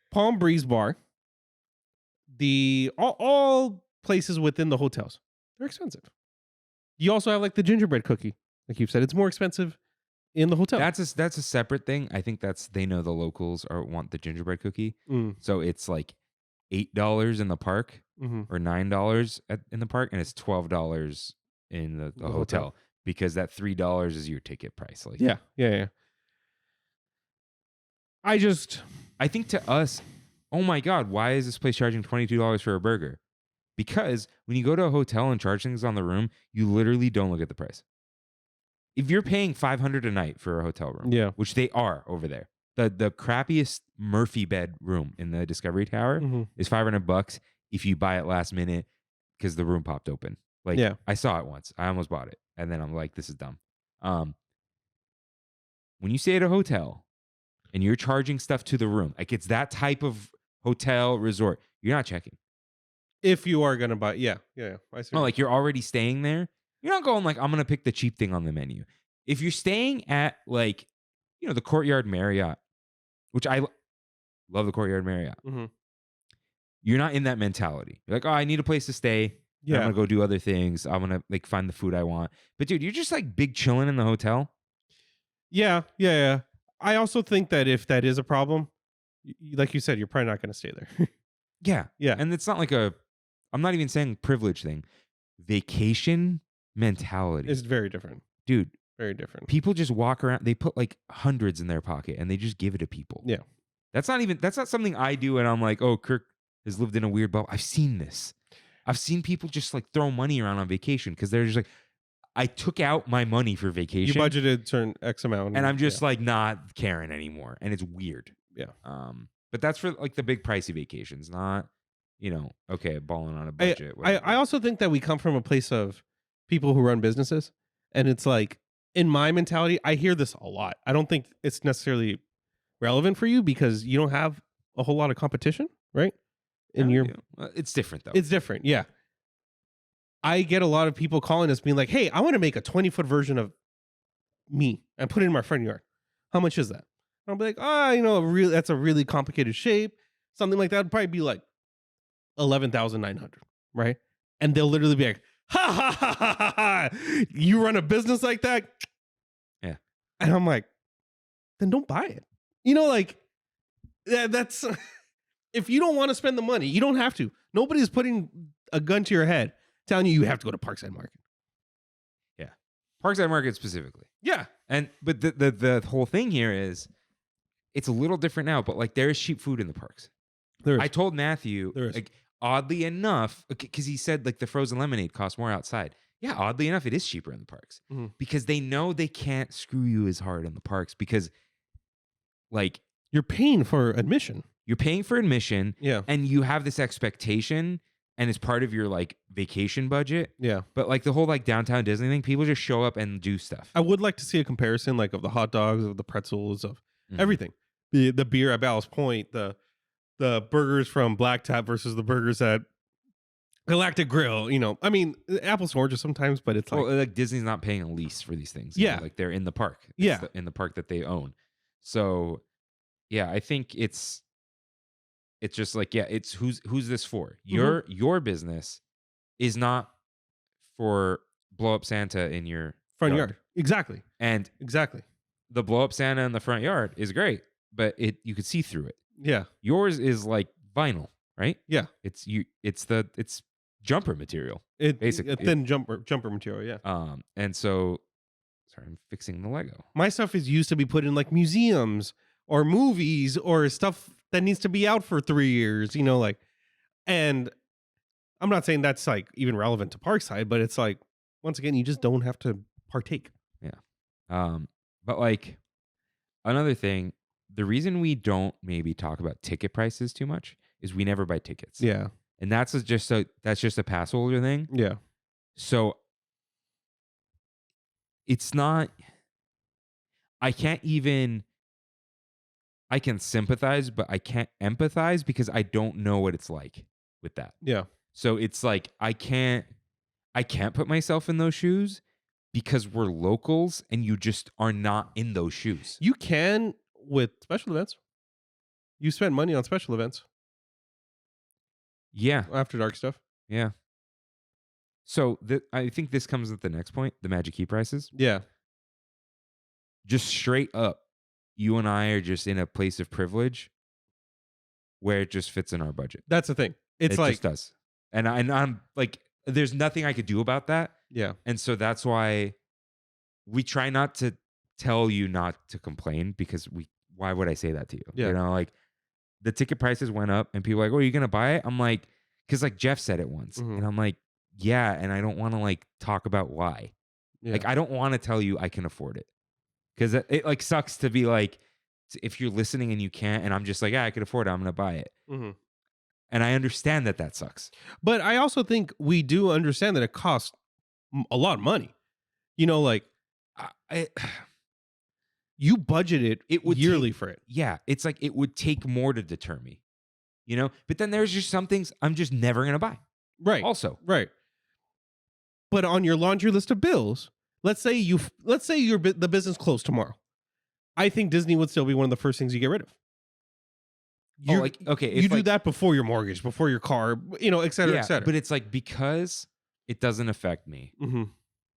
Palm Breeze Bar, all places within the hotels, they're expensive. You also have like the gingerbread cookie, like you've said, it's more expensive in the hotel. That's a separate thing. I think they know the locals want the gingerbread cookie, so it's like $8 in the park or $9 in the park, and it's $12 in the hotel because that $3 is your ticket price. Like yeah. I think to us, oh my God, why is this place charging $22 for a burger? Because when you go to a hotel and charge things on the room, you literally don't look at the price. If you're paying $500 a night for a hotel room, which they are over there, the crappiest Murphy bed room in the Discovery Tower is $500 if you buy it last minute because the room popped open. Like I saw it once, I almost bought it, and then I'm like, this is dumb. When you stay at a hotel and you're charging stuff to the room, like it's that type of hotel resort, you're not checking. If you are gonna buy, I see. No, like you're already staying there. You're not going like, I'm gonna pick the cheap thing on the menu. If you're staying at like, the Courtyard Marriott, which I love the Courtyard Marriott, you're not in that mentality. You're like, oh, I need a place to stay. I'm gonna go do other things. I'm gonna like find the food I want. But dude, you're just like big chilling in the hotel. Yeah. I also think that if that is a problem, like you said, you're probably not going to stay there. Yeah. And it's not like I'm not even saying privilege thing. Vacation mentality. It's very different. Dude. Very different. People just walk around. They put like hundreds in their pocket and they just give it to people. Yeah. That's not something I do. And I'm like, oh, Kirk has lived in a weird bubble. I've seen this. I've seen people just like throw money around on vacation because they're just like, I took out my money for vacation. You budgeted certain X amount. And I'm just like not caring anymore. And it's weird. Yeah. But that's for like the big pricey vacations, not, okay, balling on a budget. I also think that we come from a place of people who run businesses. And it's like, in my mentality, I hear this a lot. I don't think it's necessarily relevant for you because you don't have a whole lot of competition, right? It's different though. It's different. Yeah. I get a lot of people calling us being like, hey, I want to make a 20-foot version of me and put it in my front yard. How much is that? And I'll be like, that's a really complicated shape. Something like that would probably be like 11,900, right? And they'll literally be like, ha, you run a business like that? Yeah. And I'm like, then don't buy it. That's, if you don't want to spend the money, you don't have to. Nobody's putting a gun to your head telling you have to go to Parkside Market. Yeah. Parkside Market specifically. Yeah. But the whole thing here is it's a little different now, but like there is cheap food in the parks. There is. I told Matthew, like oddly enough, because he said like the frozen lemonade costs more outside. Yeah, oddly enough, it is cheaper in the parks because they know they can't screw you as hard in the parks because like you're paying for admission. Yeah. And you have this expectation and it's part of your like vacation budget. Yeah. But like the whole like downtown Disney thing, people just show up and do stuff. I would like to see a comparison like of the hot dogs, of the pretzels, of everything. The beer at Ballast Point, the burgers from Black Tap versus the burgers at Galactic Grill. I mean, apples and oranges sometimes, but it's like Disney's not paying a lease for these things. Yeah. Like they're in the park. In the park that they own. So yeah, I think it's just like, it's who's this for? Your business is not for blow up Santa in your front yard. Exactly. And exactly. The blow up Santa in the front yard is great, but you could see through it. Yeah. Yours is like vinyl, right? Yeah. It's jumper material. Basically a thin jumper material, yeah. And so Sorry, I'm fixing the Lego. My stuff is used to be put in like museums or movies or stuff that needs to be out for 3 years, like, and I'm not saying that's like even relevant to Parkside, but it's like, once again, you just don't have to partake. But like another thing, the reason we don't maybe talk about ticket prices too much is we never buy tickets. Yeah. And that's just a pass holder thing. Yeah. So it's not, I can sympathize, but I can't empathize because I don't know what it's like with that. Yeah. So it's like, I can't put myself in those shoes because we're locals and you just are not in those shoes. You can with special events. You spend money on special events. Yeah. After dark stuff. Yeah. So I think this comes at the next point, the Magic Key prices. Yeah. Just straight up, you and I are just in a place of privilege where it just fits in our budget. That's the thing. It's it like, just does. And I'm like, there's nothing I could do about that. yeah. And so that's why we try not to tell you not to complain because why would I say that to you? Yeah. Like the ticket prices went up and people are like, oh, are you going to buy it? I'm like, because like Jeff said it once. Mhm. And I'm like, yeah. And I don't want to like talk about why. Yeah. Like, I don't want to tell you I can afford it. Because it like sucks to be like, if you're listening and you can't, and I'm just like, yeah, I can afford it, I'm going to buy it. Mm-hmm. And I understand that sucks. But I also think we do understand that it costs a lot of money. Like you budgeted It would yearly for it. Yeah, it's like it would take more to deter me, But then there's just some things I'm just never going to buy. Right. Also. Right. But on your laundry list of bills, let's say the business closed tomorrow. I think Disney would still be one of the first things you get rid of. You do that before your mortgage, before your car, et cetera, et cetera. But it's like, because it doesn't affect me. Mm-hmm.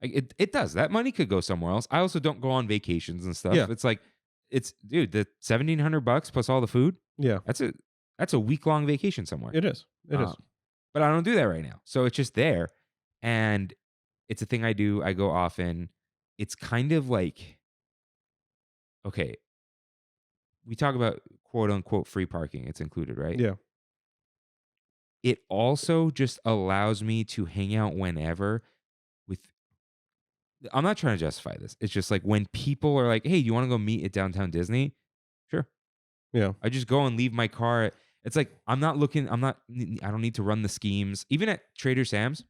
Like it does. That money could go somewhere else. I also don't go on vacations and stuff. Yeah. It's like, dude, the $1,700 plus all the food. Yeah. That's a week-long vacation somewhere. It is. It is. But I don't do that right now. So it's just there. And it's a thing I do. I go often. It's kind of like, okay, we talk about quote unquote free parking. It's included, right? Yeah. It also just allows me to hang out whenever I'm not trying to justify this. It's just like when people are like, hey, do you want to go meet at Downtown Disney? Sure. Yeah. I just go and leave my car. It's like, I don't need to run the schemes. Even at Trader Sam's,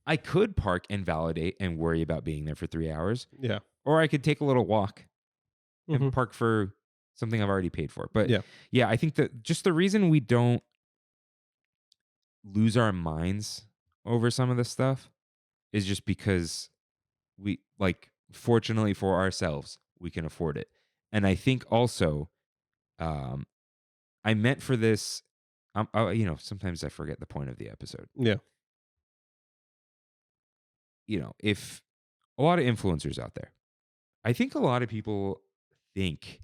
I could park and validate and worry about being there for 3 hours. Yeah. Or I could take a little walk and Mhm. park for something I've already paid for. But yeah, I think that just the reason we don't lose our minds over some of this stuff is just because we, like, fortunately for ourselves, we can afford it. And I think also, I meant for this, sometimes I forget the point of the episode. Yeah. If a lot of influencers out there, I think a lot of people think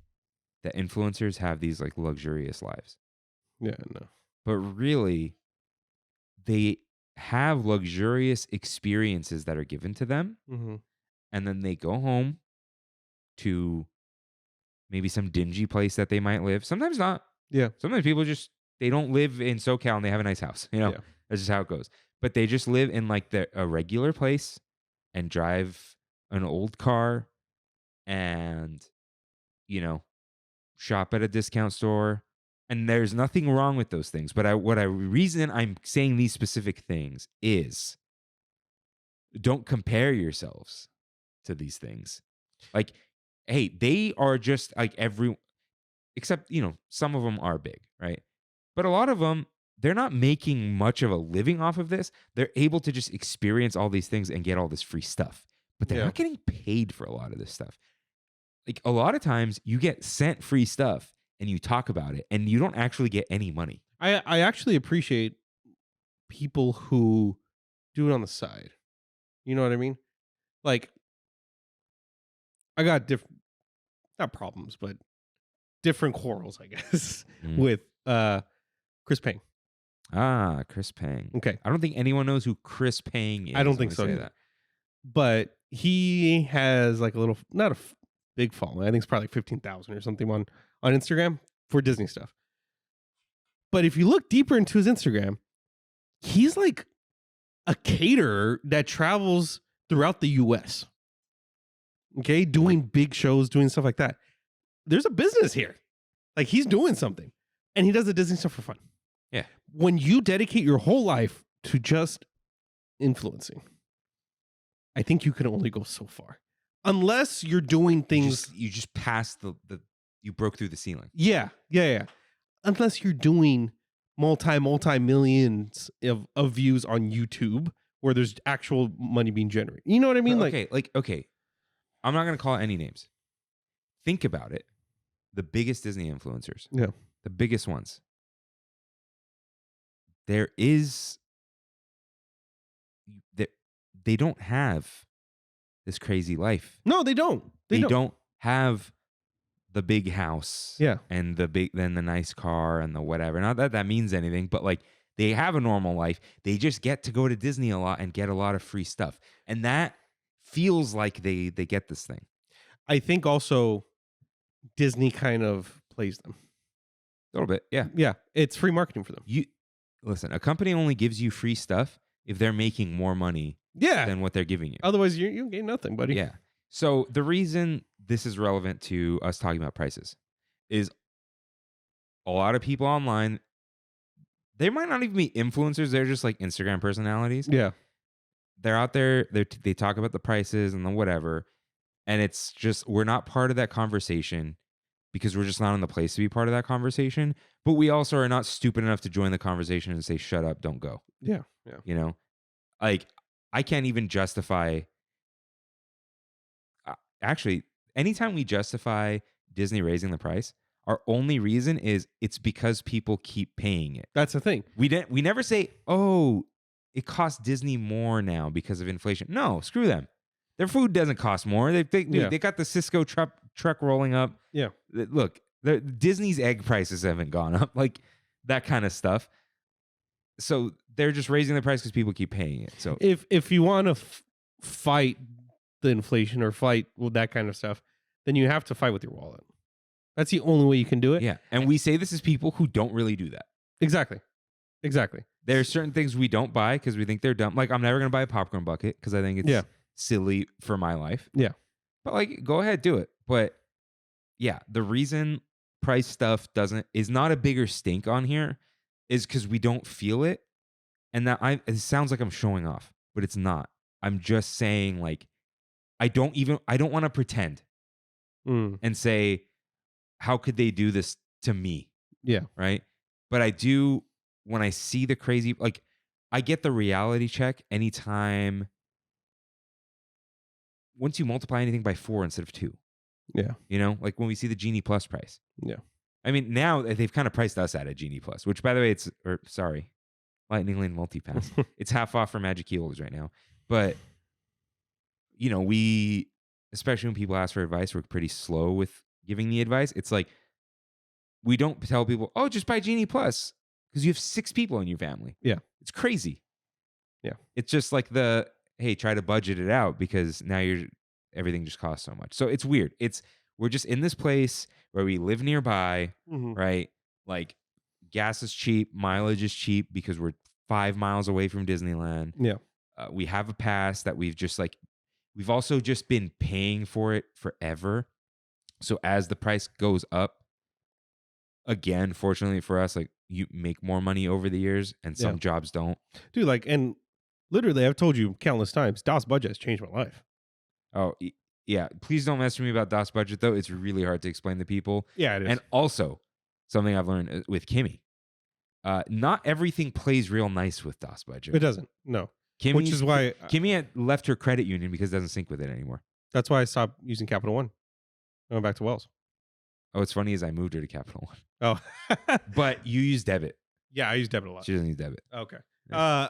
that influencers have these like luxurious lives. Yeah, no. But really, they have luxurious experiences that are given to them. Mm-hmm. And then they go home to maybe some dingy place that they might live. Sometimes not. Yeah. Sometimes people they don't live in SoCal and they have a nice house. Yeah. That's just how it goes. But they just live in like a regular place and drive an old car and, shop at a discount store. And there's nothing wrong with those things. But reason I'm saying these specific things is don't compare yourselves to these things. Like, hey, they are just like except, some of them are big, right? But a lot of them, they're not making much of a living off of this. They're able to just experience all these things and get all this free stuff. But they're not getting paid for a lot of this stuff. Like, a lot of times you get sent free stuff and you talk about it and you don't actually get any money. I actually appreciate people who do it on the side. You know what I mean? Like, I got different, not problems, but different quarrels, I guess, with Chris Payne. Ah, Chris Payne. Okay. I don't think anyone knows who Chris Payne is. I don't think so either. But he has like a little, not a big following. I think it's probably like 15,000 or something on Instagram for Disney stuff. But if you look deeper into his Instagram, he's like a caterer that travels throughout the US. Okay, doing big shows, doing stuff like that. There's a business here. Like he's doing something. And he does the Disney stuff for fun. Yeah. When you dedicate your whole life to just influencing, I think you can only go so far. Unless you're doing things. You just passed you broke through the ceiling. Yeah. Unless you're doing multi-millions of views on YouTube where there's actual money being generated. You know what I mean? Okay. I'm not going to call any names. Think about it. The biggest Disney influencers. Yeah. The biggest ones. They don't have this crazy life. No, they don't. They don't have the big house. Yeah. And the nice car and the whatever. Not that means anything, but like they have a normal life. They just get to go to Disney a lot and get a lot of free stuff. And that feels like they get this thing. I think also Disney kind of plays them. A little bit, yeah. Yeah, it's free marketing for them. Listen, a company only gives you free stuff if they're making more money than what they're giving you. Otherwise, you gain nothing, buddy. Yeah. So the reason this is relevant to us talking about prices is a lot of people online, they might not even be influencers. They're just like Instagram personalities. Yeah. They're out there. They talk about the prices and the whatever. And it's just, we're not part of that conversation because we're just not in the place to be part of that conversation. But we also are not stupid enough to join the conversation and say, shut up, don't go. Yeah. You know, like I can't even justify. Actually, anytime we justify Disney raising the price, our only reason is it's because people keep paying it. That's the thing. We never say, oh, it costs Disney more now because of inflation. No, screw them. Their food doesn't cost more. They got the Cisco truck rolling up. Yeah. Look, Disney's egg prices haven't gone up, like that kind of stuff. So they're just raising the price because people keep paying it. So if you want to fight the inflation or fight with that kind of stuff, then you have to fight with your wallet. That's the only way you can do it. Yeah. And we say this as people who don't really do that. Exactly. There are certain things we don't buy because we think they're dumb. Like I'm never going to buy a popcorn bucket because I think it's silly for my life. Yeah. But like, go ahead, do it. But yeah, the reason price stuff is not a bigger stink on here is because we don't feel it. And that it sounds like I'm showing off, but it's not. I'm just saying like, I don't want to pretend and say, how could they do this to me? Yeah. Right. But I do, when I see the crazy, like I get the reality check anytime. Once you multiply anything by 4 instead of 2. Yeah. You know, like when we see the Genie Plus price. Yeah. I mean, now they've kind of priced us at a Genie Plus, which by the way, Lightning Lane Multipass. It's half off for Magic Key holders right now. But, you know, especially when people ask for advice, we're pretty slow with giving the advice. It's like, we don't tell people, oh, just buy Genie Plus because you have 6 people in your family. Yeah. It's crazy. Yeah. It's just like hey, try to budget it out because now everything just costs so much. So it's weird. We're just in this place where we live nearby, right? Like gas is cheap, mileage is cheap because we're 5 miles away from Disneyland. Yeah. We have a pass that we've also just been paying for it forever. So as the price goes up, again, fortunately for us, like you make more money over the years and some jobs don't. Dude, like, and literally I've told you countless times, DOS budget has changed my life. Oh, yeah. Please don't mess with me about DOS budget, though. It's really hard to explain to people. Yeah, it is. And also, something I've learned with Kimmy, not everything plays real nice with DOS budget. It doesn't. No. Which is why Kimmy had left her credit union because it doesn't sync with it anymore. That's why I stopped using Capital One. I went back to Wells. Oh, what's funny is I moved her to Capital One. Oh. But you use debit. Yeah, I use debit a lot. She doesn't use debit. Okay. Yeah.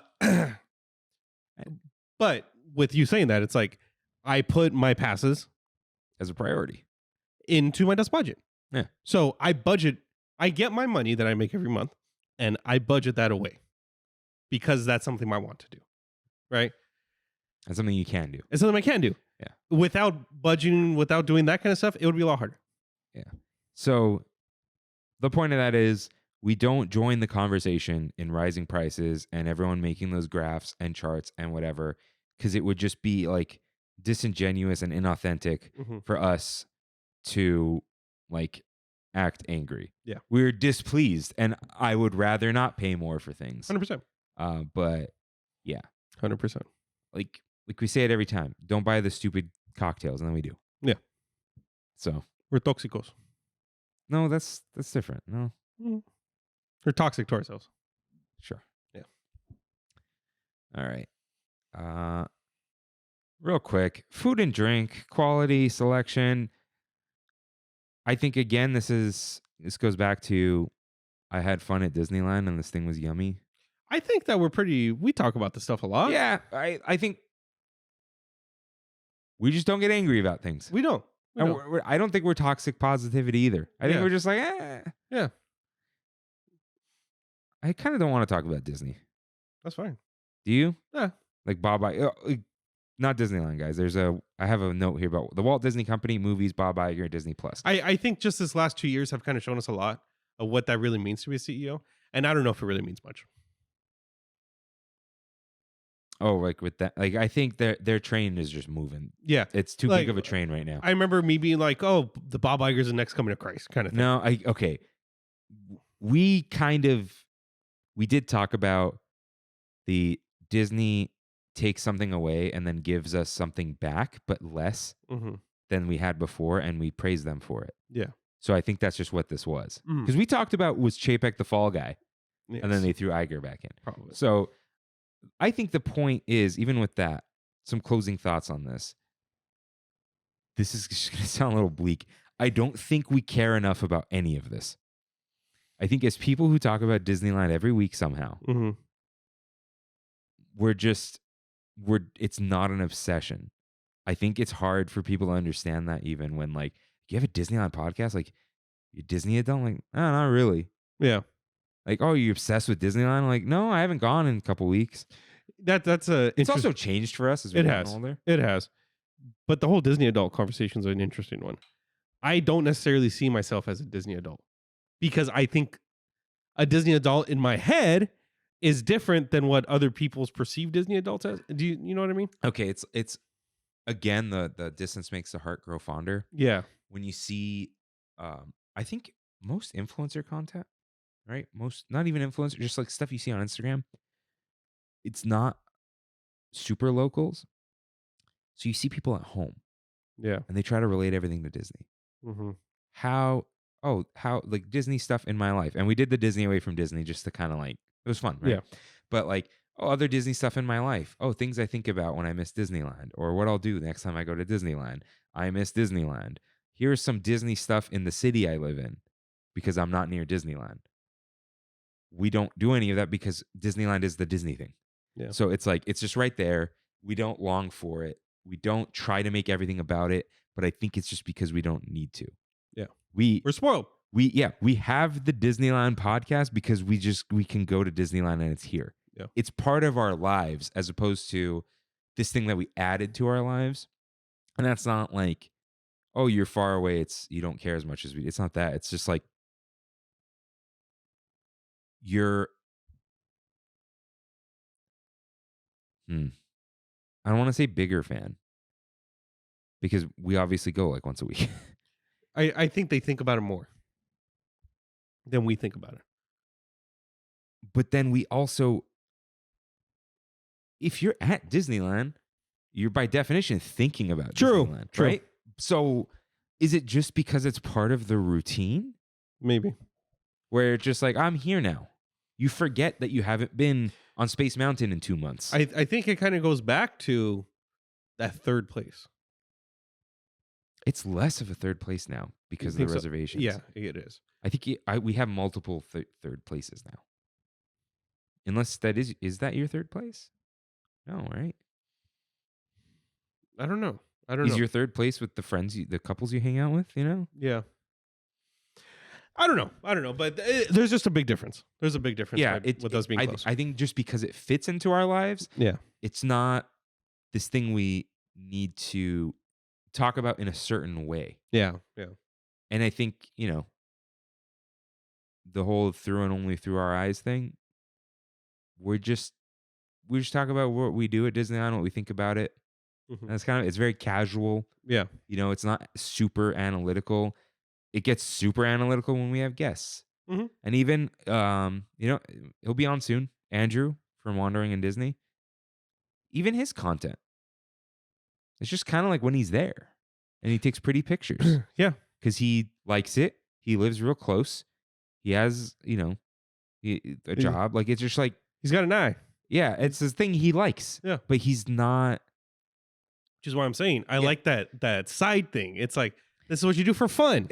But with you saying that, it's like I put my passes as a priority into my DOS budget. Yeah. So I get my money that I make every month and I budget that away because that's something I want to do. Right? That's something you can do. It's something I can do. Yeah. Without budgeting, without doing that kind of stuff, it would be a lot harder. So the point of that is we don't join the conversation in rising prices and everyone making those graphs and charts and whatever, because it would just be like disingenuous and inauthentic for us to like act angry. Yeah. We're displeased and I would rather not pay more for things. 100%. But yeah, 100%. like we say it every time. Don't buy the stupid cocktails, and then we do. Yeah. So We're toxicos. no, that's different. No. We're toxic to ourselves. Sure. Yeah. All right. Real quick, food and drink, quality, selection. I think again, this goes back to I had fun at Disneyland and this thing was yummy. I think that we talk about this stuff a lot. Yeah, I think we just don't get angry about things. We don't. And I don't think we're toxic positivity either. I think Yeah. we're just like, Yeah. I kind of don't want to talk about Disney. That's fine. Do you? Yeah. Like Bob Iger, not Disneyland, guys. I have a note here about the Walt Disney Company, movies, Bob Iger, Disney Plus. I think just this last 2 years have kind of shown us a lot of what that really means to be a CEO. And I don't know if it really means much. Oh, like with that, like I think their train is just moving. Yeah. It's too Like, big of a train right now. I remember me being like, oh, the Bob Iger's the next coming of Christ kind of thing. No, okay. We did talk about the Disney takes something away and then gives us something back, but less than we had before, and we praise them for it. Yeah. So I think that's just what this was. Because we talked about was Chapek the fall guy, Yes. and then they threw Iger back in. Probably. So I think the point is, even with that, some closing thoughts on this. This is just going to sound a little bleak. I don't think we care enough about any of this. I think as people who talk about Disneyland every week somehow, it's not an obsession. I think it's hard for people to understand that, even when like, you have a Disneyland podcast, like you're Disney adult, like, oh, not really. Yeah. Like, oh, you're obsessed with Disneyland? Like, no, I haven't gone in a couple weeks. It's also changed for us as we've gotten older. It has. But the whole Disney adult conversation is an interesting one. I don't necessarily see myself as a Disney adult because I think a Disney adult in my head is different than what other people's perceived Disney adults as. Do you know what I mean? Okay, it's again the distance makes the heart grow fonder. Yeah. When you see, I think most influencer content, right? Most, not even influencer, just like stuff you see on Instagram. It's not super locals. So you see people at home. Yeah. And they try to relate everything to Disney. How like Disney stuff in my life. And we did the Disney away from Disney just to kind of like, it was fun, right? Yeah. But like, other Disney stuff in my life. Oh, things I think about when I miss Disneyland, or what I'll do next time I go to Disneyland. I miss Disneyland. Here's some Disney stuff in the city I live in because I'm not near Disneyland. We don't do any of that because Disneyland is the Disney thing. Yeah. So it's like, it's just right there. We don't long for it. We don't try to make everything about it, but I think it's just because we don't need to. Yeah. We're spoiled. We have the Disneyland podcast because we can go to Disneyland and it's here. Yeah. It's part of our lives as opposed to this thing that we added to our lives. And that's not like, oh, you're far away. You don't care as much as we. It's not that. It's just like I don't want to say bigger fan because we obviously go like once a week. I think they think about it more than we think about it. But then we also, if you're at Disneyland, you're by definition thinking about Disneyland, right? So is it just because it's part of the routine? Maybe. Where it's just like, I'm here now. You forget that you haven't been on Space Mountain in 2 months. I think it kind of goes back to that third place. It's less of a third place now because of the reservations. Yeah, it is. I think we have multiple third places now. Unless that is that your third place? No, right? I don't know. Is your third place with the friends, the couples you hang out with, you know? Yeah. I don't know. But there's just a big difference. There's a big difference with us being close. I think just because it fits into our lives, yeah, it's not this thing we need to talk about in a certain way. Yeah. And I think, the whole through and only through our eyes thing, we just talk about what we do at Disneyland, what we think about it. Mhm. And it's very casual. Yeah. It's not super analytical. It gets super analytical when we have guests. Mhm. And even, he'll be on soon. Andrew from Wandering in Disney. Even his content. It's just kind of like when he's there and he takes pretty pictures. Yeah. Because he likes it. He lives real close. He has, a job. Like, it's just like, He's got an eye. yeah, it's this thing he likes. Yeah. But he's not. Which is what I'm saying. I like that side thing. It's like, this is what you do for fun.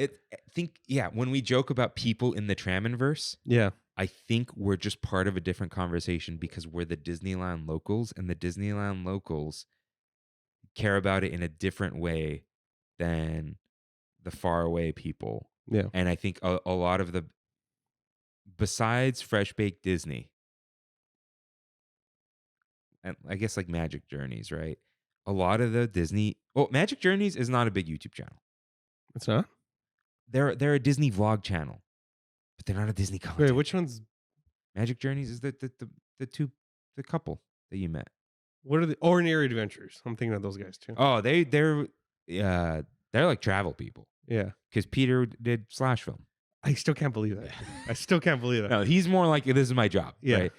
When we joke about people in the Trammin-verse, Yeah. I think we're just part of a different conversation because we're the Disneyland locals, and the Disneyland locals care about it in a different way than the faraway people. Yeah. And I think a lot of besides Fresh Baked Disney, and I guess like Magic Journeys, right? A lot of the Magic Journeys is not a big YouTube channel. It's not? They're a Disney vlog channel, but they're not a Disney content. Wait, which one's Magic Journeys is the couple that you met. what are the Ordinary Adventures? I'm thinking of those guys too. Oh, they're like travel people Yeah. because Peter did Slash Film. I still can't believe that. I still can't believe that. No, he's more like this is my job. Yeah. Right?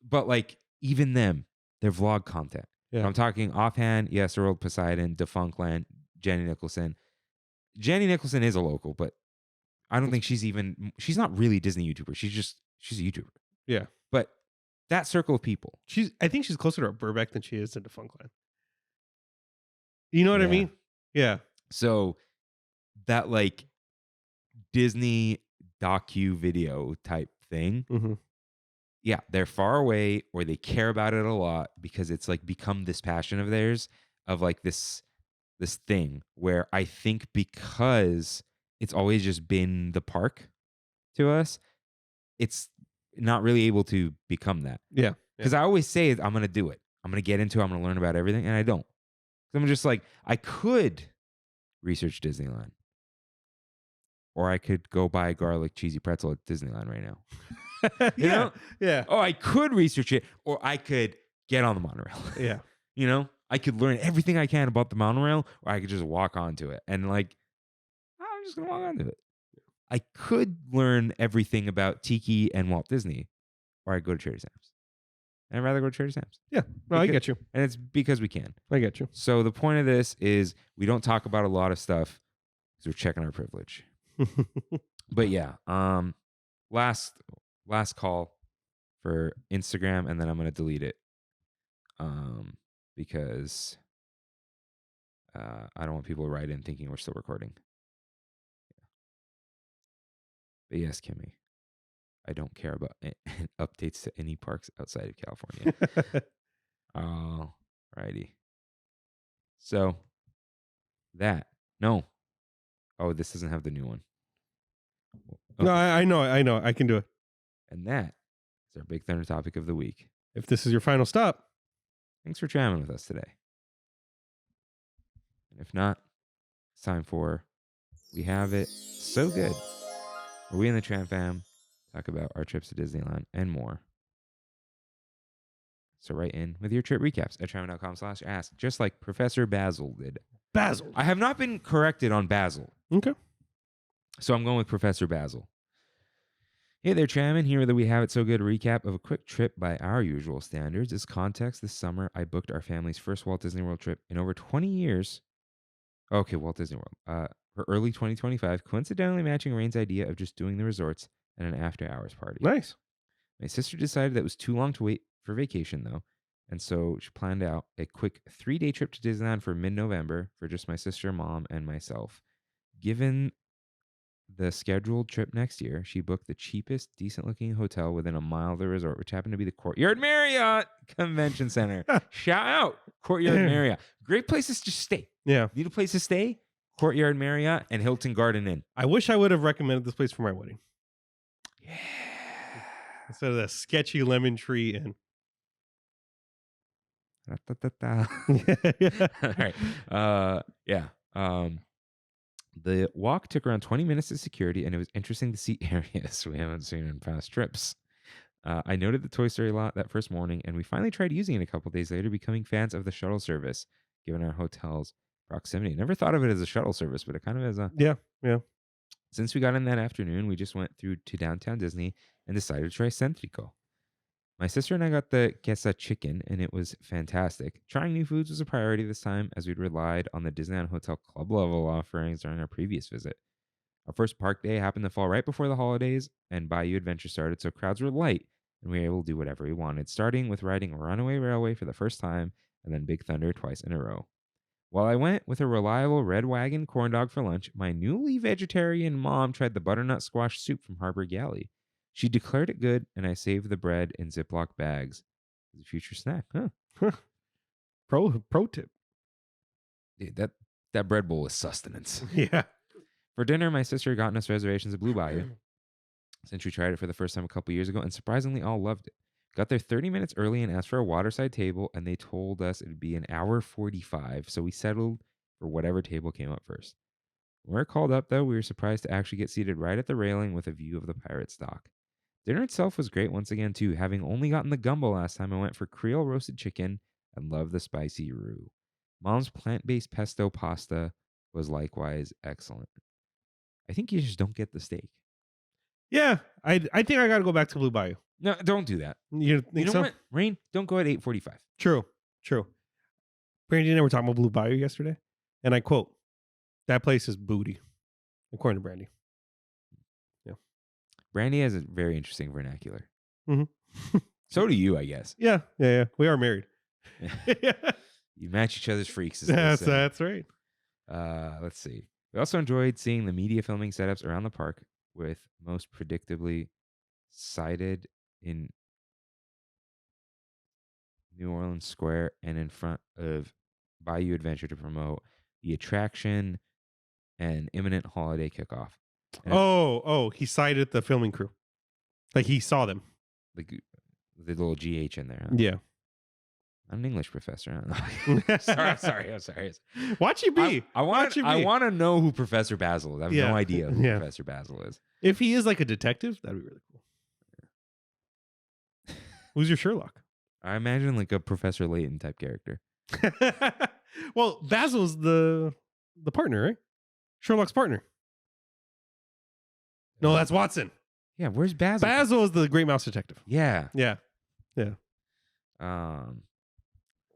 But like even them, they're vlog content. Yeah. I'm talking offhand. Yes, Earl Poseidon, Defunctland, Jenny Nicholson. Jenny Nicholson is a local, but I don't think she's not really a Disney YouTuber. She's a YouTuber. Yeah. But that circle of people. I think she's closer to Burbeck than she is to Defunctland. You know what I Yeah. mean? Yeah. So that like Disney docu video type thing. Mm-hmm. Yeah, they're far away or they care about it a lot because it's like become this passion of theirs of like this thing where I think because it's always just been the park to us, it's not really able to become that. Yeah. Because I always say I'm going to do it. I'm going to get into it. I'm going to learn about everything. And I don't. I'm just like, I could research Disneyland. Or I could go buy a garlic cheesy pretzel at Disneyland right now. You know? Yeah. Oh, I could research it. Or I could get on the monorail. Yeah. I could learn everything I can about the monorail. Or I could just walk onto it. And like, I'm just going to walk onto it. I could learn everything about Tiki and Walt Disney. Or I go to Trader Sam's. And I'd rather go to Trader Sam's. Yeah. No, I get you. And it's because we can. I get you. So the point of this is we don't talk about a lot of stuff because we're checking our privilege. But yeah, last call for Instagram, and then I'm gonna delete it, because I don't want people to write in thinking we're still recording. But yes, Kimmy, I don't care about updates to any parks outside of California. Alrighty. So this doesn't have the new one. No, I know. I can do it. And that is our big thunder topic of the week. If this is your final stop. Thanks for tramming with us today. And if not, it's time for We Have It So Good, where we in the Tram Fam talk about our trips to Disneyland and more. So write in with your trip recaps at trammin.com/ask, just like Professor Basil did. Basil. I have not been corrected on Basil. Okay. So I'm going with Professor Basil. Hey there, Trammin. Here that We Have It So Good, a recap of a quick trip by our usual standards. As context, this summer I booked our family's first Walt Disney World trip in over 20 years. Okay, Walt Disney World. For early 2025, coincidentally matching Rain's idea of just doing the resorts and an after-hours party. Nice. My sister decided that it was too long to wait for vacation, though, and so she planned out a quick 3-day trip to Disneyland for mid-November for just my sister, mom, and myself. Given the scheduled trip next year, she booked the cheapest, decent-looking hotel within a mile of the resort, which happened to be the Courtyard Marriott Convention Center. Shout out, Courtyard Marriott. Great places to stay. Yeah. Need a place to stay? Courtyard Marriott and Hilton Garden Inn. I wish I would have recommended this place for my wedding. Yeah. Instead of that sketchy Lemon Tree Inn. Ra-ta-ta-ta. Yeah. All right. Yeah. The walk took around 20 minutes to security, and it was interesting to see areas we haven't seen in past trips. I noted the Toy Story lot that first morning, and we finally tried using it a couple days later, becoming fans of the shuttle service, given our hotel's proximity. Never thought of it as a shuttle service, but it kind of is a. Yeah. Yeah. Since we got in that afternoon, we just went through to downtown Disney and decided to try Centrico. My sister and I got the queso chicken, and it was fantastic. Trying new foods was a priority this time, as we'd relied on the Disneyland Hotel Club level offerings during our previous visit. Our first park day happened to fall right before the holidays, and Bayou Adventure started, so crowds were light, and we were able to do whatever we wanted, starting with riding Runaway Railway for the first time, and then Big Thunder twice in a row. While I went with a reliable Red Wagon corn dog for lunch, my newly vegetarian mom tried the butternut squash soup from Harbor Galley. She declared it good, and I saved the bread in Ziploc bags as a future snack. Huh. Pro tip. Dude, that bread bowl is sustenance. Yeah. For dinner, my sister had gotten us reservations at Blue Bayou, since we tried it for the first time a couple years ago, and surprisingly all loved it. Got there 30 minutes early and asked for a waterside table, and they told us it would be an hour 45, so we settled for whatever table came up first. When we were called up, though, we were surprised to actually get seated right at the railing with a view of the pirate stock. Dinner itself was great once again, too. Having only gotten the gumbo last time, I went for Creole roasted chicken and loved the spicy roux. Mom's plant-based pesto pasta was likewise excellent. I think you just don't get the steak. Yeah. I think I got to go back to Blue Bayou. No, don't do that. You think You know so? what? Rain, don't go at 8:45. True. Brandy and I were talking about Blue Bayou yesterday, and I quote, "That place is booty," according to Brandy. Brandy has a very interesting vernacular. Mhm. So do you, I guess. Yeah. We are married. You match each other's freaks. As they say. That's right. Let's see. We also enjoyed seeing the media filming setups around the park, with most predictably sited in New Orleans Square and in front of Bayou Adventure to promote the attraction and imminent holiday kickoff. And He cited the filming crew. Like he saw them. the little GH in there. Huh? Yeah. I'm an English professor. I don't know. sorry. Watch you be. I want to know who Professor Basil is. I have Yeah. no idea who Yeah. Professor Basil is. If he is like a detective, that'd be really cool. Who's your Sherlock? I imagine like a Professor Layton type character. Well, Basil's the partner, right? Sherlock's partner. No, that's Watson. Yeah, where's Basil? Basil is the Great Mouse Detective. Yeah. Yeah.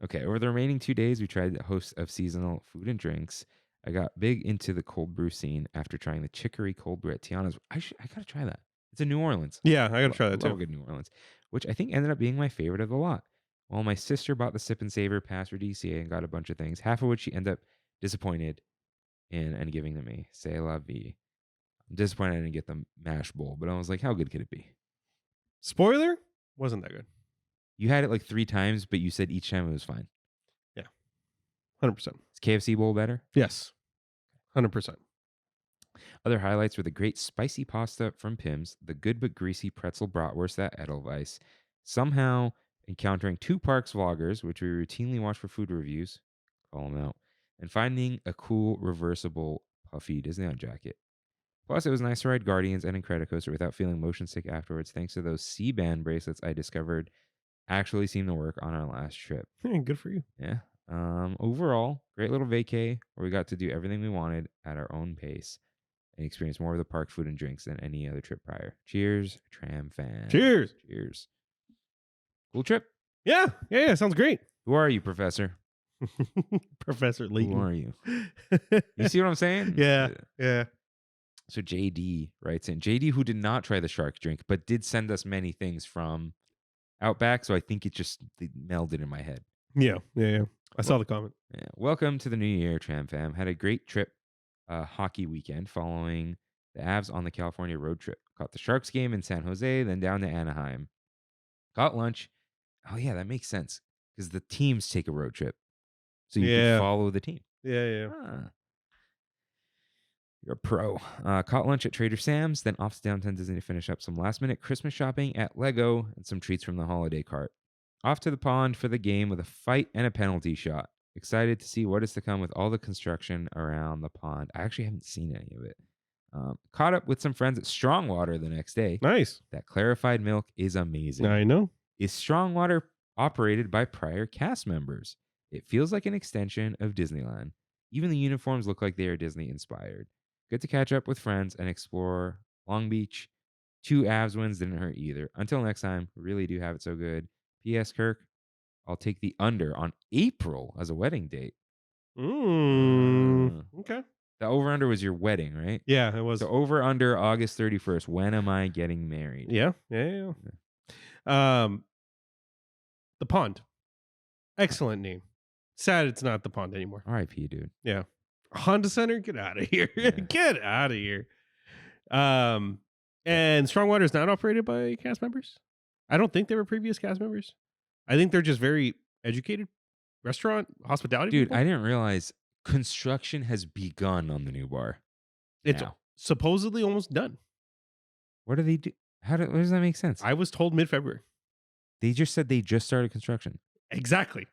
Okay, over the remaining 2 days, we tried a host of seasonal food and drinks. I got big into the cold brew scene after trying the chicory cold brew at Tiana's. I gotta try that. It's in New Orleans. Yeah, I gotta try that Love too. good New Orleans, which I think ended up being my favorite of the lot. While my sister bought the Sip and Savor pass for DCA and got a bunch of things, half of which she ended up disappointed in and giving to me. C'est la vie. I'm disappointed I didn't get the mash bowl, but I was like, how good could it be? Spoiler, wasn't that good. You had it like 3 times, but you said each time it was fine. 100%. Is KFC bowl better? Yes. 100%. Other highlights were the great spicy pasta from Pim's, the good but greasy pretzel bratwurst at Edelweiss, somehow encountering 2 Parks vloggers, which we routinely watch for food reviews, call them out, and finding a cool reversible puffy Disneyland jacket. Plus, it was nice to ride Guardians and Incredicoaster without feeling motion sick afterwards, thanks to those C-band bracelets I discovered actually seemed to work on our last trip. Good for you. Yeah. Overall, great little vacay where we got to do everything we wanted at our own pace and experience more of the park food and drinks than any other trip prior. Cheers, Tram fan. Cheers. Cheers. Cool trip. Yeah. Sounds great. Who are you, Professor? Professor Layton. Who are you? You see what I'm saying? Yeah. So JD writes in, JD who did not try the shark drink, but did send us many things from Outback, so I think it just melded in my head. Yeah. I saw the comment. Yeah. Welcome to the new year, Tram fam. Had a great trip, hockey weekend following the Avs on the California road trip. Caught the Sharks game in San Jose, then down to Anaheim. Got lunch. Oh yeah, that makes sense because the teams take a road trip, so you can follow the team. Yeah. Ah. You're a pro. Caught lunch at Trader Sam's, then off to downtown Disney to finish up some last minute Christmas shopping at Lego and some treats from the holiday cart. Off to the pond for the game with a fight and a penalty shot. Excited to see what is to come with all the construction around the pond. I actually haven't seen any of it. Caught up with some friends at Strongwater the next day. Nice. That clarified milk is amazing. I know. Is Strongwater operated by prior cast members? It feels like an extension of Disneyland. Even the uniforms look like they are Disney inspired. Good to catch up with friends and explore Long Beach. 2 Avs wins didn't hurt either. Until next time, really do have it so good. P.S. Kirk, I'll take the under on April as a wedding date. Okay. The over-under was your wedding, right? Yeah, it was. So over-under August 31st. When am I getting married? Yeah. The pond. Excellent name. Sad it's not the pond anymore. R.I.P., dude. Yeah. Honda Center, get out of here. Yeah. Get out of here. And Strongwater is not operated by cast members. I don't think they were previous cast members. I think they're just very educated restaurant hospitality Dude, people. I didn't realize construction has begun on the new bar. It's now. supposedly almost done. What do they do? What does that make sense? I was told mid-February. They just said they just started construction. Exactly.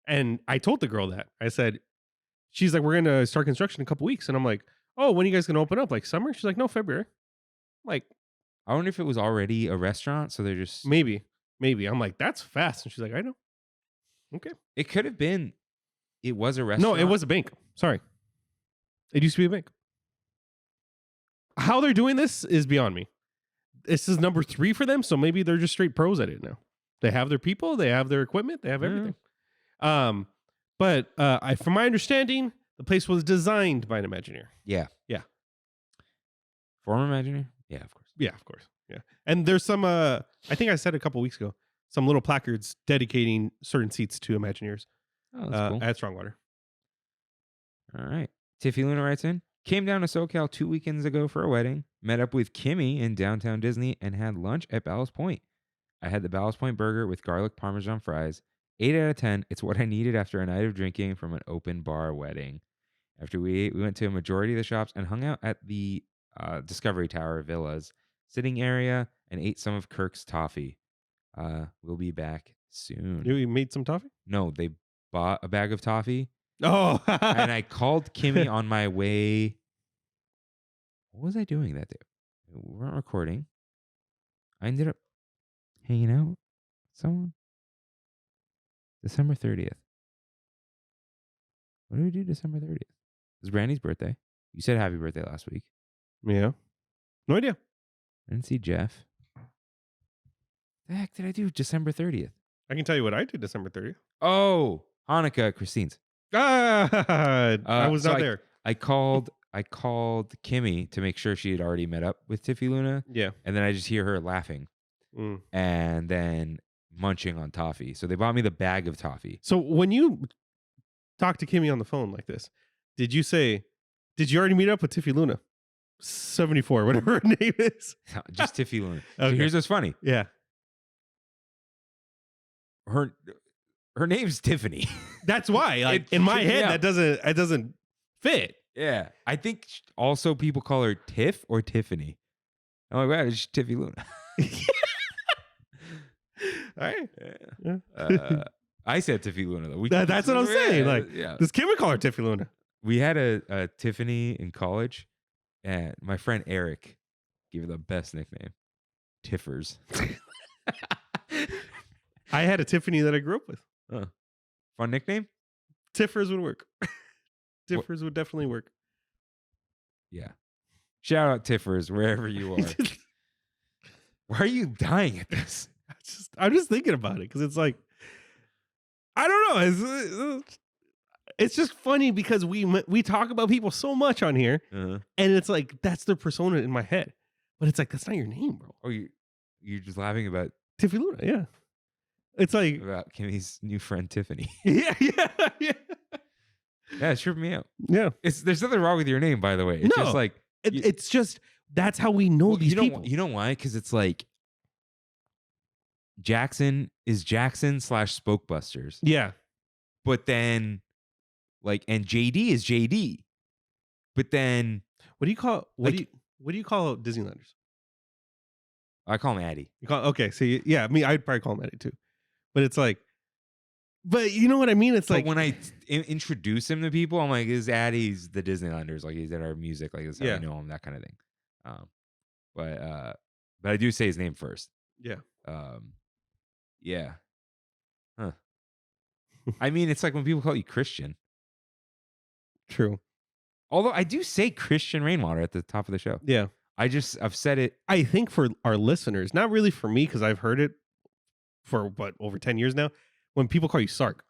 And I told the girl that. I said, she's like, we're going to start construction in a couple weeks. And I'm like, oh, when are you guys going to open up? Like summer? She's like, no, February. I'm like, I wonder if it was already a restaurant, so they're just... maybe. I'm like, that's fast. And she's like, I know. Okay. It could have been... It was a restaurant. No, it was a bank. Sorry. It used to be a bank. How they're doing this is beyond me. This is number 3 for them, so maybe they're just straight pros at it now. They have their people, they have their equipment, they have everything. But from my understanding, the place was designed by an Imagineer. Yeah. Yeah. Former Imagineer? Yeah, of course. Yeah, of course. Yeah. And there's some, I think I said a couple weeks ago, some little placards dedicating certain seats to Imagineers Oh, that's cool. at Strongwater. All right. Tiffy Luna writes in, came down to SoCal 2 weekends ago for a wedding, met up with Kimmy in downtown Disney, and had lunch at Ballast Point. I had the Ballast Point burger with garlic Parmesan fries. 8 out of 10. It's what I needed after a night of drinking from an open bar wedding. After we ate, we went to a majority of the shops and hung out at the Discovery Tower Villas sitting area and ate some of Kirk's toffee. We'll be back soon. You made some toffee? No, they bought a bag of toffee. Oh. And I called Kimmy on my way. What was I doing that day? We weren't recording. I ended up hanging out with someone. December 30th. What did we do December 30th? It was Brandy's birthday. You said happy birthday last week. Yeah. No idea. I didn't see Jeff. The heck did I do December 30th? I can tell you what I did December 30th. Oh, Hanukkah at Christine's. I was not there. I called Kimmy to make sure she had already met up with Tiffy Luna. Yeah. And then I just hear her laughing and then munching on toffee. So they bought me the bag of toffee. So when you talk to Kimmy on the phone like this, did you already meet up with Tiffy Luna? 74, whatever her name is. Just Tiffy Luna. So Okay. here's what's funny. Yeah. Her name's Tiffany. That's why. Like It in my tripped me head, out. that doesn't fit. Yeah. I think also people call her Tiff or Tiffany. I'm like, wow, it's just Tiffy Luna. All right. Yeah. I said Tiffy Luna though. That's what I'm saying. Like, yeah. does Kimmy call her Tiffy Luna? We had a Tiffany in college, and my friend Eric gave her the best nickname, Tiffers. I had a Tiffany that I grew up with. Fun nickname? Tiffers would work. Tiffers would definitely work. Yeah. Shout out Tiffers wherever you are. Why are you dying at this? I'm just thinking about it because it's like, I don't know. It's just funny because we talk about people so much on here, and it's like that's their persona in my head, but it's like that's not your name, bro. Oh, you're just laughing about Tiffy Luna, yeah. It's like Kimmy's new friend Tiffany. yeah. Yeah, it tripped me out. Yeah. There's nothing wong with your name, by the way. It's just like it's just that's how we know these people. You know why? Because it's like Jackson is Jackson / Spokebusters. Yeah. But then and JD is JD. But then What do you call Disneylanders? I call him Addy. You call okay, so yeah, I'd probably call him Addy too. But it's like, but you know what I mean? It's But like when I introduce him to people, I'm like, "Is Addy's the Disneylanders? Like he's in our music, like this is how I know him, that kind of thing." But I do say his name first. yeah. Yeah. Huh. I mean, it's like when people call you Christian. True. Although I do say Christian Rainwater at the top of the show. Yeah. I've said it. I think for our listeners, not really for me, because I've heard it for over 10 years now. When people call you Sark.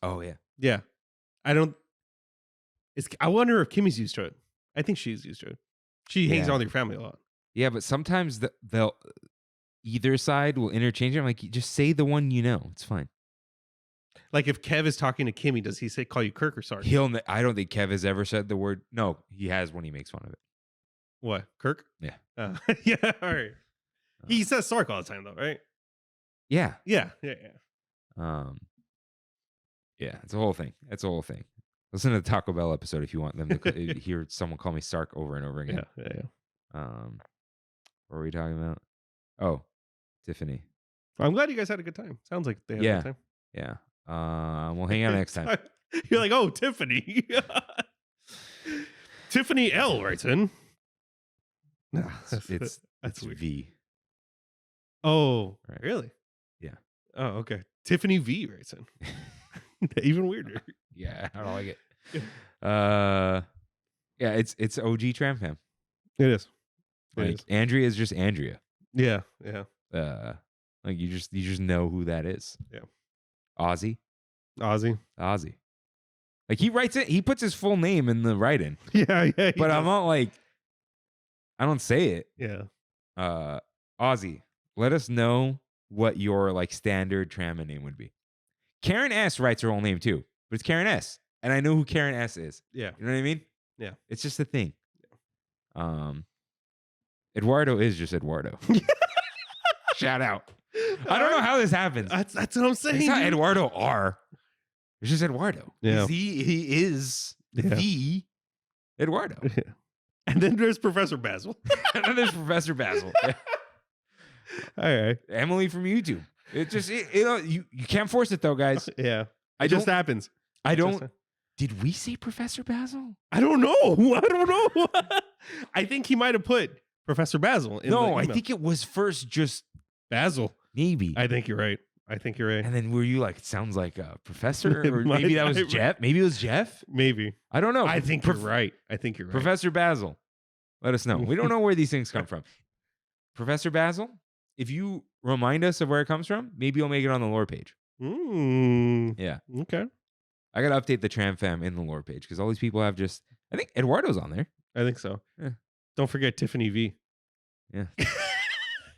Oh yeah. Yeah. I wonder if Kimmy's used to it. I think she's used to it. She hangs out with your family a lot. Yeah, but sometimes they'll either side will interchange it. I'm like, just say the one you know. It's fine. Like if Kev is talking to Kimmy, does he call you Kirk or Sark? I don't think Kev has ever said the word. No, he has when he makes fun of it. What? Kirk? Yeah. Yeah. All right. He says Sark all the time though, right? Yeah. Yeah. Yeah, it's a whole thing. Listen to the Taco Bell episode if you want them to hear someone call me Sark over and over again. Yeah. What were we talking about? Oh, Tiffany. I'm glad you guys had a good time. Sounds like they had a good time. Yeah. We'll hang out next time. You're like, oh, Tiffany. Tiffany L writes in. It's weird. V. Oh, Right. really? Yeah. Oh, okay. Tiffany V writes in. Even weirder. Yeah, I don't like it. Yeah, it's OG Tram Fam. It is. Andrea is just Andrea. Yeah. Like you just know who that is. Yeah. Ozzy. Like he writes it, he puts his full name in the write-in. Yeah. But I'm not like, I don't say it. Yeah. Ozzy, let us know what your like standard Trammin name would be. Karen S writes her own name too, but it's Karen S. And I know who Karen S is. Yeah. You know what I mean? Yeah. It's just a thing. Eduardo is just Eduardo. Shout out. I don't know how this happens. That's what I'm saying. It's not dude. Eduardo R. It's just Eduardo. Yeah. He is the Eduardo. Yeah. And then there's Professor Basil. And then there's Professor Basil. Yeah. All right. Emily from YouTube. It just you can't force it though, guys. Yeah. It just happens. Did we say Professor Basil? I don't know. I think he might have put Professor Basil in the No, email. I think it was first just Basil. maybe. I think you're right. And then were you like, it sounds like a professor? It Or might- maybe that was I- Jeff? Maybe it was Jeff? Maybe. I don't know. I think you're right. Professor Basil. Let us know. We don't know where these things come from. Professor Basil, if you remind us of where it comes from, maybe you'll make it on the lore page. Yeah. Okay. I got to update the Tram Fam in the lore page because all these people have just, I think Eduardo's on there. I think so. Yeah. Don't forget Tiffany V. Yeah.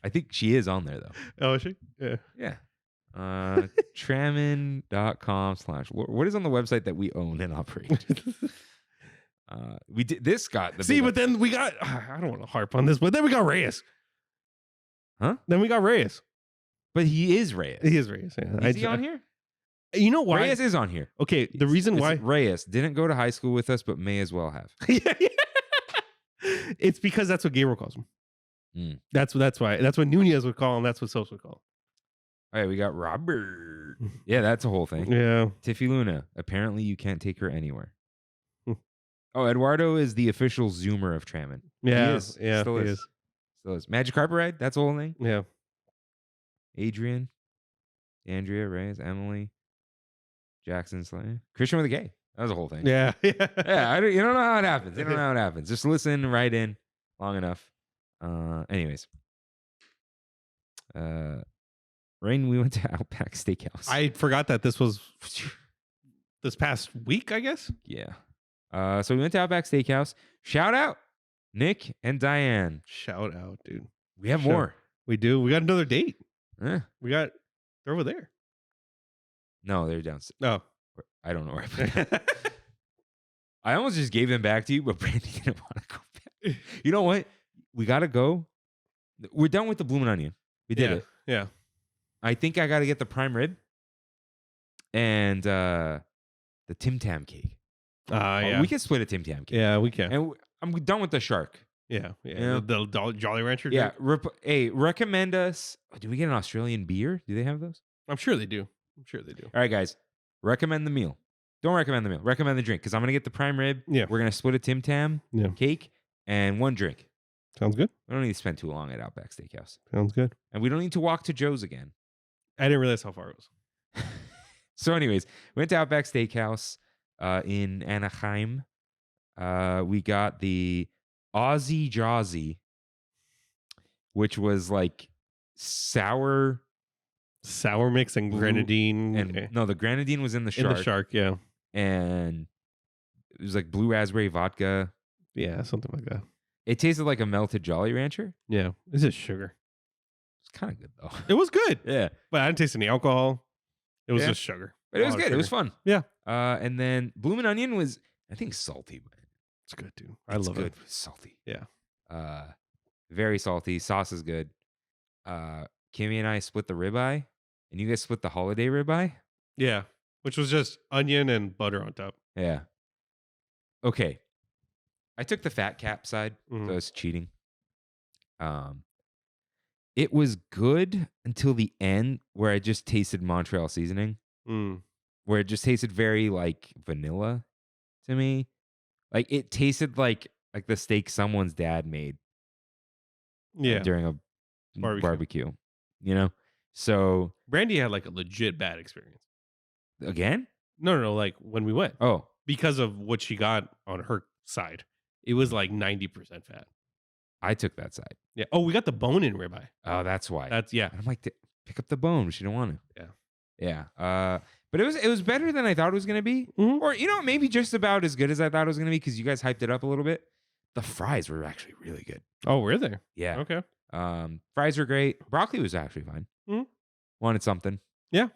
I think she is on there though. Oh, is she? Yeah. Yeah. Trammin.com/lore. What is on the website that we own and operate? We did this got the See, big but then we got, I don't want to harp on this, but then we got Reyes. Huh? Then we got Reyes. But he is Reyes. He is Reyes. Yeah. Is he on here? You know why? Reyes is on here. Okay, the reason why. Reyes didn't go to high school with us, but may as well have. It's because that's what Gabriel calls him. Mm. That's why. That's what Nunez would call him. That's what Sos would call All right, we got Robert. Yeah, that's a whole thing. him. Yeah. Tiffy Luna. Apparently, you can't take her anywhere. Hmm. Oh, Eduardo is the official Zoomer of Trammin. Yeah. He is. Yeah. Still he is. Still is. Magic Carpet Ride. That's the whole thing. Yeah. Adrian, Andrea, Reyes, Emily, Jackson, Slay, Christian with a K. That was a whole thing. Yeah. Yeah. You don't know how it happens. You don't know how it happens. Just listen, write in long enough. Anyways. Rain, we went to Outback Steakhouse. I forgot that this was this past week, I guess. Yeah. So we went to Outback Steakhouse. Shout out Nick and Diane. Shout out, dude. We have Shout- more. We do. We got another date. Eh. They're over there. No, they're downstairs. Oh. I don't know where I put them. I almost just gave them back to you, but Brandy didn't want to go back. You know what? We got to go. We're done with the Bloomin' Onion. We did it. Yeah. I think I got to get the prime rib and the Tim Tam cake. Yeah. We can split a Tim Tam cake. Yeah, we can. And I'm done with the shark. Yeah. Yeah. The Jolly Rancher. Yeah. Hey, recommend us. Oh, do we get an Australian beer? Do they have those? I'm sure they do. All right, guys. Recommend the meal. Don't recommend the meal. Recommend the drink because I'm going to get the prime rib. Yeah. We're going to split a Tim Tam cake and one drink. Sounds good. We don't need to spend too long at Outback Steakhouse. Sounds good. And we don't need to walk to Joe's again. I didn't realize how far it was. So anyways, went to Outback Steakhouse in Anaheim. We got the Aussie Jawsy, which was like sour mix and grenadine. And no, the grenadine was in the shark. In the shark, yeah. And it was like blue raspberry vodka. Yeah, something like that. It tasted like a melted Jolly Rancher. Yeah. Is it sugar? It's kind of good though. It was good. Yeah. But I didn't taste any alcohol. It was just sugar. But it was good. It was fun. Yeah. And then Bloomin' Onion was, I think, salty. But it's good, dude. I love it. It's salty. Yeah. Very salty. Sauce is good. Kimmy and I split the ribeye, and you guys split the holiday ribeye. Yeah. Which was just onion and butter on top. Yeah. Okay. I took the fat cap side, Mhm. so I was cheating. It was good until the end where I just tasted Montreal seasoning, where it just tasted very like vanilla to me. Like it tasted like the steak someone's dad made during a barbecue, you know? So Brandy had like a legit bad experience. again? No, like when we went. Oh, Because of what she got on her side. It was like 90% fat. I took that side. Yeah. Oh, we got the bone in ribeye. Oh, that's why. That's And I'm like, pick up the bone. She didn't want to. Yeah. Yeah. But it was better than I thought it was going to be. Mhm. Or, maybe just about as good as I thought it was going to be because you guys hyped it up a little bit. The fries were actually really good. Oh, were they? Yeah. Okay. Fries were great. Broccoli was actually fine. Mhm. Wanted something. Yeah.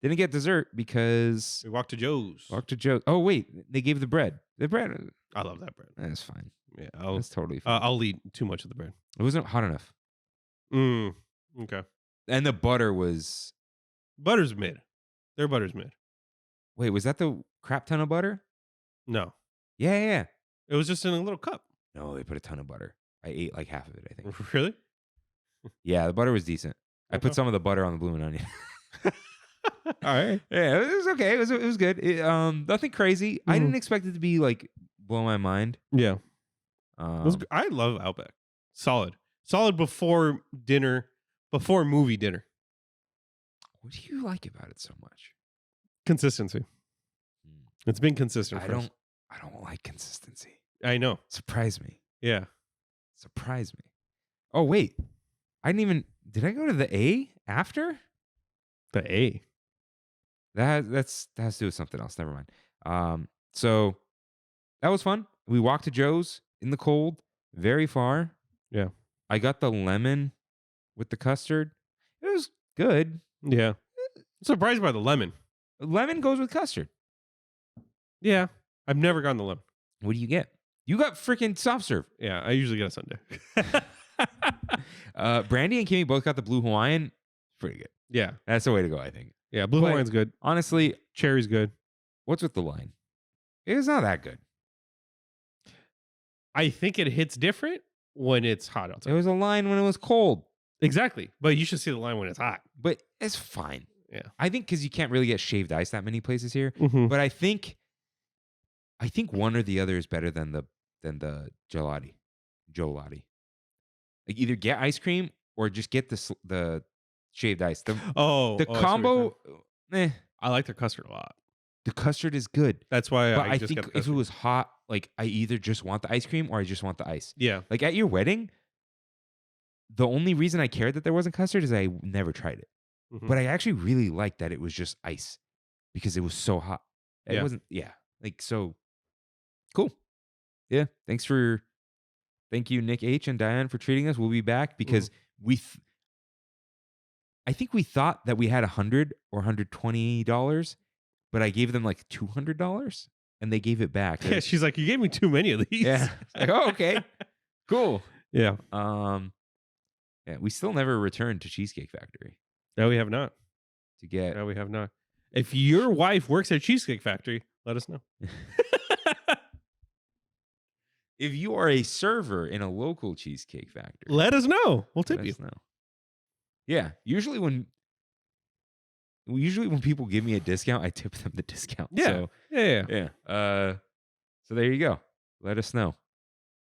Didn't get dessert because We walked to Joe's. walked to Joe. Oh, wait. They gave the bread. The bread, I love that bread. that's fine. Yeah. That's totally fine. I'll eat too much of the bread. It wasn't hot enough. Okay. And the butter was... Butter's mid. Their butter's mid. Wait, was that the crap ton of butter? No. Yeah. It was just in a little cup. No, they put a ton of butter. I ate like half of it, I think. Really? Yeah, the butter was decent. I put Okay. some of the butter on the Bloomin' Onion. All right. Yeah, it was okay. It was good. Nothing crazy. I didn't expect it to be like blow my mind. Yeah. Um, I love Outback. Solid before dinner, before movie dinner. what do you like about it so much? Consistency. It's been consistent. I for us. don't like consistency. I know. Surprise me. Yeah. Surprise me. Oh wait, did I go to the A after? The A. That has to do with something else. Never mind. So that was fun. We walked to Joe's in the cold, very far. Yeah. I got the lemon with the custard. It was good. Yeah. Surprised by the lemon. Lemon goes with custard. Yeah. I've never gotten the lemon. What do you get? You got freaking soft serve. Yeah. I usually get a sundae. Brandy and Kimmy both got the blue Hawaiian. Pretty good. Yeah. That's the way to go, I think. Yeah. Blue But- Hawaiian's good. Honestly, Cherry's good. what's with the line? It's not that good. I think it hits different when it's hot It outside. was a line when it was cold, Exactly. But you should see the line when it's hot. but it's fine. Yeah. I think because you can't really get shaved ice that many places here. Mm-hmm. But I think one or the other is better than the gelati. Like either get ice cream or just get the shaved ice. The I see what you're combo, saying. I like their custard a lot. the custard is good. That's why But I just think get the if it custard. was hot, like I either just want the ice cream or I just want the ice. Yeah. Like at your wedding, the only reason I cared that there wasn't custard is I never tried it. Mhm. But I actually really liked that it was just ice because it was so hot. It Yeah. wasn't, like so cool. Yeah. Thank you, Nick H. and Diane, for treating us. We'll be back because I think we thought that we had $100 or $120, but I gave them like $200 and they gave it back. Yeah, she's like, you gave me too many of these. Yeah. Like, oh, okay. Cool. Yeah. Yeah, we still never returned to Cheesecake Factory No, we have not. to get. No, we have not. If your wife works at Cheesecake Factory, let us know. If you are a server in a local Cheesecake Factory, Let us know. We'll tip let you. us know. Yeah, usually when usually when people give me a discount, I tip them the discount. Yeah. So, Yeah. so there you go. Let us know.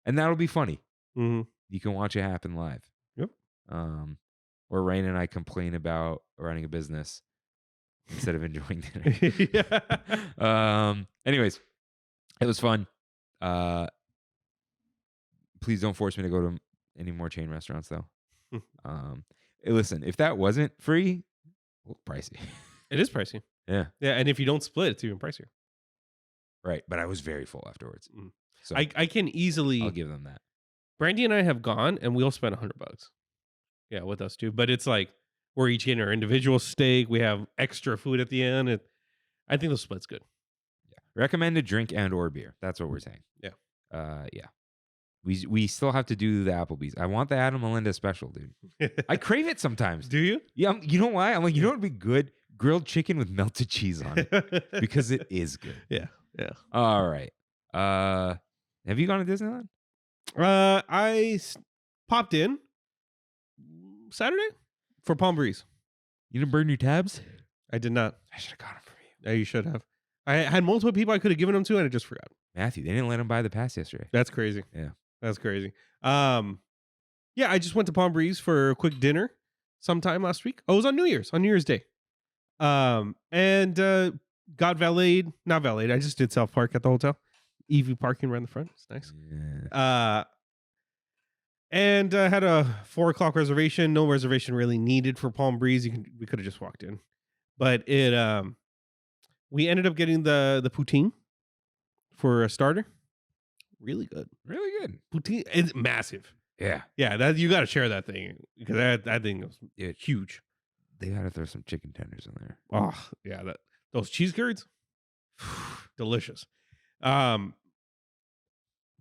And that'll be funny. Mm-hmm. You can watch it happen live. Yep. Where Rain and I complain about running a business instead of enjoying dinner. Anyways, it was fun. Please don't force me to go to any more chain restaurants, though. Hey, listen, if that wasn't free, well, pricey. It is pricey. Yeah. Yeah, and if you don't split, it's even pricier. Right, but I was very full afterwards. So I can easily. I'll give them that. Brandy and I have gone, and we'll spend $100. Yeah, with us too. But it's like we're each getting our individual steak. We have extra food at the end. I think the split's good. Yeah. Recommended drink and or beer. That's what we're saying. Yeah. Yeah. We still have to do the Applebee's. I want the Adam Melinda special, dude. I crave it sometimes. Do you? Yeah. You know why? I'm like, you know what would be good? Grilled chicken with melted cheese on it because it is good. Yeah. All right. Have you gone to Disneyland? I popped in Saturday for Palm Breeze. You didn't burn your tabs? I did not. I should have got them for you. Yeah, you should have. I had multiple people I could have given them to, and I just forgot. Matthew, they didn't let him buy the pass yesterday. That's crazy. Yeah. That's crazy. Yeah, I just went to Palm Breeze for a quick dinner sometime last week. Oh, it was on New Year's Day. And got valeted. Not valeted. I just did self park at the hotel. EV parking around the front. It's nice. Yeah. And had a 4:00 reservation. No reservation really needed for Palm Breeze. We could have just walked in, but we ended up getting the poutine for a starter. Really good. Really good. Poutine is massive. Yeah. Yeah, that you got to share that thing because that thing was huge. They got to throw some chicken tenders in there. Oh yeah, those cheese curds, delicious.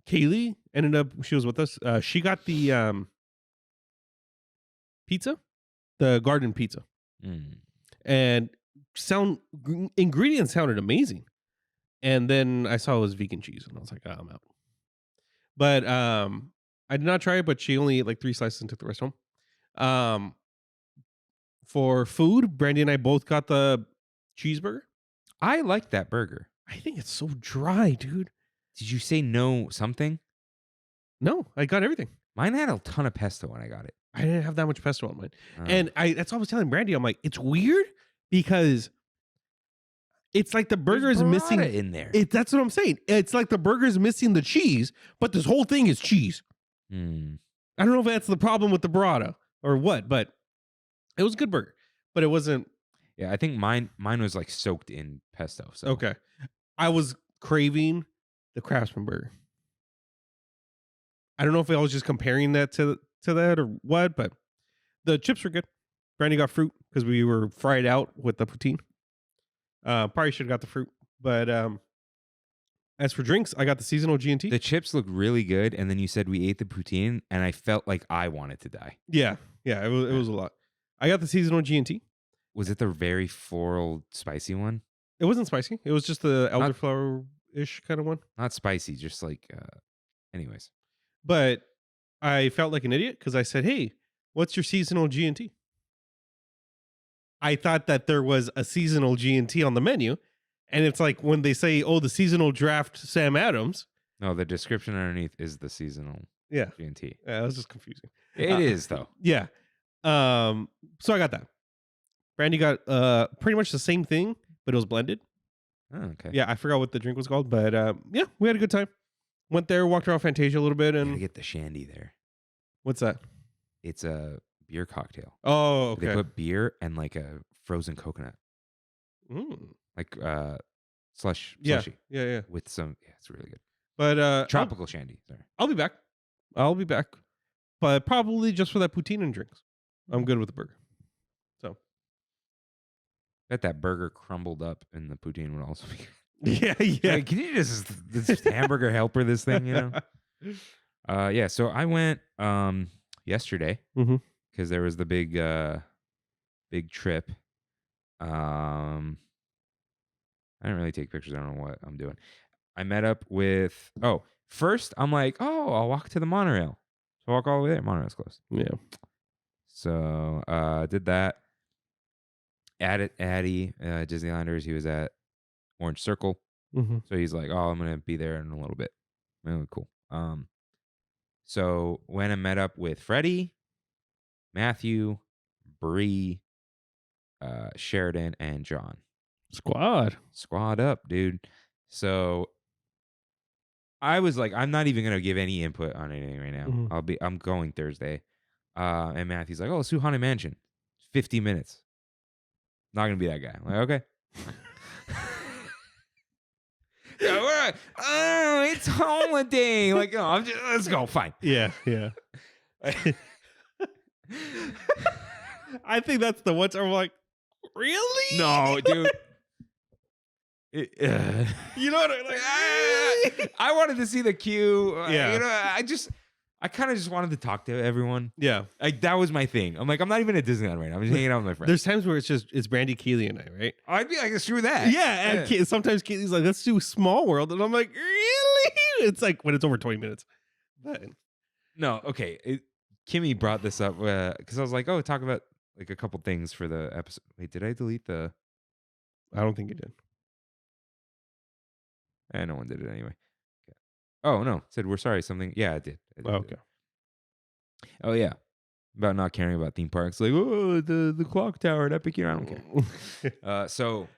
Kaylee ended up. She was with us. She got the pizza, the garden pizza, and ingredients sounded amazing. And then I saw it was vegan cheese, and I was like, oh, I'm out. But I did not try it. But she only ate like 3 slices and took the rest home. For food, Brandy and I both got the cheeseburger. I like that burger. I think it's so dry, dude. Did you say no something? No, I got everything. Mine had a ton of pesto when I got it. I didn't have that much pesto on mine. And that's what I was telling Brandy. I'm like, it's weird because it's like the burger is missing in there. That's what I'm saying. It's like the burger is missing the cheese, but this whole thing is cheese. I don't know if that's the problem with the burrata or what, but it was a good burger. But it wasn't. Yeah, I think mine was like soaked in pesto. So okay. I was craving the Craftsman burger. I don't know if I was just comparing that to that or what, but the chips were good. Brandy got fruit because we were fried out with the poutine. Probably should have got the fruit, but as for drinks, I got the seasonal G&T. The chips look really good, and then you said we ate the poutine, and I felt like I wanted to die. Yeah, it was a lot. I got the seasonal G&T. Was it the very floral spicy one? It wasn't spicy. It was just the elderflower-ish kind of one. Not spicy, just like, anyways. But I felt like an idiot because I said, hey, what's your seasonal G&T? I thought that there was a seasonal G&T on the menu. And it's like when they say, oh, the seasonal draft Sam Adams. No, the description underneath is the seasonal G&T. Yeah, that was just confusing. It is, though. Yeah. So I got that. Brandy got pretty much the same thing, but it was blended. Oh, okay. Yeah, I forgot what the drink was called, but yeah, we had a good time. Went there, walked around Fantasia a little bit, You and gotta get the shandy there. what's that? It's a beer cocktail. Oh, They okay. put beer and like a frozen coconut, like slushy. Yeah. With some, it's really good. But Tropical shandy. Sorry. I'll be back. But probably just for that poutine and drinks. I'm good with the burger. So Bet that burger crumbled up in the poutine would also be. yeah. Like, can you just hamburger helper this thing? You know. Yeah. So I went yesterday because there was the big trip. I didn't really take pictures. I don't know what I'm doing. I met up with. First I'm like, I'll walk to the monorail. So I walk all the way there. Monorail's closed. Yeah. So did that. Addy, Disneylanders, he was at Orange Circle. Mm-hmm. So he's like, oh, I'm going to be there in a little bit. Oh, cool. So went and met up with Freddie, Matthew, Bree, Sheridan, and John. Squad up, dude. So I was like, I'm not even going to give any input on anything right now. Mhm. I'm going Thursday. And Matthew's like, oh, let's do Haunted Mansion. 50 minutes. Not going to be that guy. I'm like, okay. Yeah, we're like, oh, it's holiday. Like, oh, let's go. Fine. Yeah. I think that's the ones I'm like, really? No, dude. You know what I like? I wanted to see the queue. Yeah. You know, I kind of just wanted to talk to everyone. Yeah. Like, that was my thing. I'm like, I'm not even at Disneyland right now. I'm just hanging out with my friends. There's times where it's Brandy, Keely, and I, right? I'd be like, screw that. Yeah, and sometimes Keely's like, let's do Small World, and I'm like, really? It's like when it's over 20 minutes. But No, okay. Kimmy brought this up because I was like, oh, talk about like a couple things for the episode. Wait, did I delete the? I don't think you did. No one did it anyway. Okay. Oh no, it said we're sorry. Something. Yeah, I did. Oh, okay. Oh yeah, about not caring about theme parks. Like, oh, the clock tower at Epic. I don't care. So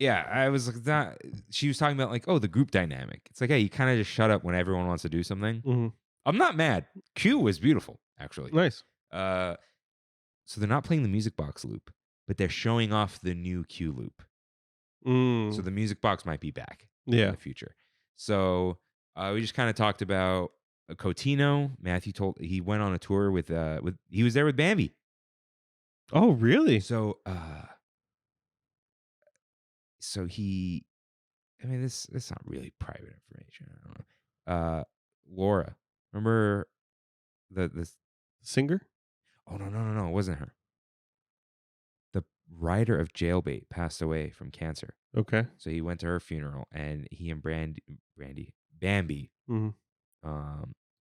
yeah, I was like that. She was talking about like, oh, the group dynamic. It's like, hey, you kind of just shut up when everyone wants to do something. Mm-hmm. I'm not mad. Q was beautiful, actually. Nice. So they're not playing the music box loop, but they're showing off the new Q loop. So the music box might be back in the future. So we just kind of talked about Cotino. Matthew he went on a tour with he was there with Bambi. Oh, really? So he, I mean, this is not really private information. I don't know. Laura, remember the singer? Oh no, it wasn't her. The writer of Jailbait passed away from cancer. Okay. So he went to her funeral, and he and Bambi,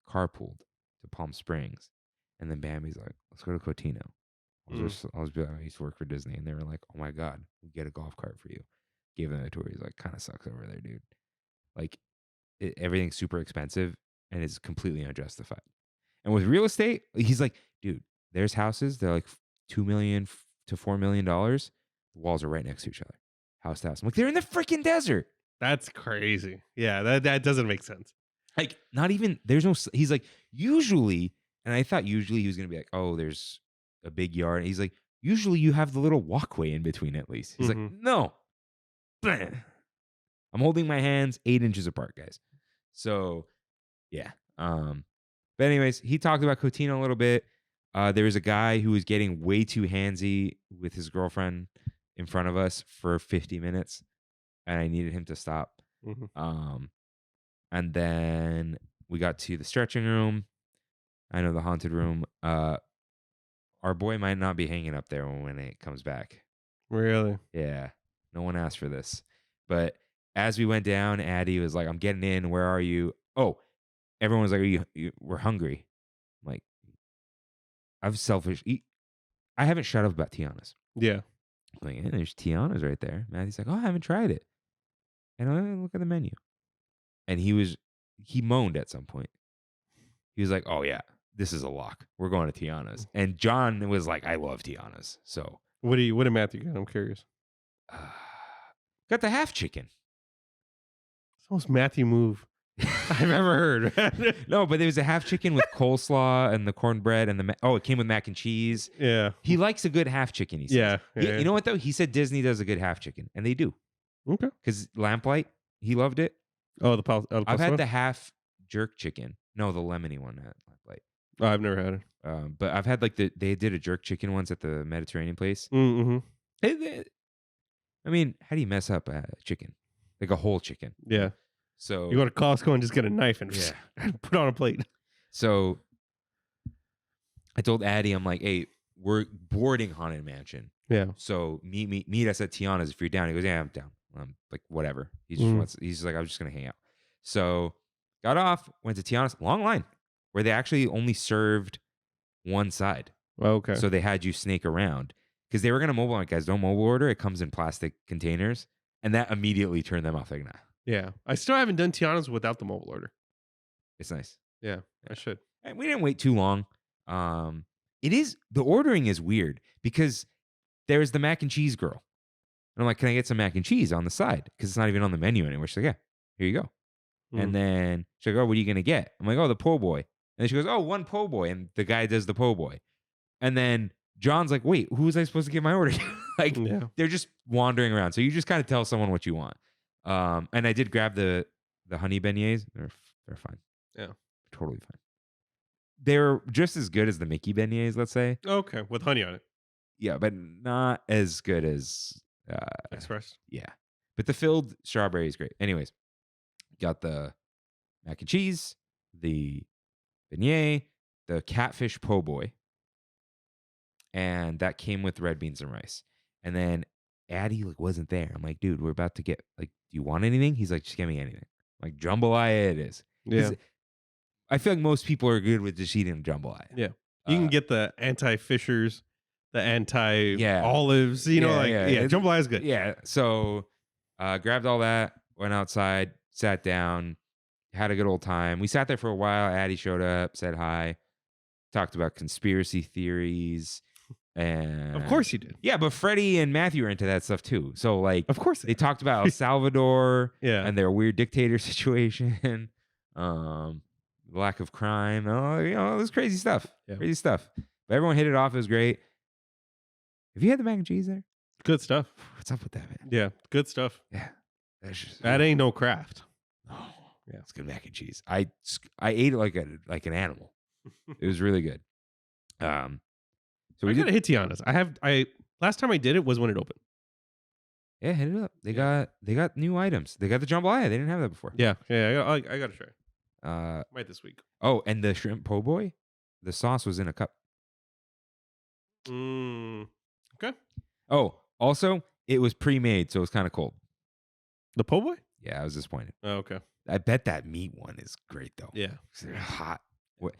carpooled to Palm Springs, and then Bambi's like, "Let's go to Cotino." I was I used to work for Disney, and they were like, "Oh my god, we get a golf cart for you." Gave them a tour. He's like, "Kind of sucks over there, dude. Like, everything's super expensive, and it's completely unjustified." And with real estate, he's like, "Dude, there's houses. They're like $2 million to $4 million. The walls are right next to each other, house to house." I'm like, they're in the freaking desert. That's crazy. Yeah, that doesn't make sense. Like, not even, there's no, he's like, usually, and I thought usually he was going to be like, oh, there's a big yard. And he's like, usually you have the little walkway in between at least. He's like, no. I'm holding my hands 8 inches apart, guys. So, yeah. But anyways, he talked about Cotino a little bit. There was a guy who was getting way too handsy with his girlfriend in front of us for 50 minutes, and I needed him to stop. And then we got to the stretching room. I know the haunted room. Our boy might not be hanging up there when it comes back. Really? Yeah. No one asked for this. But as we went down, Addy was like, I'm getting in. Where are you? Oh, everyone was like, we're hungry. I'm like, I'm selfish. I haven't shut up about Tiana's. Yeah. I'm like, there's Tiana's right there. Matthew's like, oh, I haven't tried it. And I look at the menu. And he moaned at some point. He was like, oh, yeah, this is a lock. We're going to Tiana's. And John was like, I love Tiana's. So what did Matthew get? I'm curious. Got the half chicken. It's the most Matthew move I've ever heard. No, but there was a half chicken with coleslaw and the cornbread and it came with mac and cheese. Yeah. He likes a good half chicken, he says. Yeah. You know what, though? He said Disney does a good half chicken, and they do. Okay. Because Lamplight, he loved it. Oh, the I've had the half jerk chicken. No, the lemony one at Lamplight. Oh, I've never had it. But I've had like they did a jerk chicken once at the Mediterranean place. Mm-hmm. I mean, how do you mess up a chicken? Like a whole chicken. Yeah. So you go to Costco and just get a knife and put on a plate. So I told Addy, I'm like, hey, we're boarding Haunted Mansion. Yeah. So meet us at Tiana's if you're down. He goes, yeah, I'm down. I'm like, whatever. He's just like, I'm just gonna hang out. So got off, went to Tiana's, long line, where they actually only served one side. Okay. So they had you snake around because they were gonna mobile. Like, guys, don't mobile order. It comes in plastic containers, and that immediately turned them off. Like, nah, Yeah. I still haven't done Tiana's without the mobile order. it's nice. Yeah, I should. And we didn't wait too long. The ordering is weird because there's the mac and cheese girl. And I'm like, can I get some mac and cheese on the side? Because it's not even on the menu anymore. She's like, yeah, here you go. And then she's like, oh, what are you going to get? I'm like, oh, the po' boy. And then she goes, oh, one po' boy. And the guy does the po' boy. And then John's like, wait, who was I supposed to give my order to? Like, they're just wandering around. So you just kind of tell someone what you want. And I did grab the honey beignets. They're fine. Yeah. Totally fine. They're just as good as the Mickey beignets, let's say. Okay, with honey on it. Yeah, but not as good as Express. Yeah. But the filled strawberry is great. Anyways, got the mac and cheese, the beignet, the catfish po' boy. And that came with red beans and rice. And then Addy wasn't there. I'm like, dude, we're about to get do you want anything? He's like, just give me anything. I'm like, jambalaya it is. Yeah. I feel like most people are good with just eating jambalaya. Yeah. You can get the anti-fishers, the anti-olives, jambalaya is good. Yeah. So grabbed all that, went outside, sat down, had a good old time. We sat there for a while. Addy showed up, said hi, talked about conspiracy theories. And Of course you did. Yeah, but Freddie and Matthew are into that stuff too. So Of course they talked about El Salvador Yeah. and their weird dictator situation. Lack of crime. All this crazy stuff. Yeah. Crazy stuff. But everyone hit it off. It was great. Have you had the mac and cheese there? Good stuff. What's up with that, man? Yeah, good stuff. Yeah. That's just, That ain't no craft. Oh, Yeah. it's good mac and cheese. I ate it like an animal. It was really good. So I gotta hit Tiana's. Last time I did it was when it opened. Yeah, hit it up. They got new items. They got the jambalaya. They didn't have that before. Yeah, I gotta try. Might this week. Oh, and the shrimp po' boy, the sauce was in a cup. Okay. Oh, also, it was pre-made, so it was kind of cold. The po' boy? Yeah, I was disappointed. Oh, okay. I bet that meat one is great though. Yeah. 'Cause they're hot. What?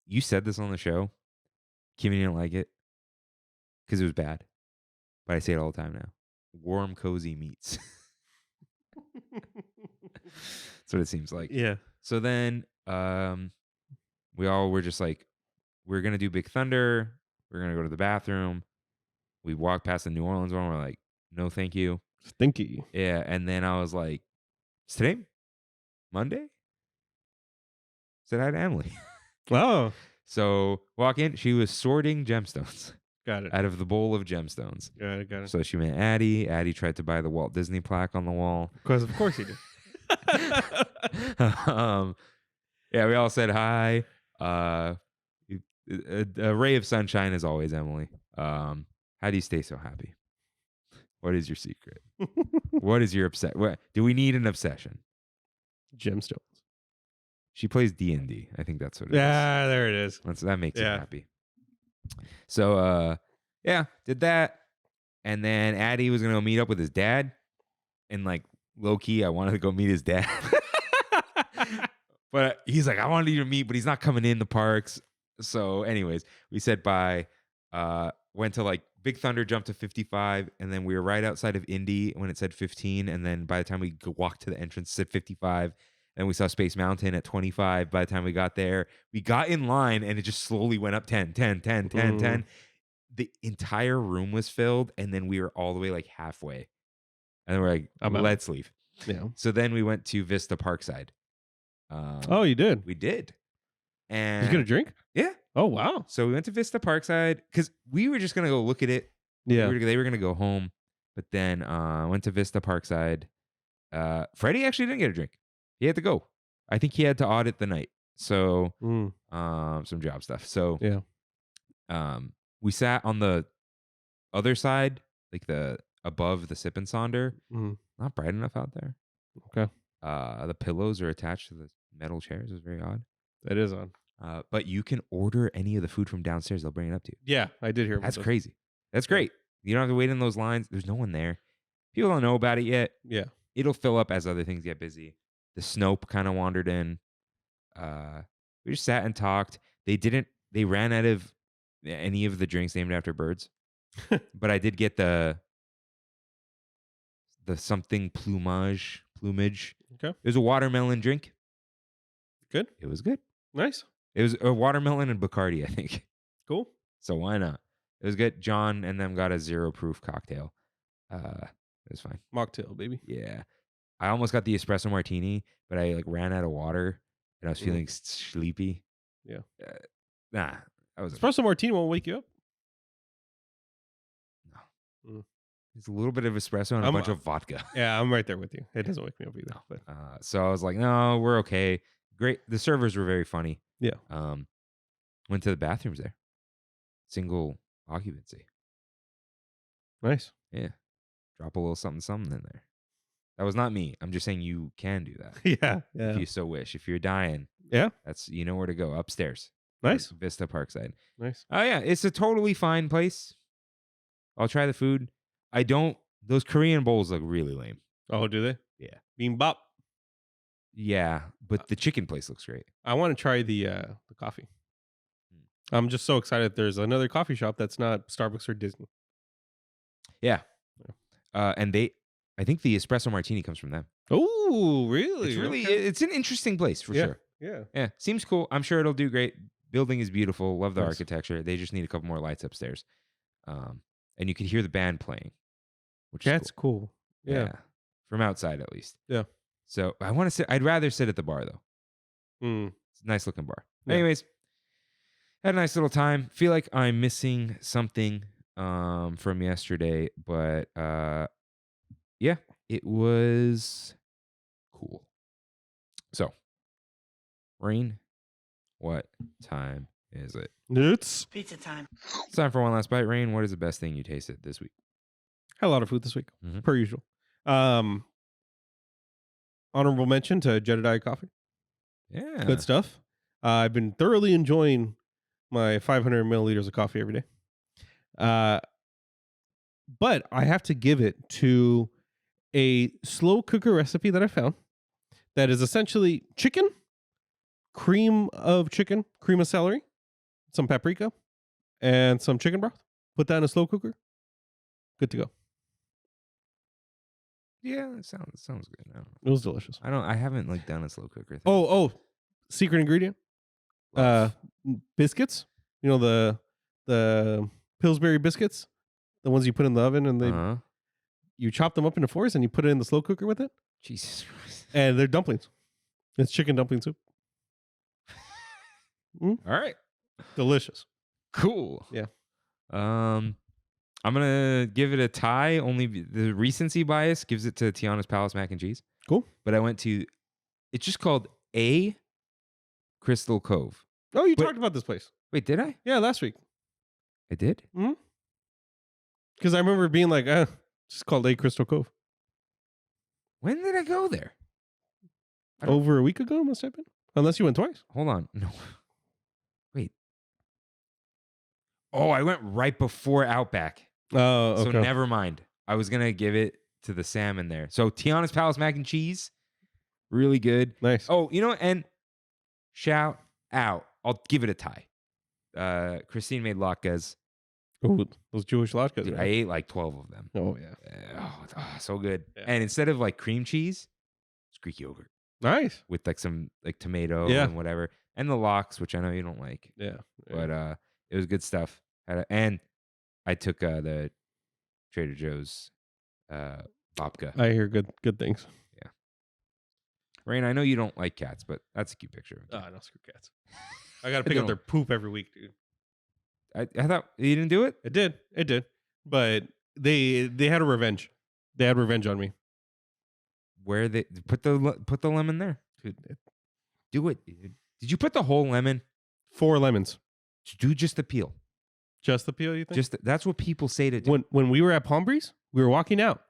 You said this on the show. Kimmy didn't like it because it was bad, but I say it all the time now. Warm, cozy meats. That's what it seems like. Yeah. So then, we all were just like, we're gonna do Big Thunder. We're gonna go to the bathroom. We walked past the New Orleans one. We're like, no, thank you. Stinky. Yeah, and then I was like, "It's today, Monday." Said hi to Emily. Oh, So walk in. She was sorting gemstones got it. out of the bowl of gemstones. Got it. So she met Addy. Addy tried to buy the Walt Disney plaque on the wall. Of course he did. Yeah, we all said hi. A ray of sunshine as always, Emily. How do you stay so happy? What is your secret? What is your obsession? Do we need an obsession? Gemstones. She plays D&D. I think that's what it is. Yeah, there it is. That makes it happy. So, did that. And then Addy was going to go meet up with his dad. And low key, I wanted to go meet his dad. But he's like, I wanted you to meet, but he's not coming in the parks. So anyways, we said bye. Went to Big Thunder, jumped to 55. And then we were right outside of Indy when it said 15. And then by the time we walked to the entrance, it said 55. And we saw Space Mountain at 25. By the time we got there, we got in line and it just slowly went up 10, 10, 10, 10, 10. The entire room was filled. And then we were all the way halfway. And then we're like, let's leave. Yeah. So then we went to Vista Parkside. Oh, you did? We did. And Did you get a drink? Yeah. Oh, wow. So we went to Vista Parkside because we were just going to go look at it. Yeah. They were going to go home. But then went to Vista Parkside. Freddie actually didn't get a drink. He had to go. I think he had to audit the night. So some job stuff. So yeah. We sat on the other side, the above the sip and sonder. Not bright enough out there. Okay. The pillows are attached to the metal chairs. It was very odd. That is on. But you can order any of the food from downstairs. They'll bring it up to you. Yeah, I did hear about That's this. crazy. That's great. You don't have to wait in those lines. There's no one there. People don't know about it yet. Yeah. It'll fill up as other things get busy. The Snope kind of wandered in. We just sat and talked. They ran out of any of the drinks named after birds. but I did get the something plumage. Okay. It was a watermelon drink. Good. It was good. Nice. It was a watermelon and Bacardi, I think. Cool. So why not? It was good. John and them got a 0 proof cocktail. It was fine. Mocktail, baby. Yeah. I almost got the espresso martini, but I like ran out of water and I was feeling sleepy. Yeah. Nah. I was Espresso martini won't wake you up. No. Mm. It's a little bit of espresso and a bunch of vodka. Yeah, I'm right there with you. It doesn't wake me up either. No. But So I was like, no, we're okay. Great. The servers were very funny. Yeah. Went to the bathrooms there. Single occupancy. Nice. Yeah. Drop a little something in there. That was not me. I'm just saying you can do that. Yeah. If you so wish. If you're dying. Yeah. That's, you know where to go. Upstairs. Nice. Vista Parkside. Nice. Oh, yeah. It's a totally fine place. I'll try the food. Those Korean bowls look really lame. Oh, do they? Yeah. Bibimbap. Yeah. But the chicken place looks great. I want to try the coffee. I'm just so excited. There's another coffee shop that's not Starbucks or Disney. Yeah. And I think the espresso martini comes from them. Oh, really? It's really, Okay. It's an interesting place for sure. Yeah. Yeah. Seems cool. I'm sure it'll do great. Building is beautiful. Love the Nice. architecture. They just need a couple more lights upstairs. And you could hear the band playing, which is That's cool. Yeah. From outside at least. Yeah. So I'd rather sit at the bar though. Mm. It's a nice looking bar. Yeah. Anyways, had a nice little time. Feel like I'm missing something from yesterday, but yeah, it was cool. So, Rain, what time is it? It's Pizza time. It's time for one last bite. Rain, what is the best thing you tasted this week? had a lot of food this week, Mhm. per usual. Honorable mention to Jedediah Coffee. Yeah. Good stuff. I've been thoroughly enjoying my 500 milliliters of coffee every day. But I have to give it to a slow cooker recipe that I found that is essentially chicken, cream of celery, some paprika, and some chicken broth. Put that in a slow cooker. Good to go. Yeah, it sounds good. I don't know. It was delicious. I haven't like done a slow cooker thing. Oh, secret ingredient. Biscuits. You know the Pillsbury biscuits, the ones you put in the oven, and you chop them up into fours and you put it in the slow cooker with it. Jesus Christ. And they're dumplings. It's chicken dumpling soup. All right. Delicious. Cool. Yeah. I'm gonna give it a tie. Only the recency bias gives it to Tiana's Palace mac and cheese. Cool. But I went to. It's just called A Crystal Cove. Oh, you Wait. talked about this place. Wait, did I? Yeah, last week. I did. Because I remember being like, it's just called A Crystal Cove. When did I go there? I don't- Over a week ago, must have been. Unless you went twice. Hold on. No. Wait. Oh, I went right before Outback. Oh, okay. So never mind. I was gonna give it to the salmon there. So Tiana's Palace mac and cheese, really good. Nice. Oh, you know what? And shout out. I'll give it a tie. Christine made latkes. Ooh, those Jewish latkes. Dude, I right? ate like 12 of them. Oh, yeah. So good. Yeah. And instead of like cream cheese, it's Greek yogurt Nice. with like some like tomato Yeah. and whatever, and the lox, which I know you don't like, Yeah. but it was good stuff. And I took the Trader Joe's babka. I hear good things. Rain, I know you don't like cats, but that's a cute picture. Oh, no, screw cats. I got to pick up their poop every week, dude. I thought you didn't do it. It did. But they had a revenge. They had revenge on me. Where they put the lemon there? Dude, Do it, dude. Did you put the whole lemon? 4 lemons. Do just the peel. Just the peel, you think? That's what people say to do. When we were at Palm Breeze, we were walking out.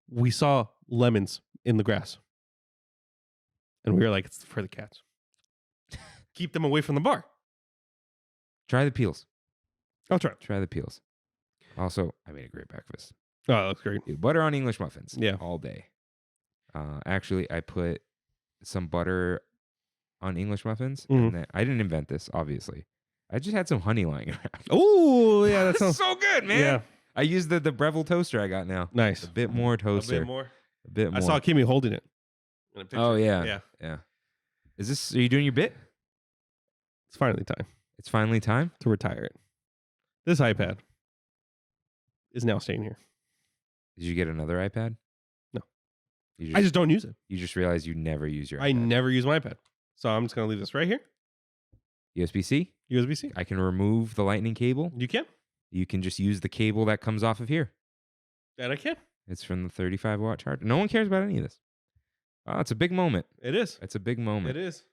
We saw lemons in the grass. And we were like, it's for the cats. Keep them away from the bar. Try the peels. I'll try. Try the peels. Also, I made a great breakfast. Oh, that looks great. Dude, butter on English muffins. Yeah. All day. Actually, I put some butter on English muffins. Mhm. And then, I didn't invent this, obviously. I just had some honey lying around. Oh, yeah, that It's sounds so good, man. Yeah. I used the Breville toaster I got now. Nice. A bit more toaster. A bit more. I saw Kimmy holding it. In a picture. Oh, yeah. Yeah. Are you doing your bit? It's finally time It's finally time? to retire it. This iPad is now staying here. Did you get another iPad? No. You I just don't use it. You just realized you never use your iPad. I never use my iPad. So I'm just going to leave this right here. USB-C? USB-C. I can remove the lightning cable. You can. You can just use the cable that comes off of here. And I can. It's from the 35-watt charger. No one cares about any of this. Oh, it's a big moment. It is. It's a big moment. It is.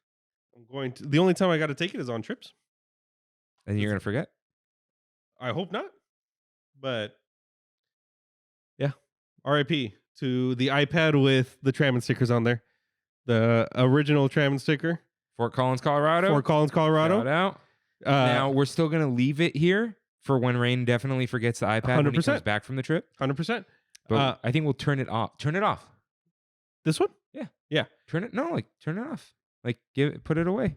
I'm going to. The only time I got to take it is on trips. And you're going to forget? I hope not. But yeah. RIP to the iPad with the Trammin stickers on there. The original Trammin sticker. Fort Collins, Colorado. Fort Collins, Colorado. Shout out. Now, we're still going to leave it here for when Rain definitely forgets the iPad 100%. when he comes back from the trip. 100%. But I think we'll turn it off. Turn it off. This one? Yeah. Turn it off. Like, put it away.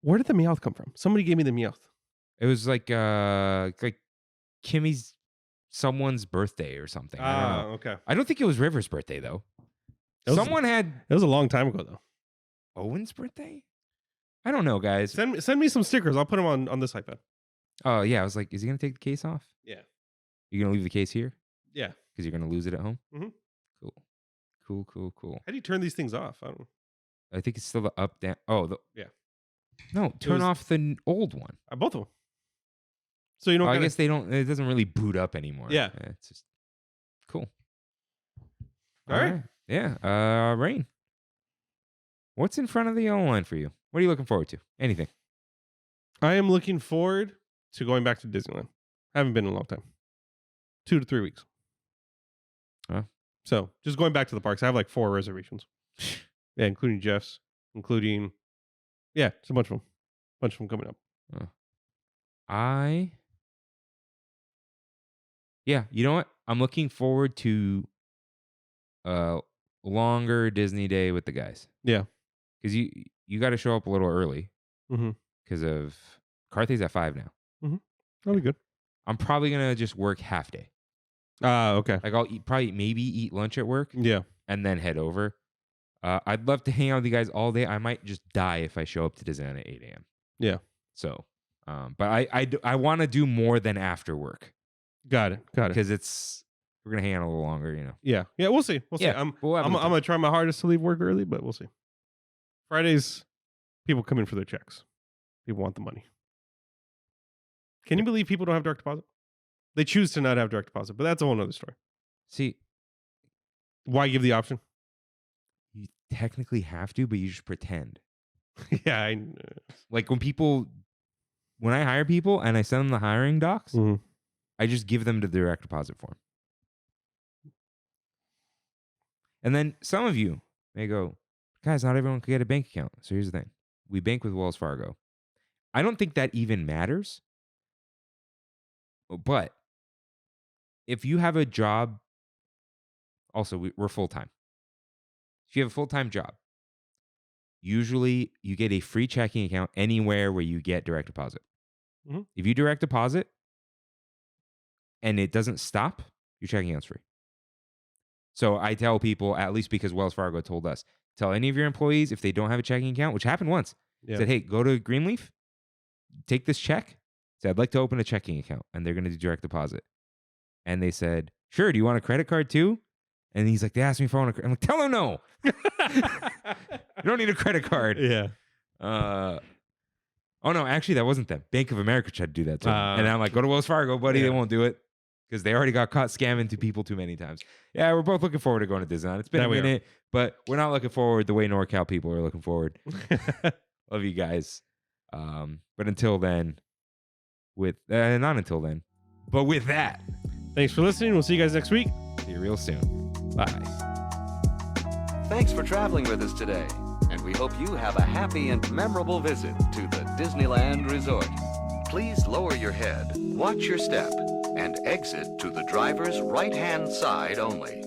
Where did the Meowth come from? Somebody gave me the Meowth. It was like Kimmy's someone's birthday or something. I don't know. Okay. I don't think it was River's birthday, though. It was a long time ago, though. Owen's birthday? I don't know, guys. Send me some stickers. I'll put them on this iPad. Oh, yeah. I was like, is he going to take the case off? Yeah. You going to leave the case here? Yeah. Because you're going to lose it at home? Mhm. Cool. How do you turn these things off? I think it's still the up, down. Oh, yeah. No, turn off the old one. Both of them. So you don't. I guess they don't. It doesn't really boot up anymore. Yeah. It's just cool. All right. Yeah. Rain. What's in front of the yellow line for you? What are you looking forward to? Anything? I am looking forward to going back to Disneyland. I haven't been in a long time. 2 to 3 weeks. Huh? So just going back to the parks. I have like 4 reservations. Yeah, including Jeff's, it's a bunch of them coming up. You know what? I'm looking forward to a longer Disney day with the guys. Yeah. Because you got to show up a little early. Mm-hmm. Because of Carthay's at 5 now. Mm-hmm. That'll be good. I'm probably going to just work half day. Okay. Like I'll maybe eat lunch at work. Yeah. And then head over. I'd love to hang out with you guys all day. I might just die if I show up to Disneyland at 8 a.m. Yeah. So, but I want to do more than after work. Got it. Because we're gonna hang out a little longer, Yeah. We'll see. I'm gonna try my hardest to leave work early, but we'll see. Fridays, people come in for their checks. People want the money. Can you believe people don't have direct deposit? They choose to not have direct deposit, but that's a whole nother story. See, why give the option? You technically have to, but you just pretend. Yeah, like when I hire people and I send them the hiring docs, mm-hmm. I just give them the direct deposit form. And then some of you may go, guys, not everyone can get a bank account. So here's the thing. We bank with Wells Fargo. I don't think that even matters. But if you have a job, also we're full-time. If you have a full-time job, usually you get a free checking account anywhere where you get direct deposit. Mm-hmm. If you direct deposit and it doesn't stop, your checking account's free. So I tell people, at least because Wells Fargo told us, tell any of your employees if they don't have a checking account, which happened once, said, hey, go to Greenleaf, take this check. Say, I'd like to open a checking account, and they're going to do direct deposit. And they said, sure, do you want a credit card too? And he's like, they asked me if I want a credit. I'm like, tell them no. You don't need a credit card. Yeah. Oh, no, actually, that wasn't them. Bank of America tried to do that to me. And I'm like, go to Wells Fargo, buddy. They won't do it because they already got caught scamming to people too many times. Yeah, we're both looking forward to going to Disneyland. It's been a minute, but we're not looking forward the way NorCal people are looking forward. Love you guys. But until then, not until then, but with that, thanks for listening. We'll see you guys next week. See you real soon. Bye. Thanks for traveling with us today, and we hope you have a happy and memorable visit to the Disneyland Resort. Please lower your head, watch your step, and exit to the driver's right-hand side only.